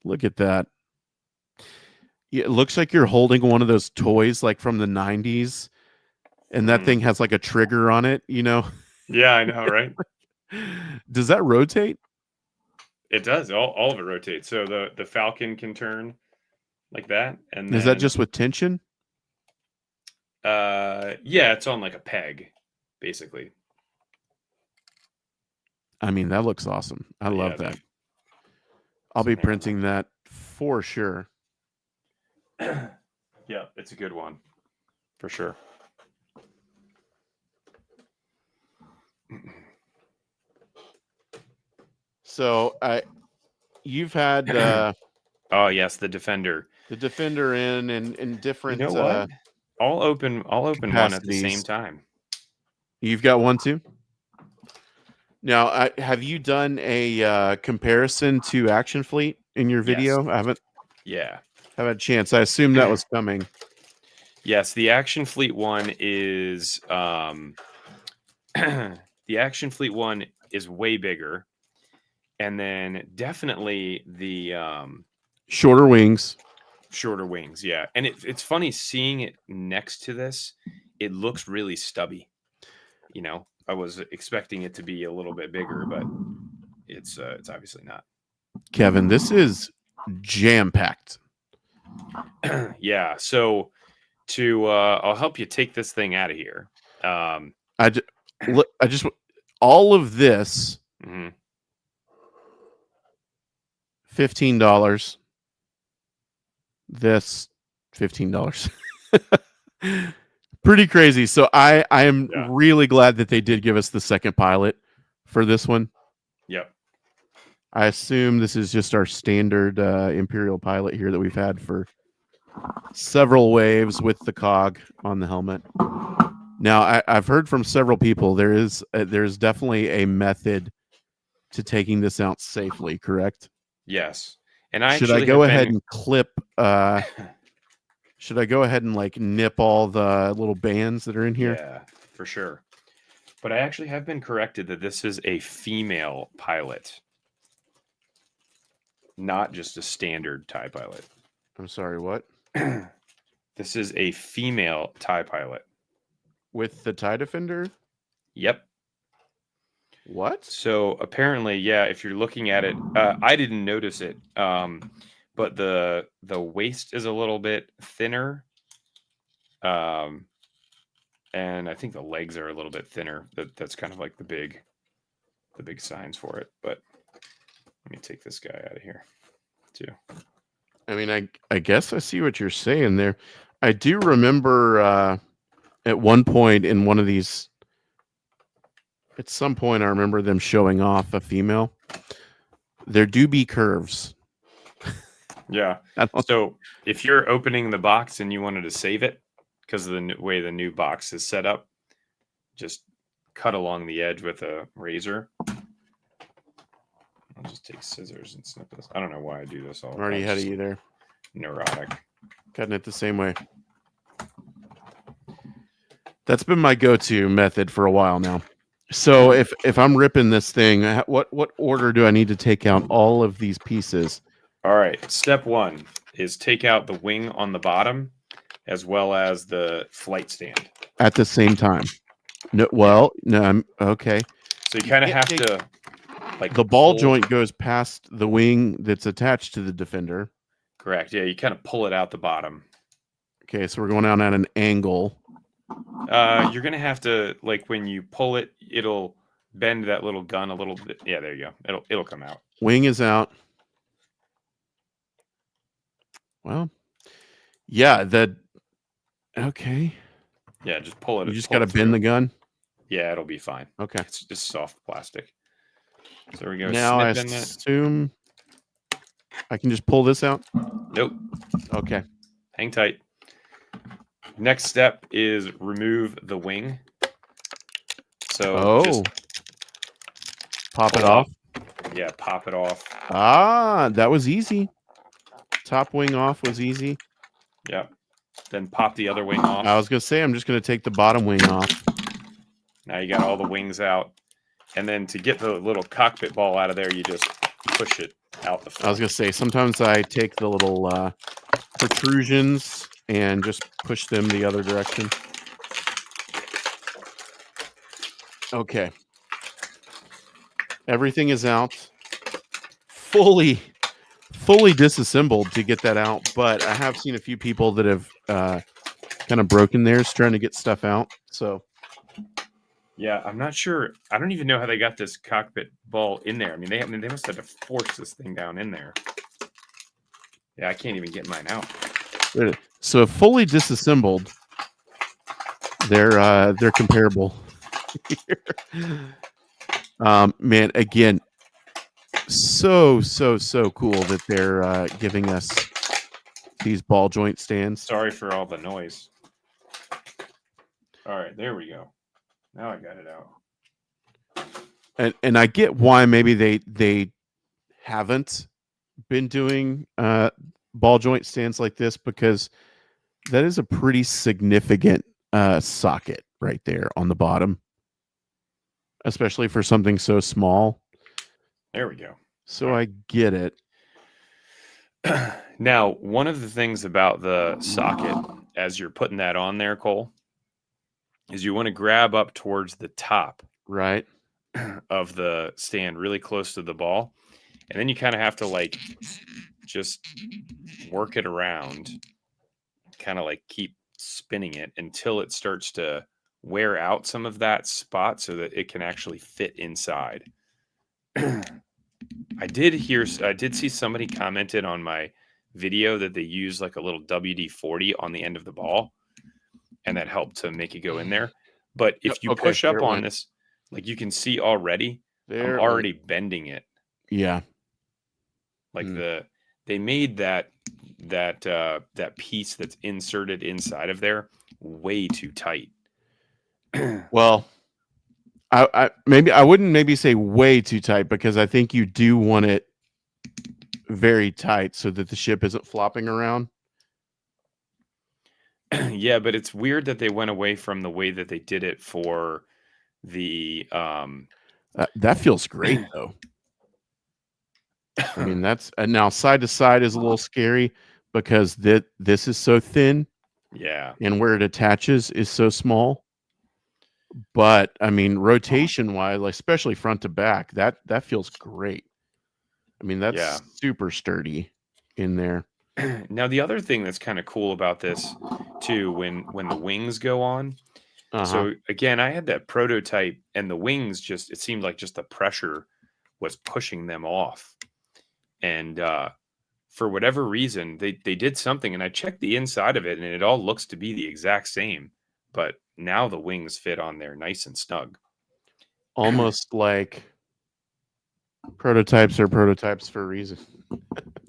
Look at that. Yeah, it looks like you're holding one of those toys like from the 90s and that thing has like a trigger on it, you know? Yeah, I know, right? Does that rotate? It does. All of it rotates. So the Falcon can turn like that, and Is that then just with tension? yeah, it's on like a peg, basically. I mean, that looks awesome. I But love yeah, that. I'll be printing that for sure. Yeah, it's a good one for sure. So you've had Oh yes, the Defender. the Defender in different You know what? I'll open one at the same capacities. time. You've got one too? Now, have you done a comparison to Action Fleet in your video? Yes. I haven't Yeah. had a chance. I assume that was coming. Yes, the Action Fleet one is the Action Fleet one is way bigger. And then definitely the Shorter wings. shorter wings, yeah. And it's funny seeing it next to this. It looks really stubby. You know, I was expecting it to be a little bit bigger, but it's obviously not. Kevin, this is jam-packed. Yeah. So I'll help you take this thing out of here. I just all of this $15. This $15. Pretty crazy. So I am really glad that they did give us the second pilot for this one. Yep. I assume this is just our standard Imperial pilot here that we've had for several waves with the cog on the helmet. Now, I've heard from several people there's definitely a method to taking this out safely, correct? Yes. And I should I go ahead and clip should I go ahead and like nip all the little bands that are in here? Yeah, for sure. But I actually have been corrected that this is a female pilot, not just a standard TIE pilot. I'm sorry, what? This is a female TIE pilot. With the TIE Defender? Yep. What? So apparently, yeah, if you're looking at it, I didn't notice it, but the waist is a little bit thinner, and I think the legs are a little bit thinner. That's kind of like the big signs for it. But let me take this guy out of here too. I mean, I guess I see what you're saying there. I do remember at one point in one of these, at some point I remember them showing off a female. There do be curves. Yeah. So if you're opening the box and you wanted to save it because of the way the new box is set up, just cut along the edge with a razor. I'll just take scissors and snip this. I don't know why I do this all. I'm already ahead of you there. Neurotic. Cutting it the same way. That's been my go-to method for a while now. So if I'm ripping this thing, what order do I need to take out all of these pieces? All right. Step one is take out the wing on the bottom as well as the flight stand. At the same time. No, well, no, okay. So you kind of have to like the ball joint goes past the wing that's attached to the Defender. Correct. Yeah, you kind of pull it out the bottom. Okay, so we're going down at an angle. You're gonna have to, like, when you pull it, it'll bend that little gun a little bit. Yeah, there you go. It'll come out. Wing is out. Well, yeah, okay. Yeah, just pull it. You just got to bend the gun. Yeah, it'll be fine. Okay, it's just soft plastic. So there we go. Now I assume I can just pull this out. Nope. Okay. Hang tight. Next step is remove the wing. So just pop it off. Yeah, pop it off. Ah, that was easy. Top wing off was easy. Yep. Then pop the other wing off. I was going to say, I'm just going to take the bottom wing off. Now you got all the wings out. And then to get the little cockpit ball out of there, you just push it out the front. I was going to say, sometimes I take the little protrusions and just push them the other direction. Okay. Everything is out. Fully disassembled to get that out, but I have seen a few people that have kind of broken theirs trying to get stuff out. So Yeah, I'm not sure. I don't even know how they got this cockpit ball in there. I mean, they must have to force this thing down in there. Yeah, I can't even get mine out. so fully disassembled, they're comparable. Man, again, so cool that they're giving us these ball joint stands. Sorry for all the noise. All right, there we go. Now I got it out. And I get why maybe they haven't been doing ball joint stands like this, because that is a pretty significant socket right there on the bottom, especially for something so small. There we go. So right. I get it. Now, one of the things about the socket, as you're putting that on there, Cole, is you want to grab up towards the top right of the stand, really close to the ball. And then you kind of have to like just work it around, kind of like keep spinning it until it starts to wear out some of that spot so that it can actually fit inside. I did see somebody commented on my video that they use like a little WD-40 on the end of the ball, and that helped to make it go in there. But if you push up on this, like you can see already, I'm already bending it. Yeah. Like they made that piece that's inserted inside of there way too tight. Well, I wouldn't say way too tight, because I think you do want it very tight so that the ship isn't flopping around. Yeah, but it's weird that they went away from the way that they did it for the that feels great though. I mean, that's now side to side is a little scary because this is so thin. Yeah. And where it attaches is so small. But I mean, rotation wise, like especially front to back, that feels great. I mean, that's super sturdy in there. Now, the other thing that's kind of cool about this too, when the wings go on. So again, I had that prototype, and the wings it seemed like just the pressure was pushing them off. And for whatever reason, they did something, and I checked the inside of it, and it all looks to be the exact same. But now the wings fit on there nice and snug. Almost like prototypes are prototypes for a reason.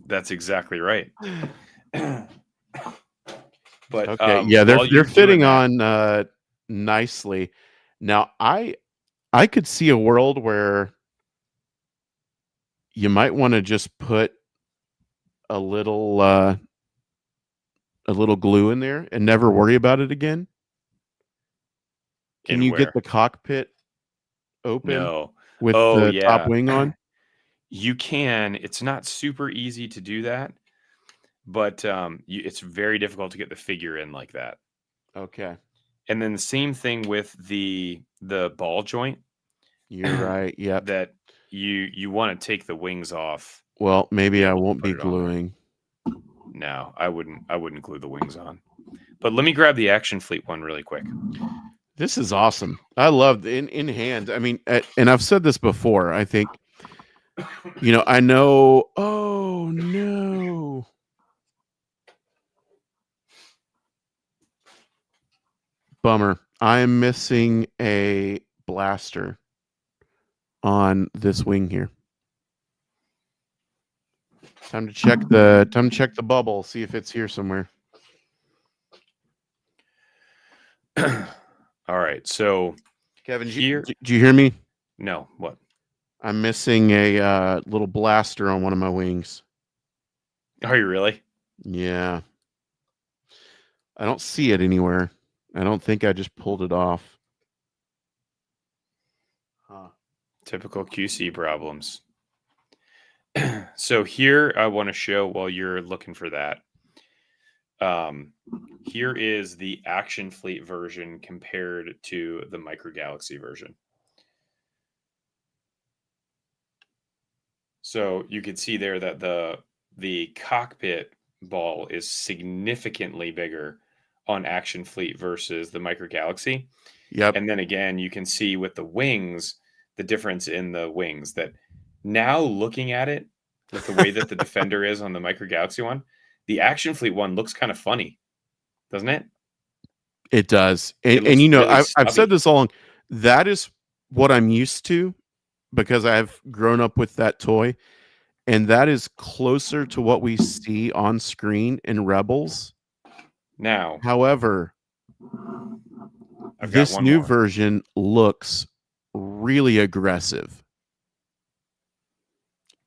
That's exactly right. But okay, yeah, they're fitting on nicely. Now, I could see a world where you might want to just put a little glue in there and never worry about it again. Can you get the cockpit open with the top wing on? You can. It's not super easy to do that, but it's very difficult to get the figure in like that. Okay. And then the same thing with the ball joint. You're right. Yep. That you want to take the wings off. Well, maybe I won't be gluing. No, I wouldn't glue the wings on. But let me grab the Action Fleet one really quick. This is awesome. I love in hand. I mean, and I've said this before. I think, I know. Oh no. Bummer. I'm missing a blaster on this wing here. Time to check the bubble, see if it's here somewhere. All right. So Kevin, do you hear me? No. What? I'm missing a little blaster on one of my wings. Are you really? Yeah. I don't see it anywhere. I don't think I just pulled it off. Huh. Typical QC problems. So here I want to show, while you're looking for that, here is the Action Fleet version compared to the Micro Galaxy version. So you could see there that the cockpit ball is significantly bigger on Action Fleet versus the Micro Galaxy. Yep. And then again, you can see with the wings, the difference in the wings that now looking at it with the way that the Defender is on the Micro Galaxy one, the Action Fleet one looks kind of funny, doesn't it? It does. It And looks really I've said stubby. this all along. That is what I'm used to because I've grown up with that toy. And that is closer to what we see on screen in Rebels. Now, However, I've got this one new more. version looks really aggressive.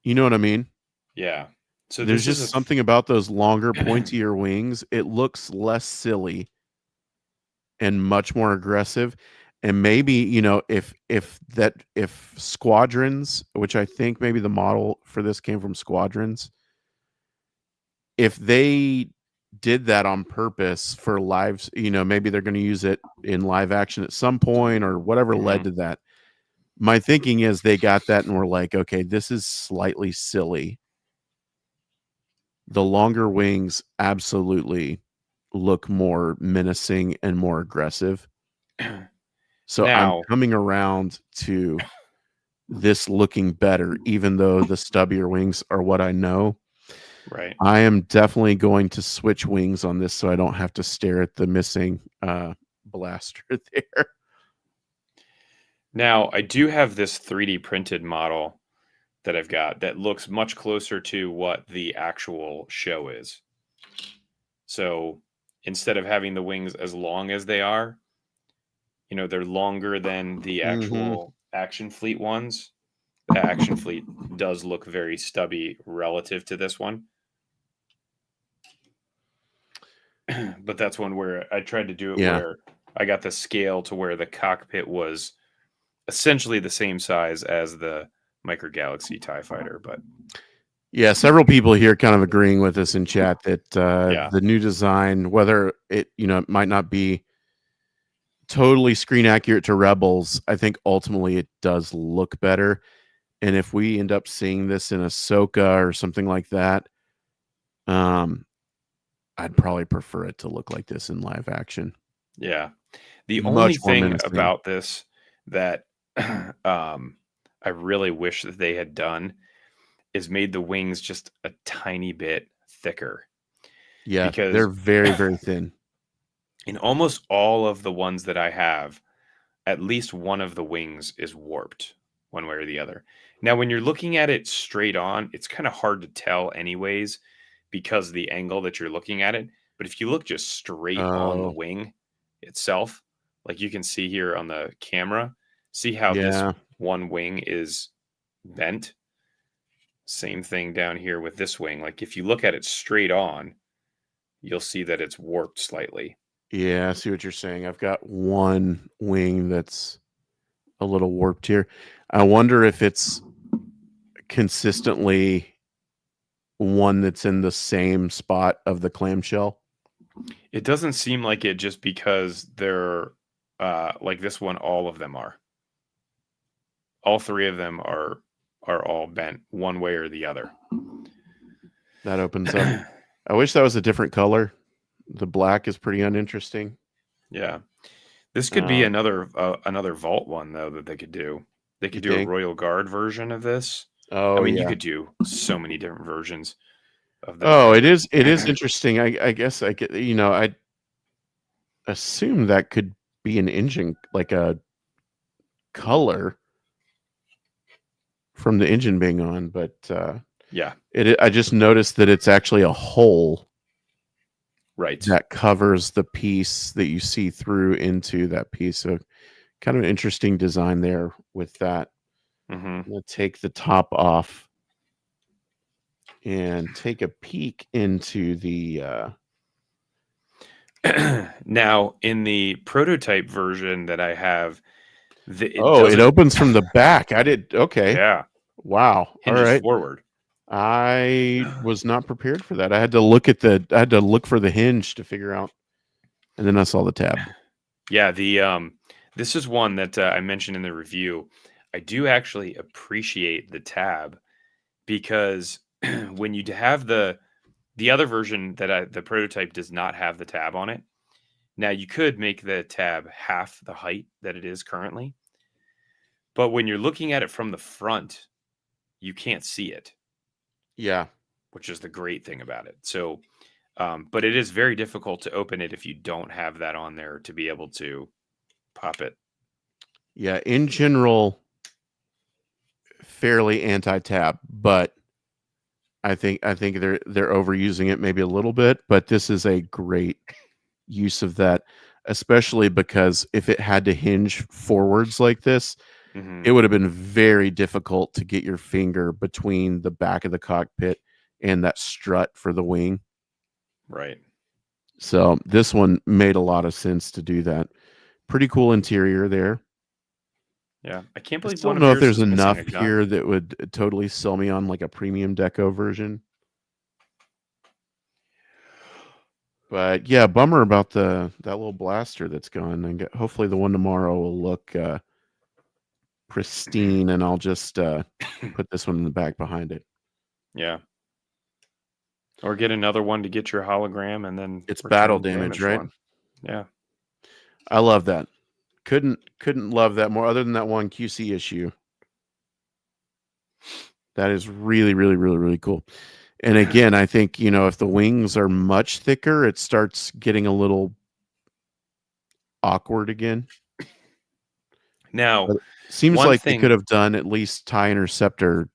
You know what I mean? Yeah. So There's this is just something about those longer, pointier wings. It looks less silly and much more aggressive. And maybe, if Squadrons, which I think maybe the model for this came from Squadrons, if they did that on purpose for lives, maybe they're going to use it in live action at some point or whatever led to that. My thinking is they got that and were like, okay, this is slightly silly. The longer wings absolutely look more menacing and more aggressive. So I'm now, coming around to this looking better, even though the stubbier wings are what I know. right. I am definitely going to switch wings on this so I don't have to stare at the missing blaster there. Now, I do have this 3D printed model that I've got that looks much closer to what the actual show is. So instead of having the wings as long as they are, they're longer than the Mm-hmm. actual Action Fleet ones. The Action Fleet does look very stubby relative to this one. But that's one where I tried to do it Yeah. where I got the scale to where the cockpit was essentially the same size as the Micro Galaxy TIE fighter, but Yeah, several people here kind of agreeing with us in chat that yeah. the new design, whether it might not be totally screen accurate to Rebels, I think ultimately it does look better. And if we end up seeing this in Ahsoka or something like that, I'd probably prefer it to look like this in live action. Yeah. The only Much more thing menacing. about this that I really wish that they had done is made the wings just a tiny bit thicker Yeah, they're because very, very thin. in almost all of the ones that I have, at least one of the wings is warped one way or the other. Now, when you're looking at it straight on, it's kind of hard to tell, anyways, because of the angle that you're looking at it. But if you look just straight on the Oh, wing itself, like you can see here on the camera, see how this yeah. one wing is bent? Same thing down here with this wing. Like if you look at it straight on, you'll see that it's warped slightly. Yeah, I see what you're saying. I've got one wing that's a little warped here. I wonder if it's consistently one that's in the same spot of the clamshell. It doesn't seem like it just because they're like this one, all of them are. All three of them are all bent one way or the other. That opens up. I wish that was a different color. The black is pretty uninteresting. Yeah. This could be Um, another vault one though that they could do. They you could do a think? Royal Guard version of this. I Oh mean, you yeah. could do so many different versions of the Oh, Defender. it is interesting. I guess I get I assume that could be an engine, like a color from the engine being on, but Yeah, I just noticed that it's actually a hole right. that covers the piece that you see through into that piece. So kind of an interesting design there with that. Hmm. I'm gonna take the top off and take a peek into the Now, in the prototype version that I have, it oh, it doesn't. opens from the back. I did okay. Yeah, Wow. All hinges right. forward. I was not prepared for that. I had to look for the hinge to figure out, and then I saw the tab. Yeah, this is one that I mentioned in the review. I do actually appreciate the tab because when you have the other version the prototype does not have the tab on it. Now you could make the tab half the height that it is currently, but when you're looking at it from the front, you can't see it, Yeah. which is the great thing about it. So, but it is very difficult to open it if you don't have that on there to be able to pop it. Yeah. In general, fairly anti-tab, but I think they're overusing it maybe a little bit, but this is a great use of that, especially because if it had to hinge forwards like this, Hmm. it would have been very difficult to get your finger between the back of the cockpit and that strut for the wing. Right. So this one made a lot of sense to do that. Pretty cool interior there. Yeah. I can't I believe still one don't of know if yours there's is missing enough a gun. here that would totally sell me on like a premium deco version. But yeah, bummer about that little blaster that's gone. And hopefully the one tomorrow will look pristine, and I'll just put this one in the back behind it. Yeah. Or get another one to get your hologram and then It's battle return the damage, damaged right? one. Yeah. I love that. Couldn't love that more, other than that one QC issue. That is really, really, really, really cool. And again, I think, if the wings are much thicker, it starts getting a little awkward again. Now, But seems one like they thing, could have done at least tie interceptor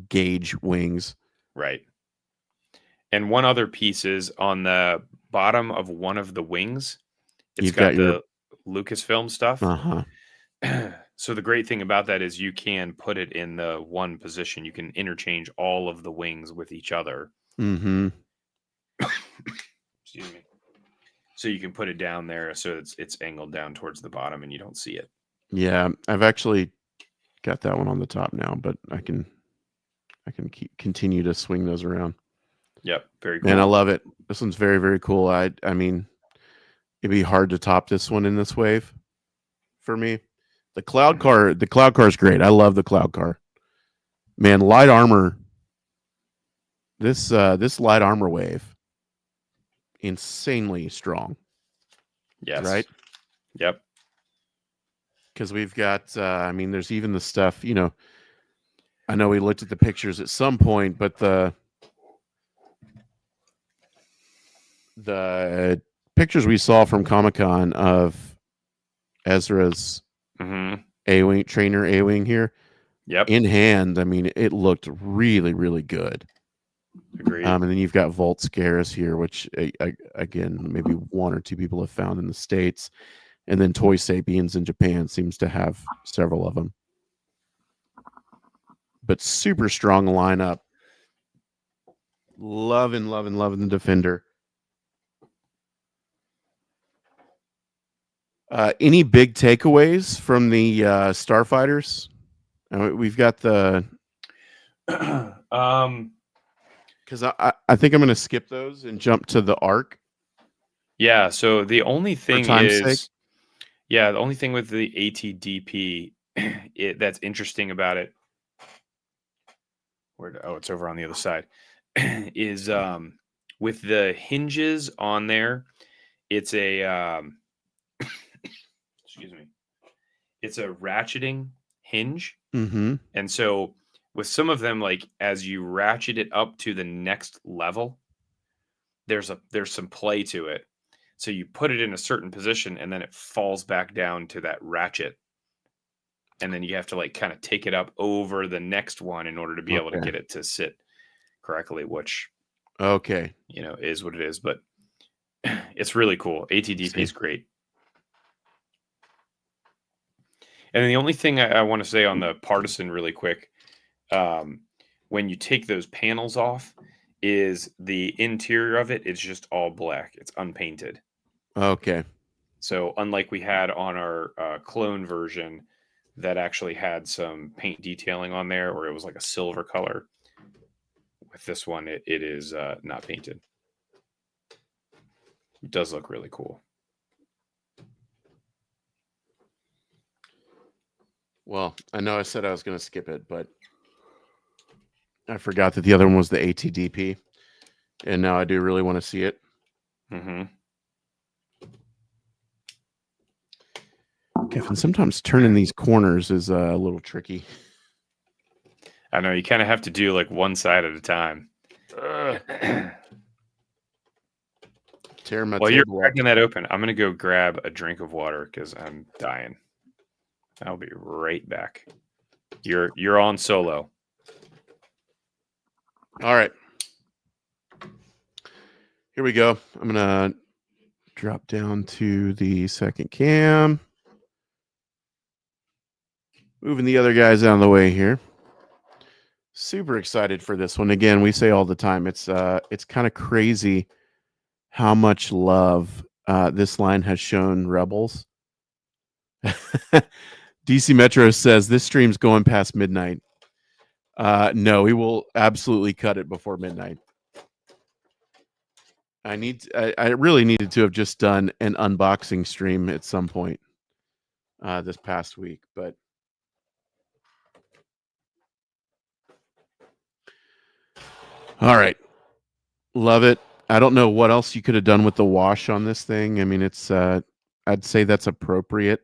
gauge wings. right. And one other piece is on the bottom of one of the wings, it's You've got got your the Lucasfilm stuff. uh-huh. So the great thing about that is you can put it in the one position. You can interchange all of the wings with each other. Mm-hmm. Excuse me. So you can put it down there so it's angled down towards the bottom and you don't see it. Yeah, I've actually got that one on the top now, but I can continue to swing those around. Yep, very Man, I cool. love it. This one's very, very cool. I mean, it'd be hard to top this one in this wave for me. Mhm. The cloud car is great. I love the cloud car. Man, light armor. This light armor wave, insanely strong, right? Yes. Yep. Because we've got. I mean, there's even the stuff. I know we looked at the pictures at some point, but the pictures we saw from Comic-Con of Ezra's Hmm. A-wing trainer A-wing here Yep. in hand. I mean, it looked really, really good. Agreed. And then you've got Volt Scares here, which again, maybe one or two people have found in the States, and then Toy Sapiens in Japan seems to have several of them. But super strong lineup. Loving, loving, loving the Defender. Any big takeaways from the Starfighters? We've got the um. because I think I'm going to skip those and jump to the Arc Yeah. So the only for thing time's sake. is, yeah, the only thing with the ATDP that's interesting about it, oh, it's over on the other side, is with the hinges on there, it's a excuse me, it's a ratcheting hinge. Mm-hmm. And so with some of them, like as you ratchet it up to the next level, there's some play to it. So you put it in a certain position and then it falls back down to that ratchet. And then you have to like kind of take it up over the next one in order to be able to Okay. get it to sit correctly, which, Okay. is what it is. But it's really cool. ATDP See. is great. And then the only thing I want to say on the partisan really quick, um, when you take those panels off, is the interior of it is just all black. It's unpainted. Okay. So unlike we had on our clone version that actually had some paint detailing on there, or it was like a silver color, with this one it is not painted. It does look really cool. Well, I know I said I was going to skip it, but I forgot that the other one was the ATDP, and now I do really want to see it. Mm-hmm. Kevin, sometimes turning these corners is a little tricky. I know you kind of have to do like one side at a time. Tear my While you're table up. cracking that open, I'm gonna go grab a drink of water because I'm dying. I'll be right back. You're on solo. All right. Here we go. I'm gonna drop down to the second cam. Moving the other guys out of the way here. Super excited for this one. Again, we say all the time, it's kind of crazy how much love this line has shown Rebels. DC Metro says this stream's going past midnight. No, we will absolutely cut it before midnight. I really needed to have just done an unboxing stream at some point this past week, but all right. Love it. I don't know what else you could have done with the wash on this thing. I mean, it's I'd say that's appropriate.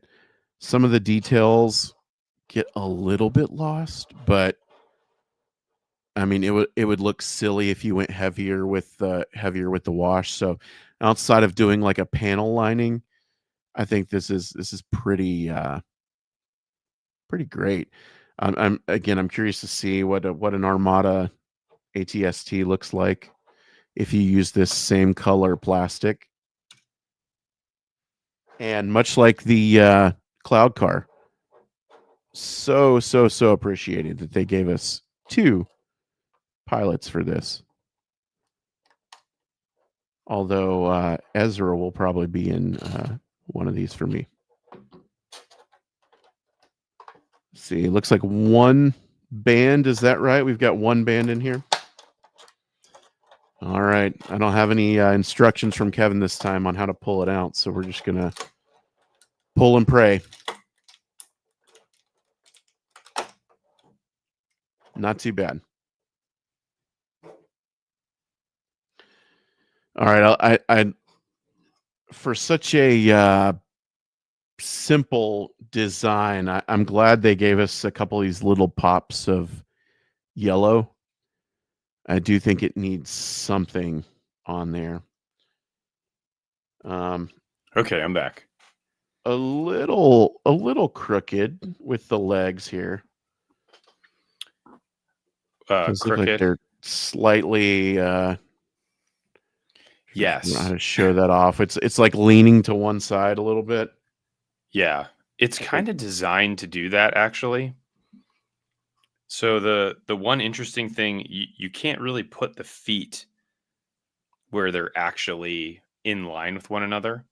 Some of the details get a little bit lost, but I mean, it would look silly if you went heavier with the wash. So outside of doing like a panel lining, I think this is pretty pretty great. I'm curious to see what an Armada ATST looks like if you use this same color plastic. And much like the Cloud Car, so appreciated that they gave us 2 pilots for this. Although Ezra will probably be in one of these for me. Let's see, it looks like 1 band. Is that right? We've got 1 band in here. All right. I don't have any instructions from Kevin this time on how to pull it out, so we're just going to pull and pray. Not too bad. All right. I for such a simple design, I'm glad they gave us a couple of these little pops of yellow. I do think it needs something on there. Okay, I'm back. A little crooked with the legs here. Crooked. Look like they're slightly. Yes. I don't know how to show that off. It's like leaning to one side a little bit. Yeah, it's kind of designed to do that actually. So the one interesting thing, you can't really put the feet where they're actually in line with one another.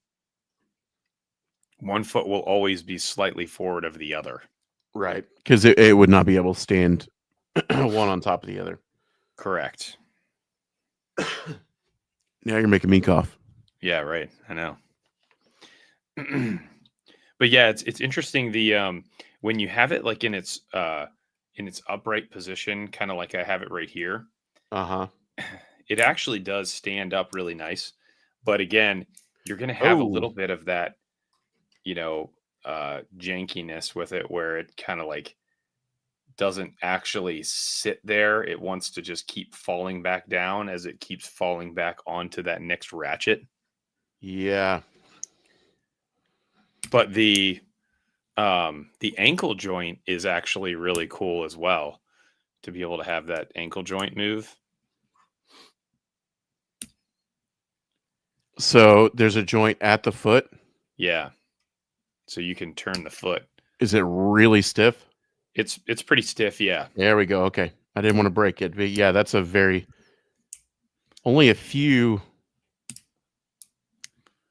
One foot will always be slightly forward of the other. Right, because it would not be able to stand one on top of the other. Correct. Now you're making me cough. Yeah, right. I know. But yeah, it's interesting when you have it like in its upright position, kind of like I have it right here. Uh-huh. It actually does stand up really nice. But again, you're going to have a little bit of that, jankiness with it where it kind of like doesn't actually sit there. It wants to just keep falling back down as it keeps falling back onto that next ratchet. Yeah. But the ankle joint is actually really cool as well, to be able to have that ankle joint move. So there's a joint at the foot? Yeah. So you can turn the foot. Is it really stiff? It's pretty stiff, yeah. There we go. Okay. I didn't want to break it, but yeah, that's only a few.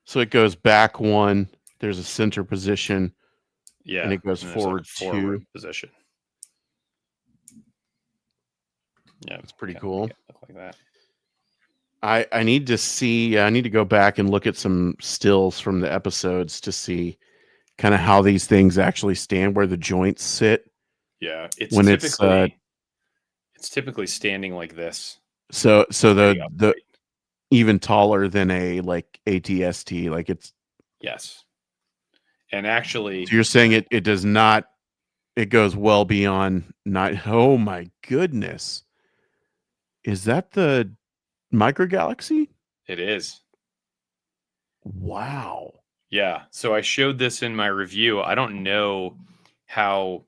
So it goes back 1, there's a center position. Yeah. And it goes forward 2 position. Yeah. It's pretty cool. Look like that. I need to see, I need to go back and look at some stills from the episodes to see kind of how these things actually stand, where the joints sit. Yeah, it's It's typically standing like this. So Pretty the upright. even taller than a like ATST, like it's. Yes. And actually, So you're saying it does not, it goes well beyond not. Oh my goodness. Is that the micro galaxy? it is. Wow. Yeah. So I showed this in my review. I don't know how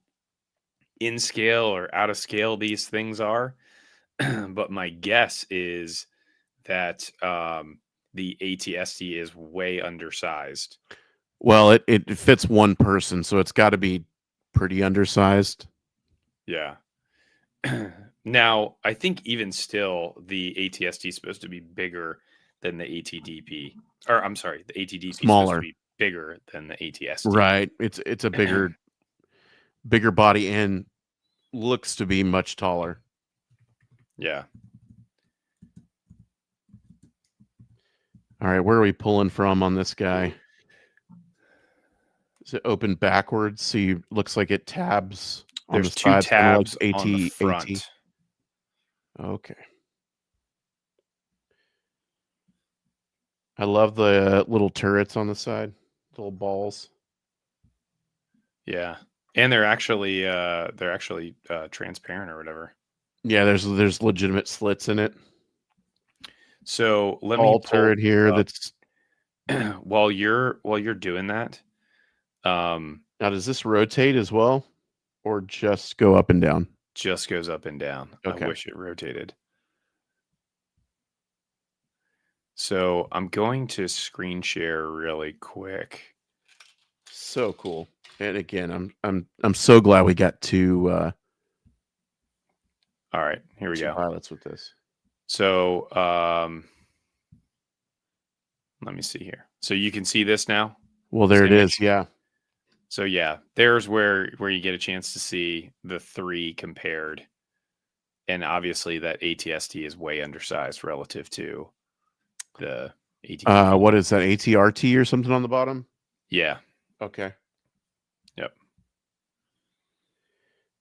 in scale or out of scale these things are, but my guess is that the ATSD is way undersized. Well, it fits one person, so it's got to be pretty undersized. Yeah. Now, I think even still, the ATSD is supposed to be bigger than the ATDP. Or I'm sorry, the ATDP is supposed to Smaller. be bigger than the ATSD. Right. It's a bigger body and looks to be much taller. Yeah. All right, where are we pulling from on this guy? Is it open backwards? So you looks like it tabs on the There's two sides, kind of like tabs on the AT. front. Okay. I love the little turrets on the side, little balls. Yeah. And they're actually transparent or whatever. Yeah, there's legitimate slits in it. So let me All pull turret here. up That's while you're doing that. now. Does this rotate as well, or just go up and down? Just goes up and down. I Okay. wish it rotated. So I'm going to screen share really quick. So cool. And again, I'm so glad we got two All right, here we two go. pilots with this. So let me see here. So you can see this now. Well, This there it is. image. Yeah. So yeah, there's where you get a chance to see the three compared, and obviously that ATST is way undersized relative to the ATDP. What is that? ATRT or something on the bottom? Yeah. Okay. Yep.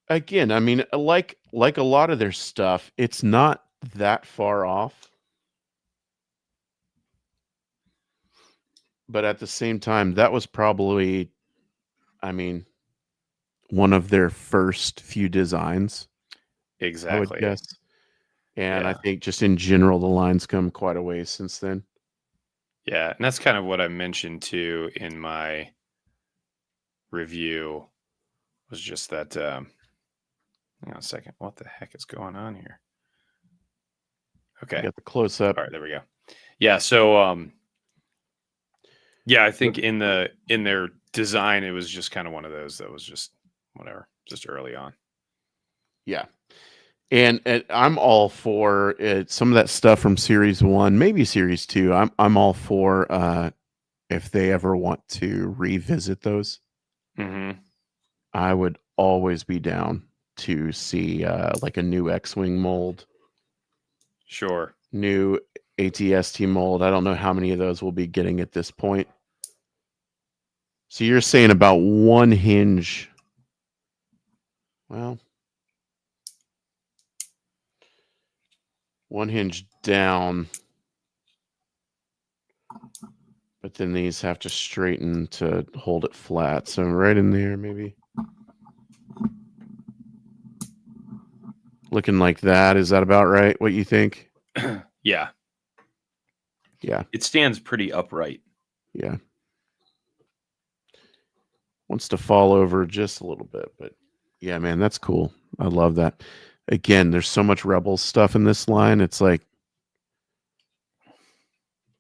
Again, I mean, like a lot of their stuff, it's not that far off. But at the same time, that was probably, I mean, one of their first few designs, I would Exactly. guess. And I Yeah. think just in general, the line's come quite a ways since then. Yeah, and that's kind of what I mentioned too in my review, was just that hang on a second. What the heck is going on here? You Okay. got the close up. All right, there we go. Yeah, so yeah, I think in their design it was just kind of one of those that was just whatever, just early on. Yeah. And I'm all for it. Some of that stuff from Series 1, maybe Series 2. I'm all for if they ever want to revisit those. Mhm. I would always be down to see like a new X-Wing mold, Sure. new ATST mold. I don't know how many of those we'll be getting at this point. So you're saying about one hinge. Well, one hinge down, but then these have to straighten to hold it flat. So right in there, maybe. Looking like that. Is that about right? What you think? Yeah. Yeah. It stands pretty upright. Yeah. Wants to fall over just a little bit, but yeah, man, that's cool. I love that. Again, there's so much Rebels stuff in this line. It's like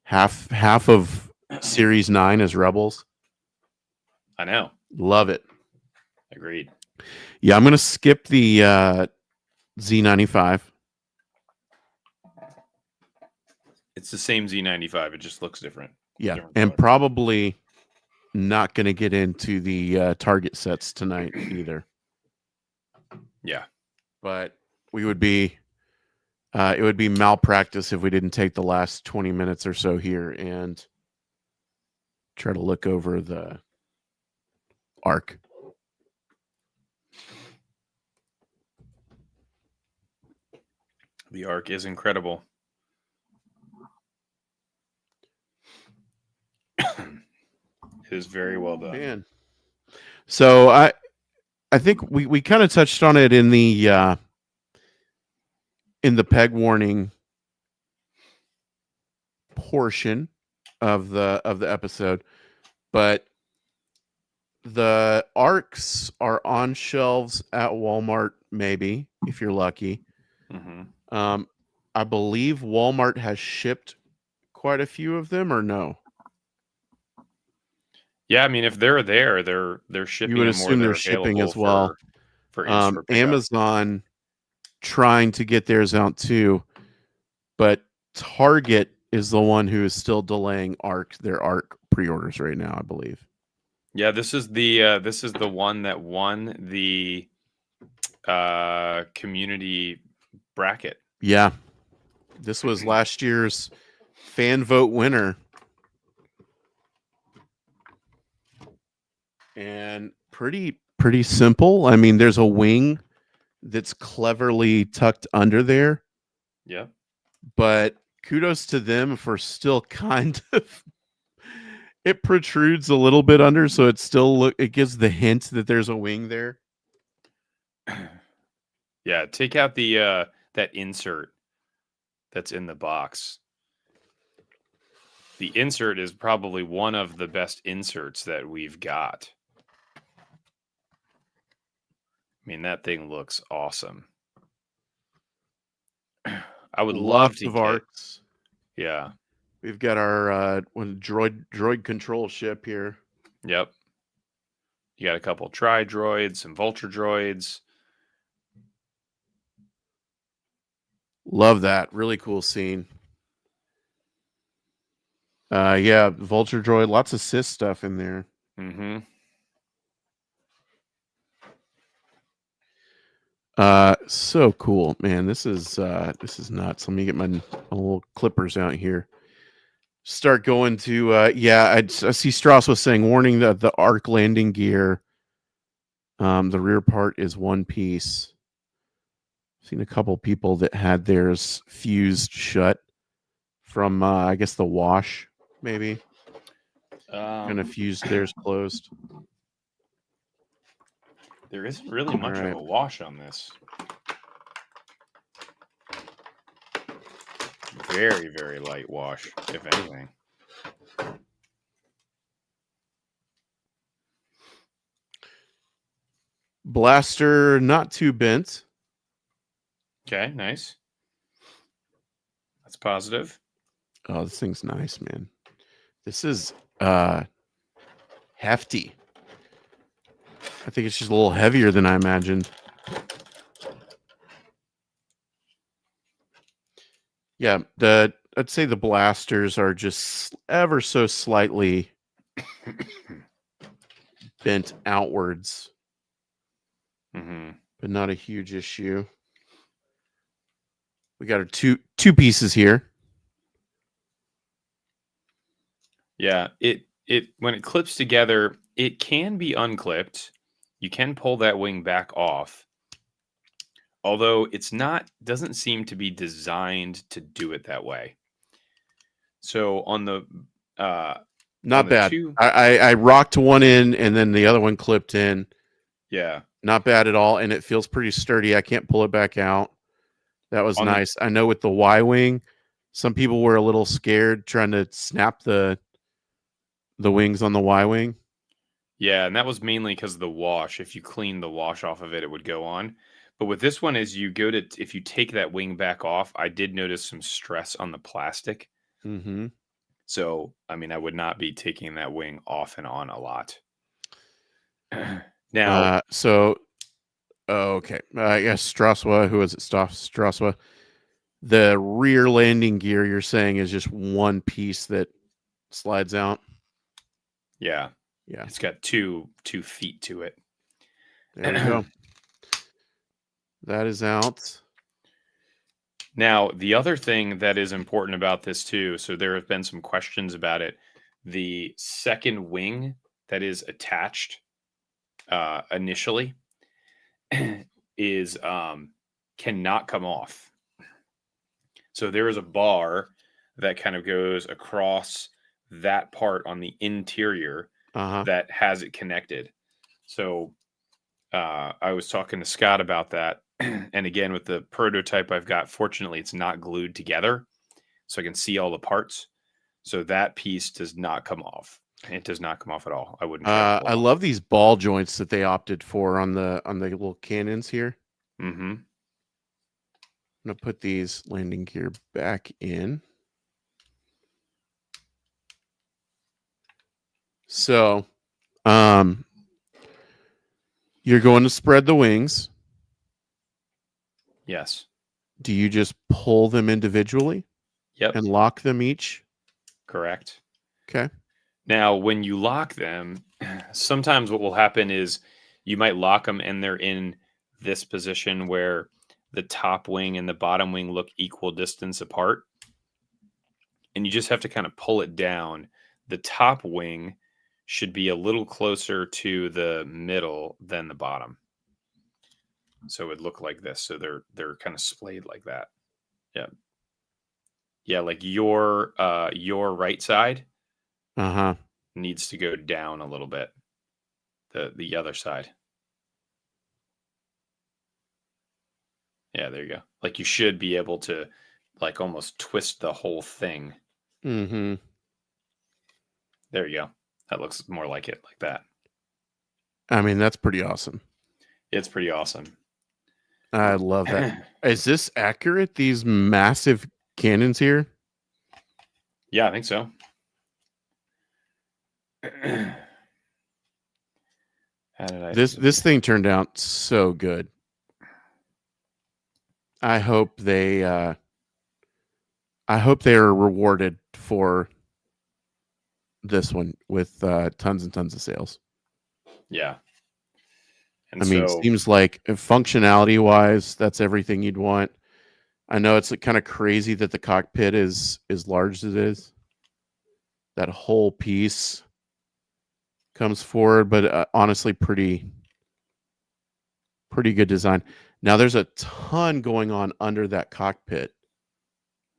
half of Series 9 is Rebels. I know. Love it. Agreed. Yeah, I'm gonna skip the Z95. It's the same Z95. It just looks different. Yeah, Different and color. probably not gonna get into the target sets tonight either. Yeah. But we would be it would be malpractice if we didn't take the last 20 minutes or so here and try to look over the arc. The arc is incredible. It is very well done. Man. So I think we kind of touched on it in the peg warning portion of the episode, but the arcs are on shelves at Walmart, maybe if you're lucky. Mm-hmm. I believe Walmart has shipped quite a few of them, or no? Yeah, I mean, if they're there, they're You shipping would them, or assume they're they're shipping available as well. for in-store pickup. Amazon trying to get theirs out too, but Target is the one who is still delaying their arc pre-orders right now, I believe. Yeah, this is the one that won the community bracket. Yeah. This was last year's fan vote winner. And pretty simple. I mean, there's a wing that's cleverly tucked under there, Yeah. but kudos to them for still kind of it protrudes a little bit under, so it gives the hint that there's a wing there. Yeah, take out the that insert that's in the box. The insert is probably one of the best inserts that we've got. I mean, that thing looks awesome. I would love to of get arcs. Yeah. We've got our droid control ship here. Yep. You got a couple tri-droids, some vulture droids. Love that. Really cool scene. Yeah, vulture droid, lots of Sith stuff in there. Mm-hmm. So cool, man. This is nuts. Let me get my little clippers out here. Start going to I see Strauss was saying, warning that the arc landing gear, the rear part is one piece. Seen a couple people that had theirs fused shut from I guess the wash, maybe. Kind of fused theirs closed. There isn't really much of a wash on this. Very, very light wash, if anything. Blaster, not too bent. Okay, nice. That's positive. Oh, this thing's nice, man. This is hefty. I think it's just a little heavier than I imagined. Yeah, I'd say the blasters are just ever so slightly bent outwards, but not a huge issue. We got our two pieces here. Yeah, it when it clips together, it can be unclipped. You can pull that wing back off. Although doesn't seem to be designed to do it that way. So on the not bad. I rocked one in and then the other one clipped in. Yeah. Not bad at all. And it feels pretty sturdy. I can't pull it back out. That was nice. I know with the Y-wing, some people were a little scared trying to snap the wings on the Y-wing. Yeah, and that was mainly because of the wash. If you clean the wash off of it, it would go on. But with this one, if you take that wing back off, I did notice some stress on the plastic. Mm-hmm. So, I mean, I would not be taking that wing off and on a lot. Now, okay. Yes, Straswa, who is it? Straswa. The rear landing gear you're saying is just one piece that slides out. Yeah. Yeah. It's got two feet to it. There you go. That is out. Now, the other thing that is important about this too, so there have been some questions about it. The second wing that is attached initially is cannot come off. So there is a bar that kind of goes across that part on the interior Uh-huh. that has it connected. So I was talking to Scott about that. And again, with the prototype I've got, fortunately, it's not glued together. So I can see all the parts. So that piece does not come off. It does not come off at all. I wouldn't try to pull I it off. love these ball joints that they opted for on the little cannons here. Mm-hmm. I'm gonna put these landing gear back in. So, you're going to spread the wings. Yes. Do you just pull them individually Yep. and lock them each? Correct. Okay. Now, when you lock them, sometimes what will happen is you might lock them and they're in this position where the top wing and the bottom wing look equal distance apart. And you just have to kind of pull it down. The top wing should be a little closer to the middle than the bottom. So it would look like this. So they're kind of splayed like that. Yeah. Yeah, like your right side Uh-huh. needs to go down a little bit. The other side. Yeah, there you go. Like you should be able to like almost twist the whole thing. Mm-hmm. There you go. That looks more like it, like that. I mean, that's pretty awesome. It's pretty awesome. I love that. Is this accurate? These massive cannons here? Yeah, I think so. How did I This thing turned out so good. I hope they are rewarded for this one with tons and tons of sales. Yeah. And I mean, so seems like functionality wise, that's everything you'd want. I know it's kind of crazy that the cockpit is as large as it is. That whole piece comes forward, but honestly, pretty good design. Now, there's a ton going on under that cockpit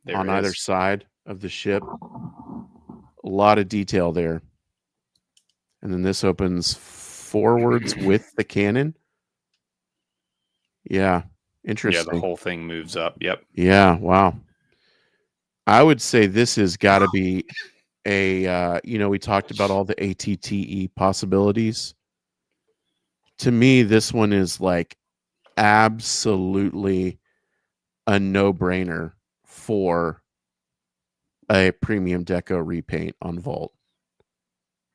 there on either is. side of the ship. A lot of detail there. And then this opens forwards with the cannon. Yeah, Yeah, interesting. the whole thing moves up. Yep. Yeah, wow. I would say this has got to be a we talked about all the ATTE possibilities. To me, this one is like absolutely a no-brainer for a premium deco repaint on Vault.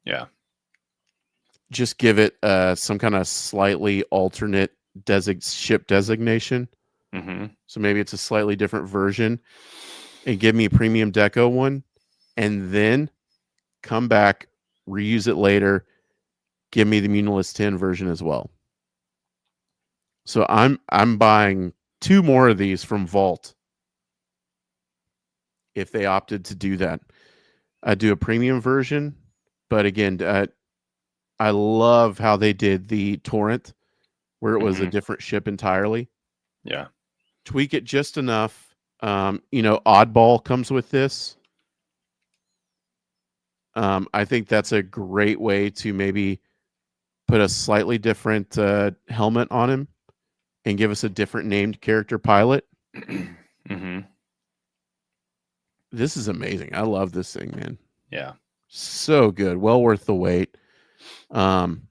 Yeah. Just give it some kind of slightly alternate ship designation. Mm-hmm. So maybe it's a slightly different version, and give me a premium deco one, and then come back, reuse it later. Give me the Munilist 10 version as well. So I'm buying 2 more of these from Vault if they opted to do that. I do a premium version, but again, I love how they did the Torrent, where it was a different ship entirely. Yeah. Tweak it just enough. Oddball comes with this. I think that's a great way to maybe put a slightly different helmet on him and give us a different named character pilot. Mm-hmm. This is amazing. I love this thing, man. Yeah. So good. Well worth the wait. I'm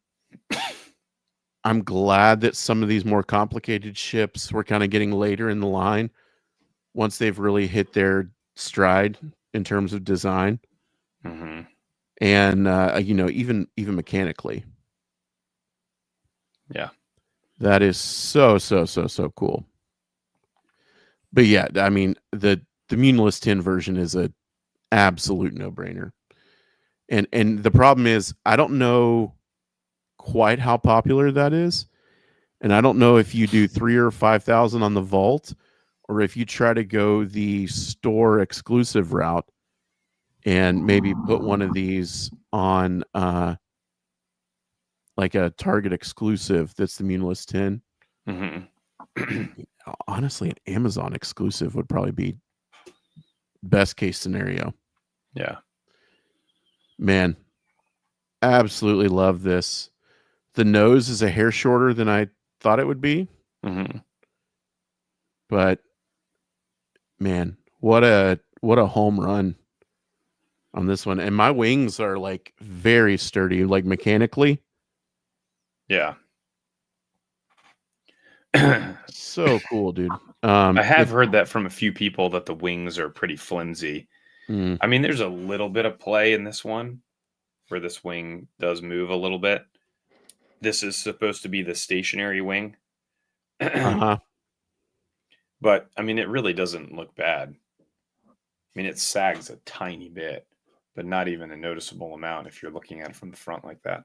glad that some of these more complicated ships were kind of getting later in the line once they've really hit their stride in terms of design. Mm-hmm. And even mechanically. Yeah. That is so cool. But yeah, I mean the Munilist 10 version is a absolute no-brainer. And the problem is I don't know quite how popular that is. And I don't know if you do 3,000 or 5,000 on the Vault, or if you try to go the store exclusive route and maybe put one of these on like a Target exclusive that's the Munilist 10. Mm-hmm. Honestly, an Amazon exclusive would probably be best case scenario. Yeah. Man, absolutely love this. The nose is a hair shorter than I thought it would be, Hmm. but man, what a home run on this one. And my wings are like very sturdy, like mechanically. Yeah. So cool, dude. I If have heard that from a few people that the wings are pretty flimsy. mm, I mean, there's a little bit of play in this one where this wing does move a little bit. This is supposed to be the stationary wing. uh-huh. But I mean, it really doesn't look bad. I mean, it sags a tiny bit, but not even a noticeable amount if you're looking at it from the front like that.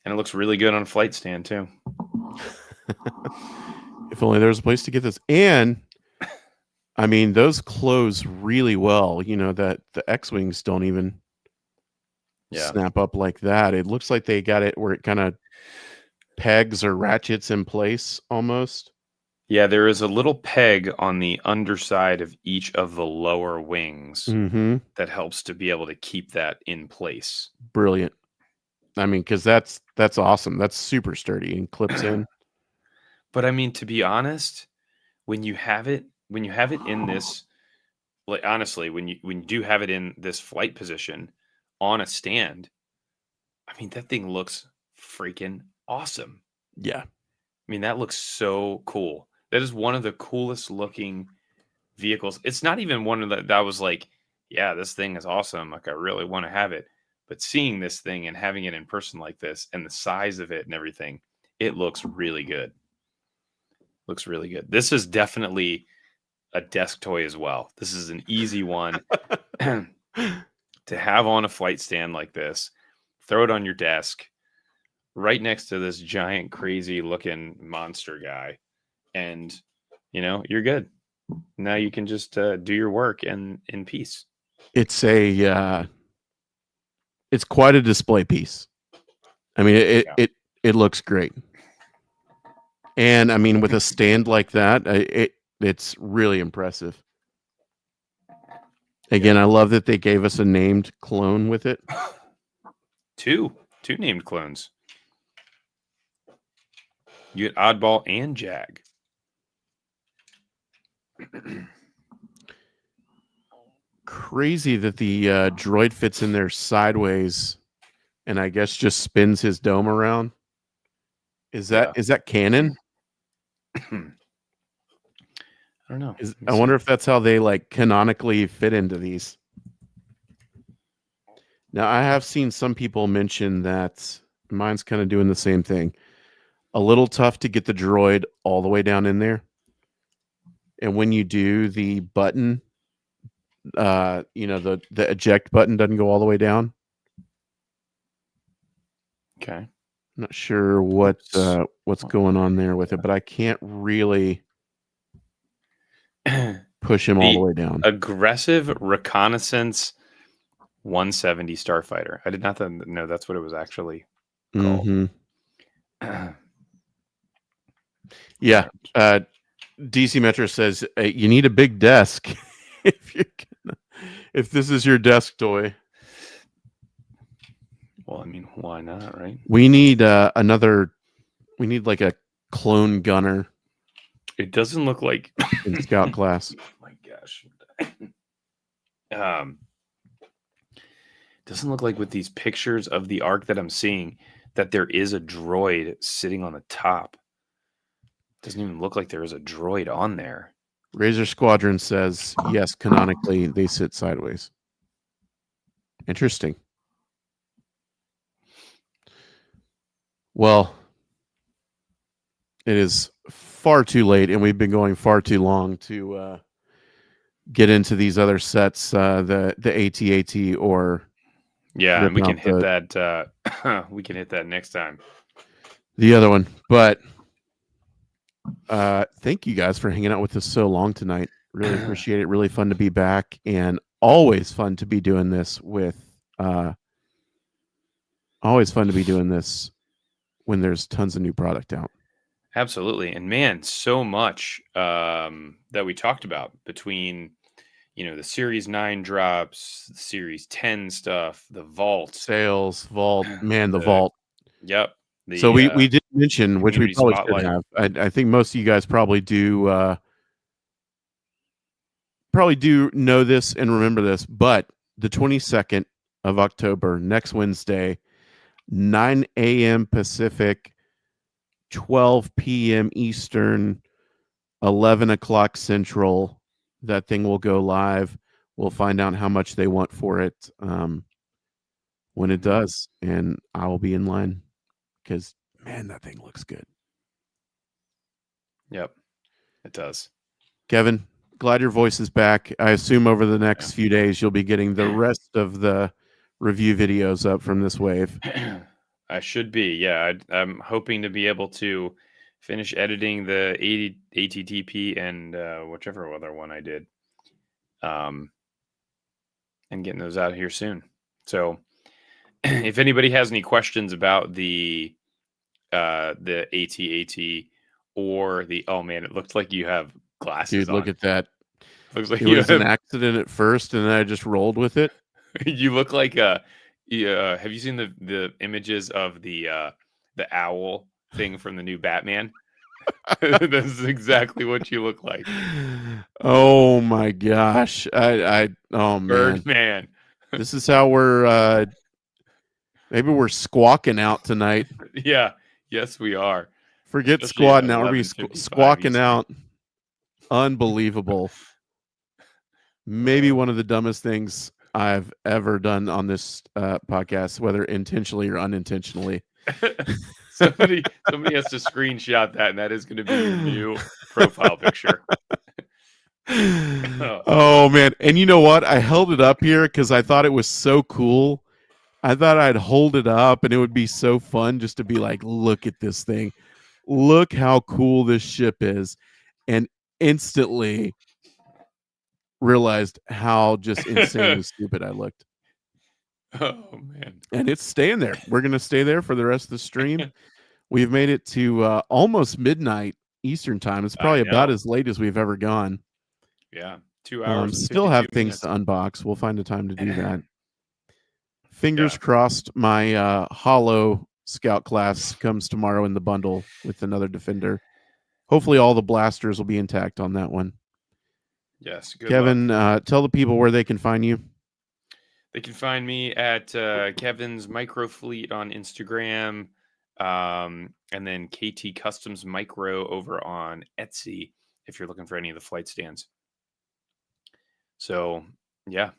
And it looks really good on a flight stand too. If only there was a place to get this. And I mean, those close really well. You know, that the X-Wings don't even Yeah. snap up like that. It looks like they got it where it kind of pegs or ratchets in place almost. Yeah, there is a little peg on the underside of each of the lower wings Mm-hmm. that helps to be able to keep that in place. Brilliant. I mean, because that's awesome. That's super sturdy and clips in. But I mean, to be honest, when you have it in this, like honestly, when you do have it in this flight position on a stand, I mean that thing looks freaking awesome. Yeah. I mean that looks so cool. That is one of the coolest looking vehicles. It's not even one of the that was like, yeah, this thing is awesome. Like I really want to have it. But seeing this thing and having it in person like this and the size of it and everything, it looks really good. Looks really good. This is definitely a desk toy as well. This is an easy one to have on a flight stand like this. Throw it on your desk right next to this giant, crazy looking monster guy. And, you're good. Now you can just do your work in peace. It's it's quite a display piece. I mean, Yeah. it looks great. And I mean, with a stand like that, it's really impressive. Again, I love that they gave us a named clone with it. Two named clones. You get Oddball and Jag. Crazy that the droid fits in there sideways, and I guess just spins his dome around. Is that canon? I don't know. I wonder if that's how they like canonically fit into these. Now, I have seen some people mention that mine's kind of doing the same thing. A little tough to get the droid all the way down in there. And when you do, the button, the eject button doesn't go all the way down. Okay. I'm not sure what's going on there with it, but I can't really push him all the way down. Aggressive Reconnaissance 170 Starfighter. I did not know that's what it was actually called. Mm-hmm. Yeah. DC Metro says you need a big desk if this is your desk toy. Well, I mean, why not, right? We need we need like a clone gunner. It doesn't look like in Scout class. Oh my gosh. Doesn't look like with these pictures of the Ark that I'm seeing that there is a droid sitting on the top. Doesn't even look like there is a droid on there. Razor Squadron says yes, canonically they sit sideways. Interesting. Well, it is far too late, and we've been going far too long to get into these other sets, the AT-AT or and we can hit that. We can hit that next time. The other one, but thank you guys for hanging out with us so long tonight. Really appreciate it. Really fun to be back, and always fun to be doing this with. Always fun to be doing this when there's tons of new product out. Absolutely. And man, so much that we talked about between, the Series 9 drops, the Series 10 stuff, the Vault, Sales, Vault, man, the the Vault. yep, So the we did mention, which we community probably should spotlight. have. I think most of you guys probably do know this and remember this, but the 22nd of October, next Wednesday, 9 a.m. Pacific, 12 p.m. Eastern, 11 o'clock Central. That thing will go live. We'll find out how much they want for it when it does, and I will be in line because, man, that thing looks good. Yep, it does. Kevin, glad your voice is back. I assume over the next few days you'll be getting the rest of the review videos up from this wave. I should be. Yeah, I'm hoping to be able to finish editing the 80 ATTP and whichever other one I did, and getting those out here soon. So, if anybody has any questions about the AT or the oh man, it looks like you have glasses Dude, look on. at that. Looks like It you was an have. accident at first, and then I just rolled with it. You look like a. Have you seen the images of the owl thing from the new Batman? This is exactly what you look like. Oh my gosh. Oh man. Birdman. This is how maybe we're squawking out tonight. Yeah. Yes, we are. Forget Especially at squad now. We're be 11:55 squawking Eastern. out. Unbelievable. Maybe one of the dumbest things I've ever done on this podcast, whether intentionally or unintentionally. somebody has to screenshot that, and that is going to be your new profile picture. Oh man. And you know what? I held it up here because I thought it was so cool. I thought I'd hold it up and it would be so fun just to be like, look at this thing. Look how cool this ship is. And instantly realized how just insanely stupid I looked. Oh man. And it's staying there. We're going to stay there for the rest of the stream. We've made it to almost midnight Eastern time. It's I probably about know. as late as we've ever gone. Yeah. 2 hours and Still 52 have things minutes. to unbox. We'll find a time to do that. Fingers Yeah. crossed my hollow scout class comes tomorrow in the bundle with another defender. Hopefully all the blasters will be intact on that one. Yes. Good Kevin, luck. tell the people where they can find you. They can find me at Kevin's Microfleet on Instagram, and then KT Customs Micro over on Etsy if you're looking for any of the flight stands. So, yeah.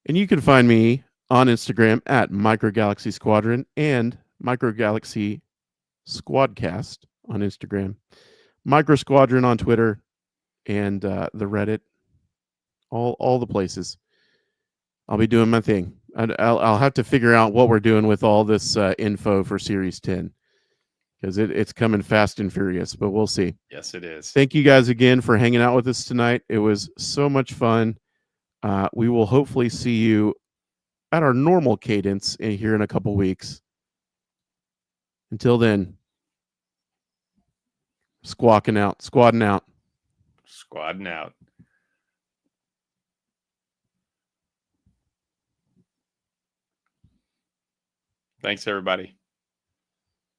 And you can find me on Instagram at Microgalaxy Squadron and Microgalaxy Squadcast on Instagram, Micro Squadron on Twitter, and the Reddit, all the places. I'll be doing my thing. I'll have to figure out what we're doing with all this info for Series 10 because it's coming fast and furious, but we'll see. Yes, it is. Thank you guys again for hanging out with us tonight. It was so much fun. We will hopefully see you at our normal cadence here in a couple weeks. Until then, squawking out, squadding out. Squadding out. Thanks, everybody.